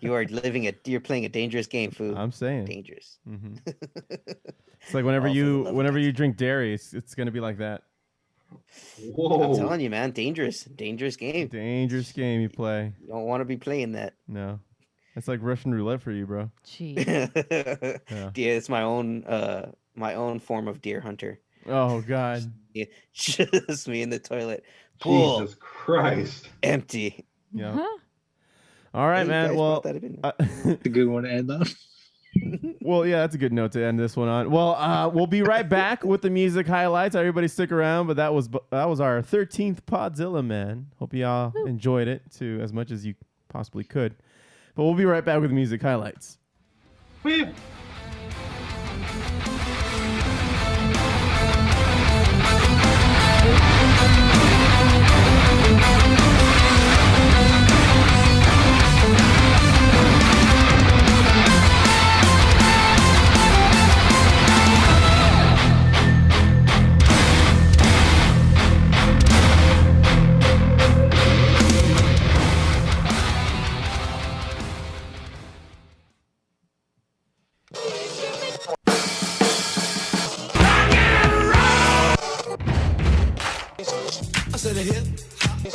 you're playing a dangerous game, Foo. I'm saying. Dangerous. It's like whenever you drink dairy, it's gonna be like that. Whoa. I'm telling you, man, dangerous game. Dangerous game you play. You don't want to be playing that. No. It's like Russian roulette for you, bro. Jeez. Yeah, it's my own form of deer hunter. Oh God. Yeah, just me in the toilet. Pool. Jesus Christ. Empty. Yeah. All right, Hey, man. guys, Well, It's a good one to end on. well, yeah, that's a good note to end this one on. Well, we'll be right back with the music highlights. Everybody stick around, but that was our 13th Podzilla, man. Hope y'all enjoyed it too as much as you possibly could. But we'll be right back with the music highlights. Whee! I said a hip hop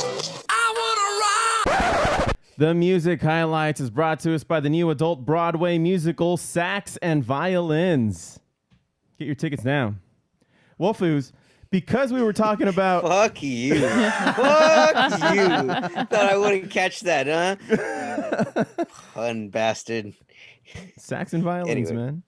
I wanna rock. The Music Highlights is brought to us by the new adult Broadway musical Sax and Violins. Get your tickets now. Well, Foos, because we were talking about... Fuck you. Fuck you. Thought I wouldn't catch that, huh? Pun bastard. Sax and Violins, Anyway. man.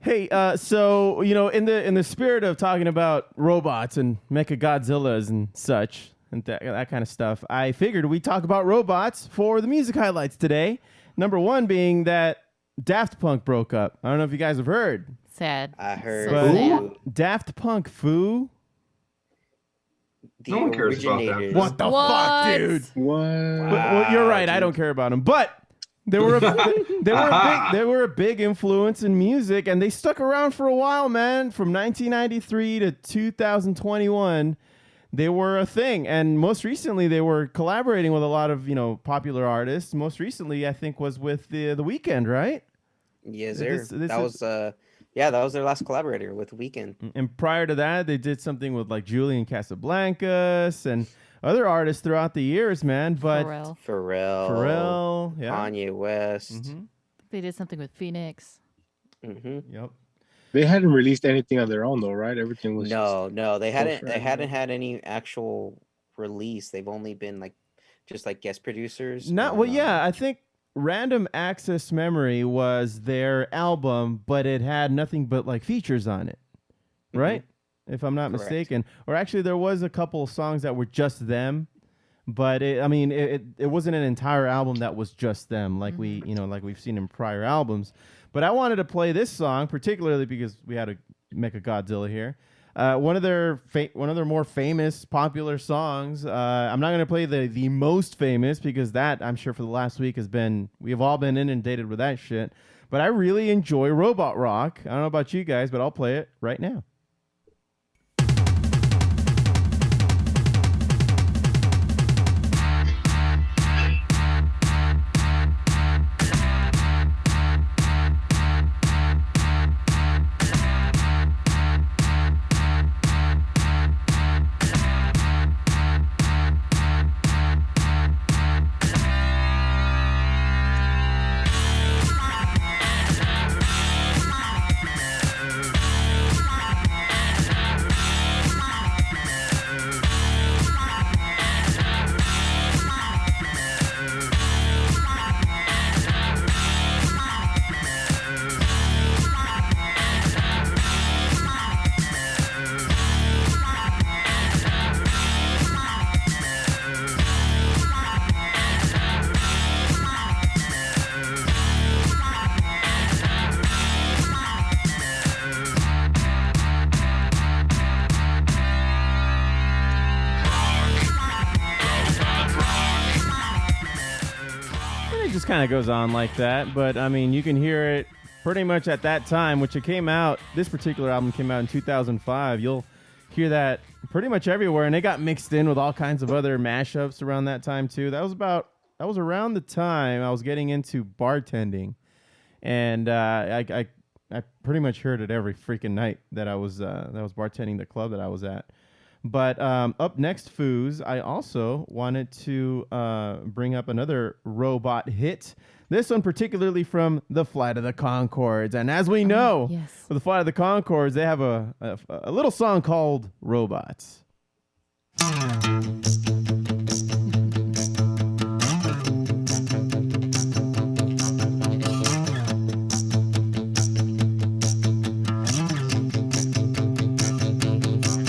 Hey, so, you know, in the spirit of talking about robots and Mechagodzillas and such, and that kind of stuff, I figured we'd talk about robots for the music highlights today. Number one being that Daft Punk broke up. I don't know if you guys have heard. Sad. I heard. But Foo. Daft Punk, Foo? The No one cares about that. originators. What the What? fuck, dude? What? Well, you're right. I don't care about them, but they were a big influence in music, and they stuck around for a while, man. From 1993 to 2021, they were a thing, and most recently they were collaborating with a lot of popular artists. Most recently, I think, was with the Weeknd, right? Yes, sir. This That is- was that was their last collaborator with Weeknd. And prior to that, they did something with like Julian Casablancas and other artists throughout the years, man. But Pharrell, yeah. Kanye West. Mhm. They did something with Phoenix. Yep. They hadn't released anything on their own though, right? Everything was No, they hadn't. They Ghostwriter. hadn't had any actual release. They've only been just guest producers. Not and, well, yeah. I think Random Access Memory was their album, but it had nothing but like features on it, right? If I'm not Correct. mistaken. Or actually, there was a couple of songs that were just them, but it wasn't an entire album that was just them, like like we've seen in prior albums. But I wanted to play this song particularly because we had a Mechagodzilla here. One of their more famous, popular songs. I'm not going to play the most famous because that, I'm sure, for the last week we've all been inundated with that shit. But I really enjoy Robot Rock. I don't know about you guys, but I'll play it right now. Kind of goes on like that, but I mean, you can hear it pretty much at that time, which this particular album came out in 2005. You'll hear that pretty much everywhere, and it got mixed in with all kinds of other mashups around that time too. That was around the time I was getting into bartending, and I pretty much heard it every freaking night that I was bartending the club that I was at. But up next, Foos, I also wanted to bring up another robot hit. This one particularly from the Flight of the Conchords. And as we know, yes. with the Flight of the Conchords, they have a little song called Robots.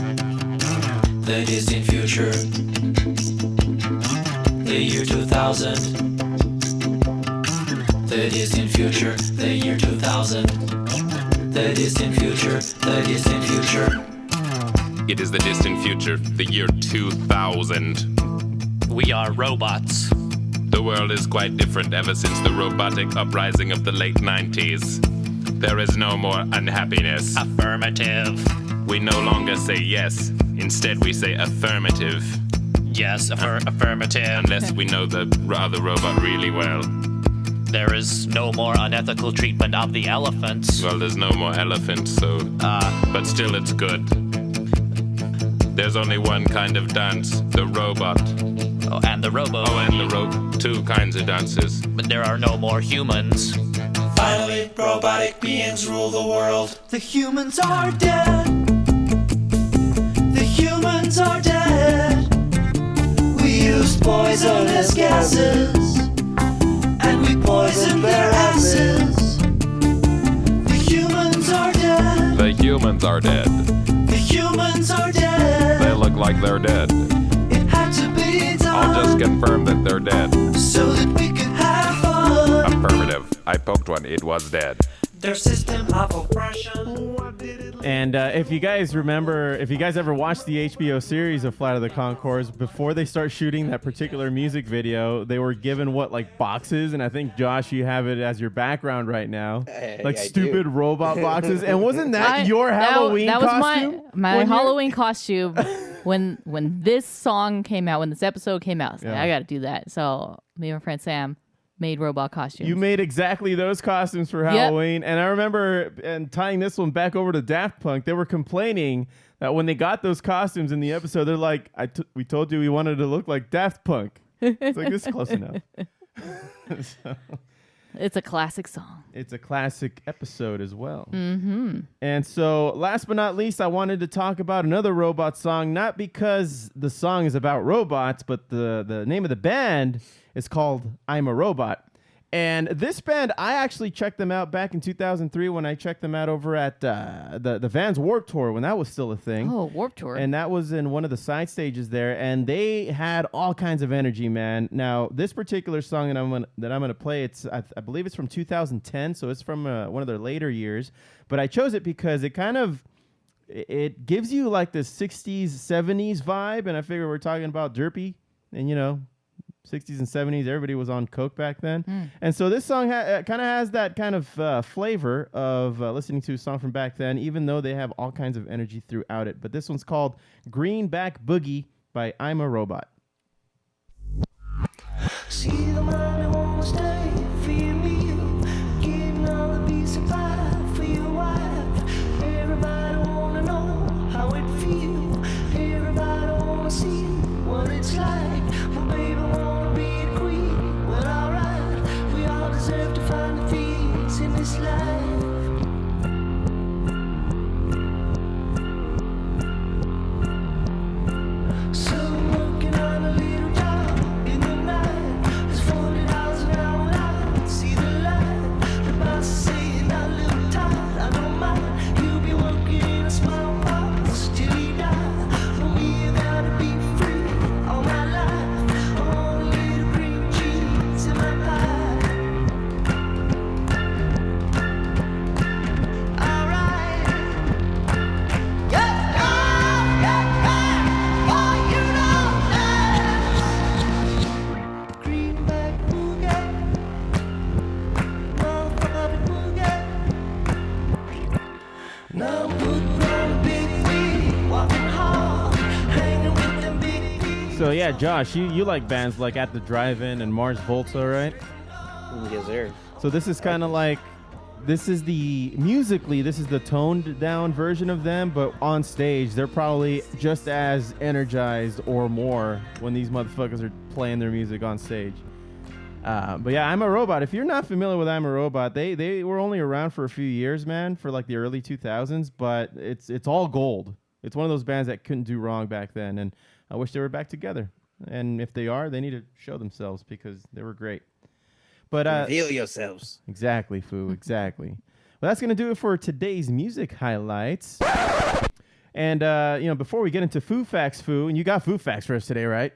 The distant future, the year 2000. The distant future, the year 2000. The distant future, the distant future. It is the distant future, the year 2000. We are robots. The world is quite different ever since the robotic uprising of the late 90s. There is no more unhappiness. Affirmative. We no longer say yes. Instead, we say affirmative. Yes, affirmative. Unless we know the other robot really well. There is no more unethical treatment of the elephants. Well, there's no more elephants, so... but still, it's good. There's only one kind of dance, the robot. Oh, and the robo. Oh, and the two kinds of dances. But there are no more humans. Finally, robotic beings rule the world. The humans are dead. The humans are dead. We used poisonous gases, and we poisoned their asses. The humans are dead. The humans are dead. The humans are dead. They look like they're dead. It had to be done. I'll just confirm that they're dead. So that we could have fun. Affirmative. I poked one. It was dead. Their system of oppression. And if you guys remember, if you guys ever watched the HBO series of Flight of the Conchords, before they start shooting that particular music video, they were given like boxes, and I think Josh, you have it as your background right now, like I stupid do. robot boxes. And wasn't that your Halloween that was costume? my one year? Halloween costume when this song came out, when this episode came out. I was like, Yeah. I got to do that. So me and my friend Sam made robot costumes. You made exactly those costumes for Yep. Halloween. And I remember, and tying this one back over to Daft Punk, they were complaining that when they got those costumes in the episode, they're like, we told you we wanted to look like Daft Punk. It's like, this is close enough. So, It's a classic song. it's a classic episode as well. Mm-hmm. And so, last but not least, I wanted to talk about another robot song, not because the song is about robots, but the name of the band is called I'm a Robot. And this band, I actually checked them out back in 2003 when I checked them out over at the Vans Warped Tour, when that was still a thing. Oh, Warped Tour. And that was in one of the side stages there, and they had all kinds of energy, man. Now, this particular song that I'm gonna play, I believe it's from 2010, so it's from one of their later years. But I chose it because it gives you like this 60s, 70s vibe, and I figure we're talking about derpy, and 60s and 70s, everybody was on coke back then. And so this song kind of has that kind of flavor of listening to a song from back then, even though they have all kinds of energy throughout it. But this one's called Greenback Boogie by I'm a Robot. See the man who won't stay for your meal, getting all the piece of pie for your wife. Everybody wanna know how it feels. Everybody wanna see what it's like. My baby wanna be a queen. Well, alright, we all deserve to find the things in this life. So I'm working on a little job in the night. There's 40,000 hours I see the light. The boss is saying a little tired. I don't mind. You'll be working in a small box till you die. For me, you gotta be free all my life. I want a little green cheese in my pie. Alright. Yeah, oh, you know that. Greenback Boogie, motherfucking Boogie. Now I'm putting on a big wig, walking hard, hanging with them big feet. So yeah, Josh, you like bands like At the Drive-In and Mars Volta, right? Yes, sir. So this is kind of like, this is the toned down version of them, but on stage, they're probably just as energized or more when these motherfuckers are playing their music on stage. But yeah, I'm a Robot. If you're not familiar with I'm a Robot, they were only around for a few years, man, for like the early 2000s, but it's all gold. It's one of those bands that couldn't do wrong back then, and I wish they were back together. And if they are, they need to show themselves because they were great. But Reveal yourselves. exactly, Foo, exactly. Well, that's gonna do it for today's music highlights. And before we get into Foo Facts, Foo, and you got Foo Facts for us today, right?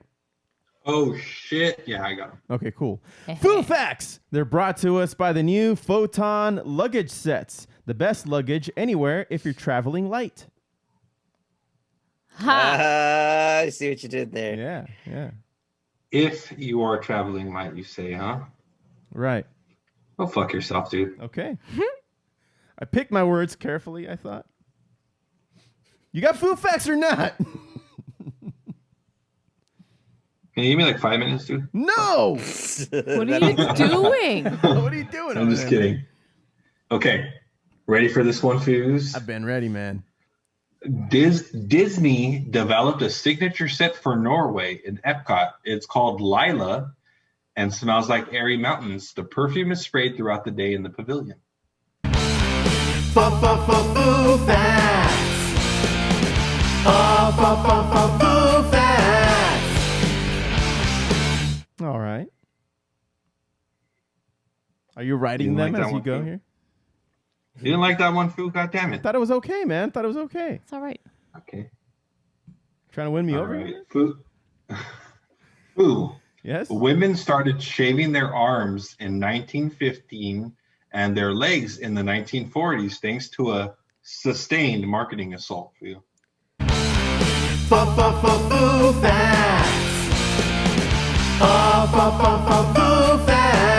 Oh shit! Yeah, I got 'em. Okay, cool. Foo Facts! They're brought to us by the new Photon luggage sets. The best luggage anywhere if you're traveling light. Ha! I see what you did there. Yeah. If you are traveling light, you say, huh? Right. Oh, fuck yourself, dude. Okay. I picked my words carefully, I thought. You got Foo Facts or not? Can you give me like 5 minutes, dude? No! What are you doing? What are you doing? I'm over just there? kidding. Okay. Ready for this one, Foos? I've been ready, man. Disney developed a signature scent for Norway in Epcot. It's called Lila and smells like airy mountains. The perfume is sprayed throughout the day in the pavilion. Foo Facts. Foo Facts. All right. Are you writing You them like that as you one, go Foo? here? You didn't like that one, Foo? God damn it. Thought it was okay, man. Thought it was okay. It's all right. Okay. Trying to win me All over? right. Here? Foo. Foo. Yes. Women started shaving their arms in 1915 and their legs in the 1940s thanks to a sustained marketing assault. Foo. Foo Facts. Foo Facts.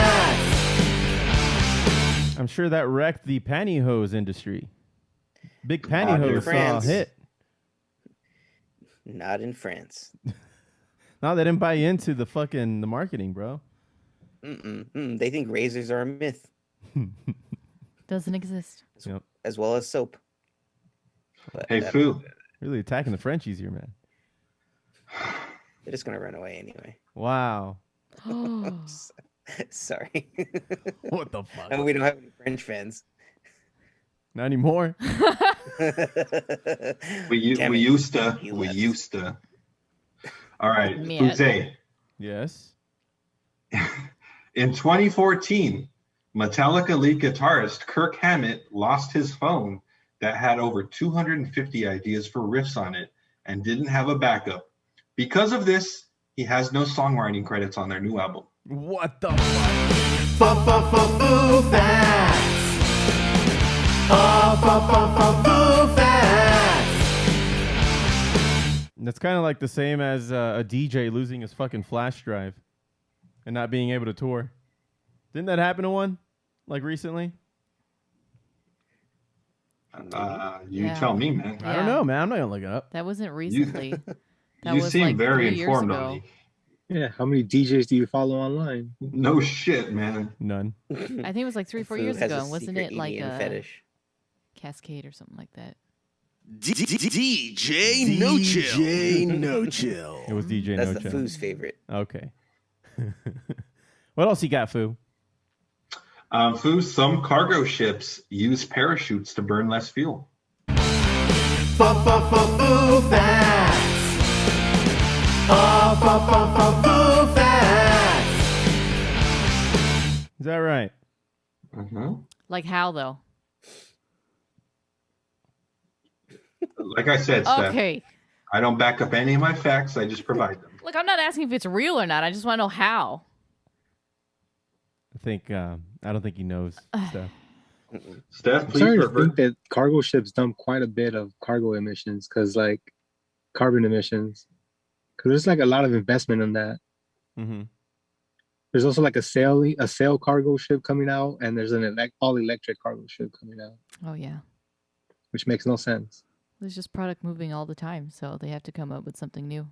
I'm sure that wrecked the pantyhose industry. Big pantyhose saw a France. hit. Not in France. No, they didn't buy into the marketing, bro. They think razors are a myth, Doesn't exist. Yep. as well as soap. But Hey, Foo. Really attacking the Frenchies here, man. they're just gonna run away anyway. Wow. Sorry. What the fuck? And we don't have any French fans. Not anymore. We Damn it. used to. You We left. used to. All right. Man. Fuze. Yes. In 2014, Metallica lead guitarist Kirk Hammett lost his phone that had over 250 ideas for riffs on it and didn't have a backup. Because of this, he has no songwriting credits on their new album. What the fuck? Foo Facts. Foo Facts. That's kind of like the same as a DJ losing his fucking flash drive and not being able to tour. Didn't that happen to one? Like recently? You Yeah. tell me, man. I don't know, man. I'm not gonna look it up. That wasn't recently. That You was seem like very 3 years informed ago. on me. Yeah, how many DJs do you follow online? No shit, man. None. I think it was like 3 or 4 Foo years has a ago. Wasn't secret it like EDM a fetish? Cascade or something like that? DJ No Chill. No Chill. It was DJ That's No the Chill. Foo's favorite. Okay. What else you got, Foo? Foo, some cargo ships use parachutes to burn less fuel. Foo Facts. Foo Facts. Is that right? Like how though? Like I said, Steph, Okay. I don't back up any of my facts. I just provide them. Look, I'm not asking if it's real or not. I just want to know how. I think I don't think he knows stuff. Steph, I'm please starting to revert. think that cargo ships dump quite a bit of cargo emissions, because like carbon emissions, because there's like a lot of investment in that. Mm-hmm. There's also like a sail cargo ship coming out, and there's an all electric cargo ship coming out, Oh yeah. which makes no sense. There's just product moving all the time, so they have to come up with something new.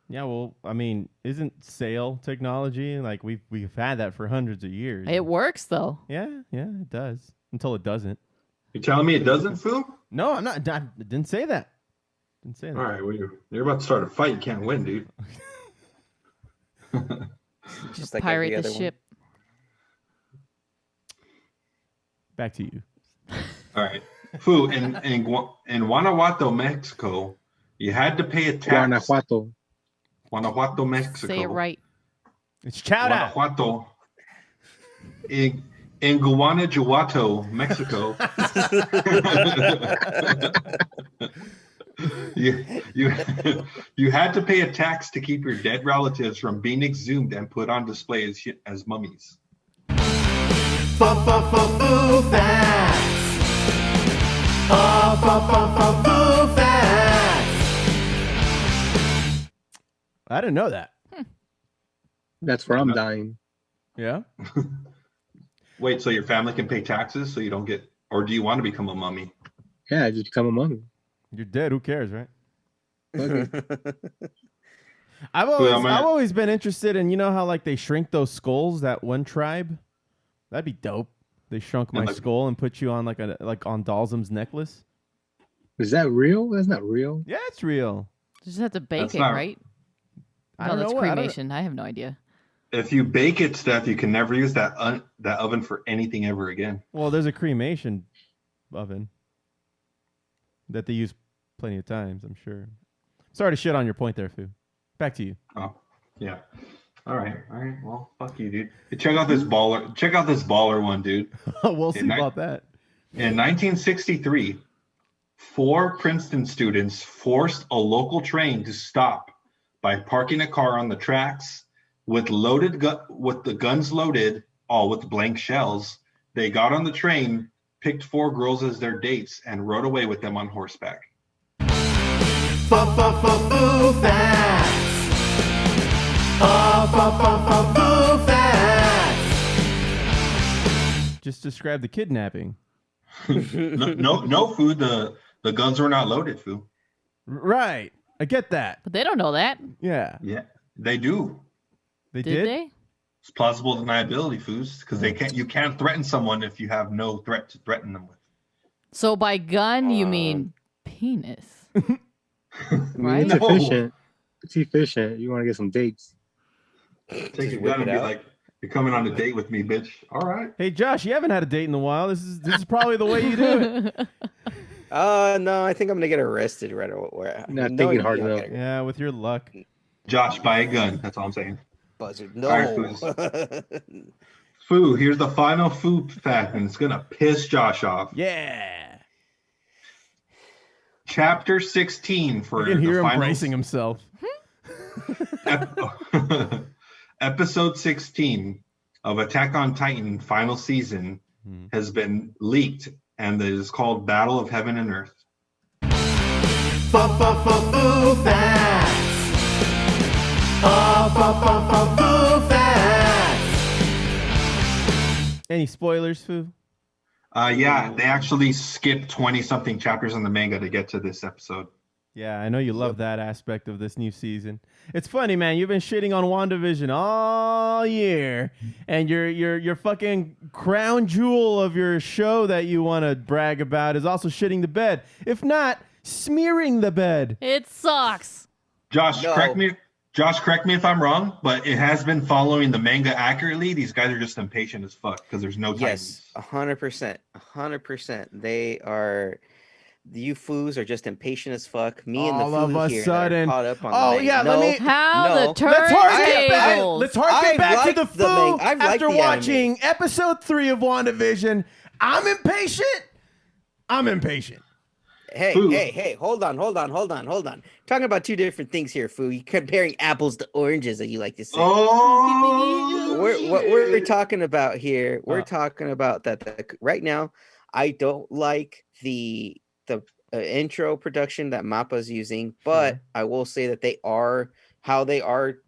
Yeah, well, I mean, isn't sail technology like we've had that for hundreds of years? It works though. Yeah, it does until it doesn't. You telling me it doesn't, Foo? No, I'm not. I didn't say that. Didn't say that. All right, well, you're about to start a fight. You can't win, dude. Just like Pirate every the other ship. Back to you. All right, Foo, in Guanajuato, Mexico, you had to pay a tax. Guanajuato, Mexico. Say it right. It's chowder. Guanajuato. In Guanajuato, Mexico. you had to pay a tax to keep your dead relatives from being exhumed and put on display as mummies. Foo Facts. Foo Facts. I didn't know that. That's where I'm dying. Yeah. Wait, so your family can pay taxes so you don't get, or do you want to become a mummy? Yeah, just become a mummy. You're dead. Who cares, right? Okay. I've always been interested in, you know how like they shrink those skulls, that one tribe? That'd be dope. They shrunk my skull and put you on like on Dalsum's necklace. Is that real? That's not real. Yeah, it's real. You just have to bake That's it, not- right? I No, don't that's know. cremation. I have no idea. If you bake it, Steph, you can never use that oven for anything ever again. Well, there's a cremation oven that they use plenty of times, I'm sure. Sorry to shit on your point there, Foo. Back to you. Oh, yeah. All right. Well, fuck you, dude. Hey, check out this baller. Check out this baller one, dude. We'll see about that. In 1963, 4 Princeton students forced a local train to stop by parking a car on the tracks with the guns loaded, all with blank shells. They got on the train, picked 4 girls as their dates, and rode away with them on horseback. Foo Facts. Foo Facts. Just describe the kidnapping. no, Foo. The guns were not loaded, Foo. Right. I get that. But they don't know that. Yeah. Yeah, they do. They Did they? It's plausible deniability, Foos, because you can't threaten someone if you have no threat to threaten them with. So by gun, you mean penis. Right? It's efficient. It's efficient. You want to get some dates. Take your gun and be like, "You're coming on a date with me, bitch." All right. Hey, Josh, you haven't had a date in a while. This is probably the way you do it. No, I think I'm gonna get arrested right away. Not thinking hard enough. Yeah, with your luck. Josh, buy a gun. That's all I'm saying. Buzzard. No. All right, Foos. Foo, here's the final Foo fact, and it's gonna piss Josh off. Yeah. Chapter 16 for You can hear the him final bracing himself. Episode 16 of Attack on Titan final season has been leaked, and it is called Battle of Heaven and Earth. Foo Facts. Foo Facts. Any spoilers, Foo? Yeah, they actually skipped 20-something chapters in the manga to get to this episode. Yeah, I know you love that aspect of this new season. It's funny, man. You've been shitting on WandaVision all year, and your fucking crown jewel of your show that you want to brag about is also shitting the bed. If not, smearing the bed. It sucks. Josh, correct me if I'm wrong, but it has been following the manga accurately. These guys are just impatient as fuck because there's no Titans. Yes, 100%. They are. You foos are just impatient as fuck. Me and the All of foo a here sudden. are caught up on Oh, the yeah, manga. let me- How the turntables. Let's harken back to the Foo I've liked after the watching episode 3 of WandaVision. I'm impatient. Hey, Foo. hey, hold on. Talking about 2 different things here, Foo. You're comparing apples to oranges, as you like to say. Oh, What we're talking about here, we're talking about that right now. I don't like the intro production that Mappa's using, but I will say that how they are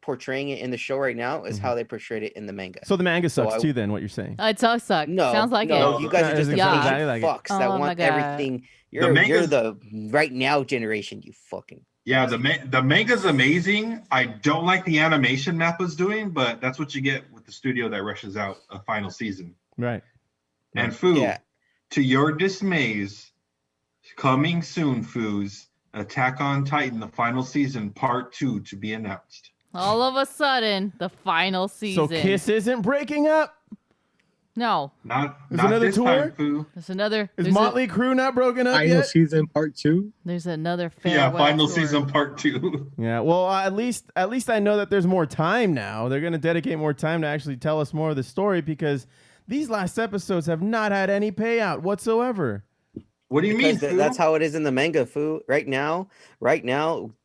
portraying it in the show right now is how they portrayed it in the manga. So the manga sucks too, then, what you're saying? It sucks. No, Sounds like no, it. you guys are just Yeah. impatient Exactly like it. fucks that Oh my want God. everything. You're the right now generation, you fucking. yeah, the manga's amazing. I don't like the animation Mappa's doing, but that's what you get with the studio that rushes out a final season. Right. And Foo, Yeah. to your dismays, coming soon, Foos, Attack on Titan, the final season, part 2 to be announced. All of a sudden, the final season. So Kiss isn't breaking up? No. Not another this tour? time, Foo. There's another. Is there's Motley Crue not broken up Final yet? season part 2. There's another Yeah, farewell final tour. season, part 2. Yeah, well, at least I know that there's more time now. They're going to dedicate more time to actually tell us more of the story because these last episodes have not had any payout whatsoever. What do you mean, Foo? That's how it is in the manga, Foo. Right now,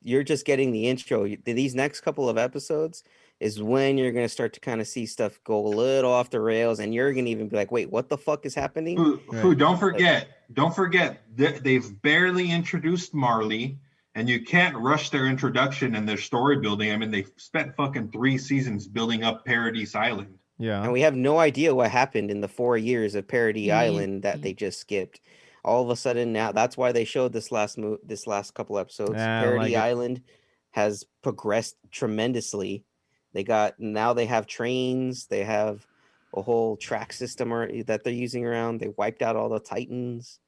you're just getting the intro. These next couple of episodes is when you're going to start to kind of see stuff go a little off the rails, and you're going to even be like, wait, what the fuck is happening? Foo, don't forget, they've barely introduced Marley, and you can't rush their introduction and their story building. I mean, they've spent fucking 3 seasons building up Paradise Island. Yeah. And we have no idea what happened in the 4 years of Parody Island that they just skipped. All of a sudden now, that's why they showed this last couple episodes. Yeah, I Parody like it. Island has progressed tremendously. They have trains, they have a whole track system that they're using around. They wiped out all the Titans.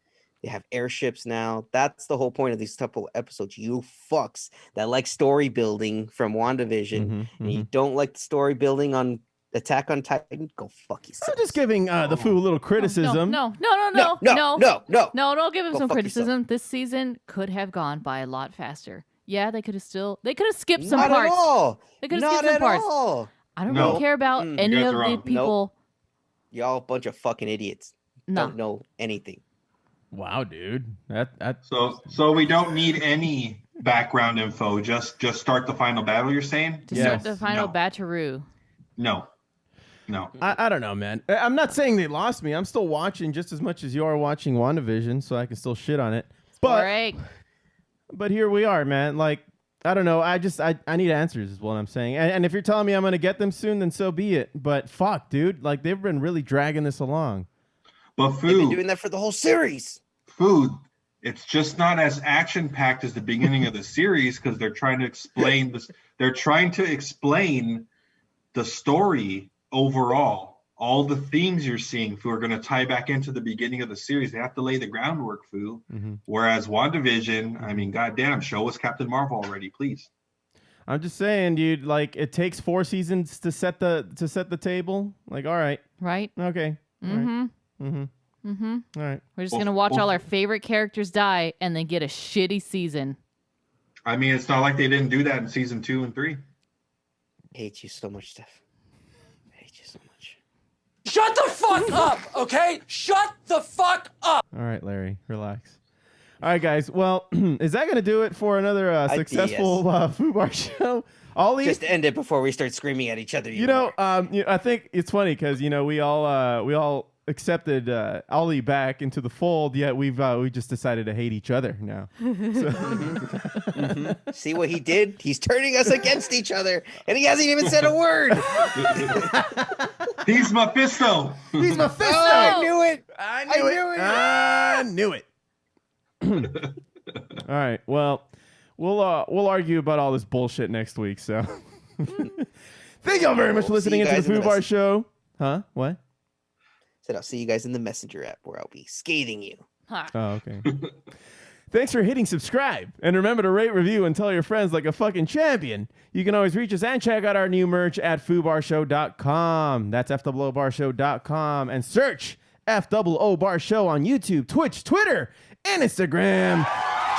They have airships now. That's the whole point of these couple episodes. You fucks that like story building from WandaVision, and you don't like the story building on Attack on Titan, go fuck yourself. I'm just giving the Foo a little criticism. No. No, Don't give him Go some fuck criticism. This season could have gone by a lot faster. Yeah, they could have skipped some Not parts. at all. They could have Not skipped some at parts. all. I don't No. really care about Mm, any you guys of are the wrong. people. Y'all a bunch of fucking idiots. No. Don't know anything. Wow, dude. That So we don't need any background info. Just start the final battle. You're saying? To Yes. start the final No. Bataroo. No. I don't know, man. I'm not saying they lost me. I'm still watching just as much as you are watching WandaVision, so I can still shit on it. But here we are, man. Like, I don't know. I need answers is what I'm saying. And if you're telling me I'm gonna get them soon, then so be it. But fuck, dude. Like, they've been really dragging this along. But They've been Foo, doing that for the whole series. it's just not as action packed as the beginning of the series because they're trying to explain this. They're trying to explain the story overall. All the themes you're seeing, Foo, are going to tie back into the beginning of the series. They have to lay the groundwork, Foo. Whereas WandaVision, I mean, goddamn, show us Captain Marvel already, please. I'm just saying, dude. Like, it takes 4 seasons to set the table. Like, all right, Right? okay, all right. We're just gonna watch all our favorite characters die and then get a shitty season. I mean, it's not like they didn't do that in season 2 and 3. I hate you so much, Steph. I hate you so much. Shut the fuck up, okay? Shut the fuck up. All right, Larry, relax. All right, guys. Well, is that going to do it for another successful Foo Bar show? Ollie, Just end it before we start screaming at each other. I think it's funny because we all accepted Ollie back into the fold, yet we just decided to hate each other now. So. See what he did? He's turning us against each other, and he hasn't even said a word. He's Mephisto. He's Mephisto. I knew it. I knew it. All right. Well, we'll argue about all this bullshit next week. So, thank y'all very much for listening into the Foo Bar Show. Huh? What? Said I'll see you guys in the Messenger app where I'll be scathing you. Huh. Oh, okay. Thanks for hitting subscribe. And remember to rate, review, and tell your friends like a fucking champion. You can always reach us and check out our new merch at foobarshow.com. That's FOObarshow.com. And search FOO Bar Show on YouTube, Twitch, Twitter, and Instagram.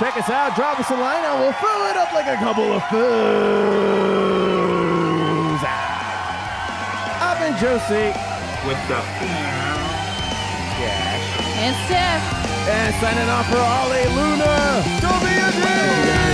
Check us out. Drop us a line and we'll fill it up like a couple of foos. I've been Josie. With the And Steph. And signing off for Ollie Luna. Don't be a dick.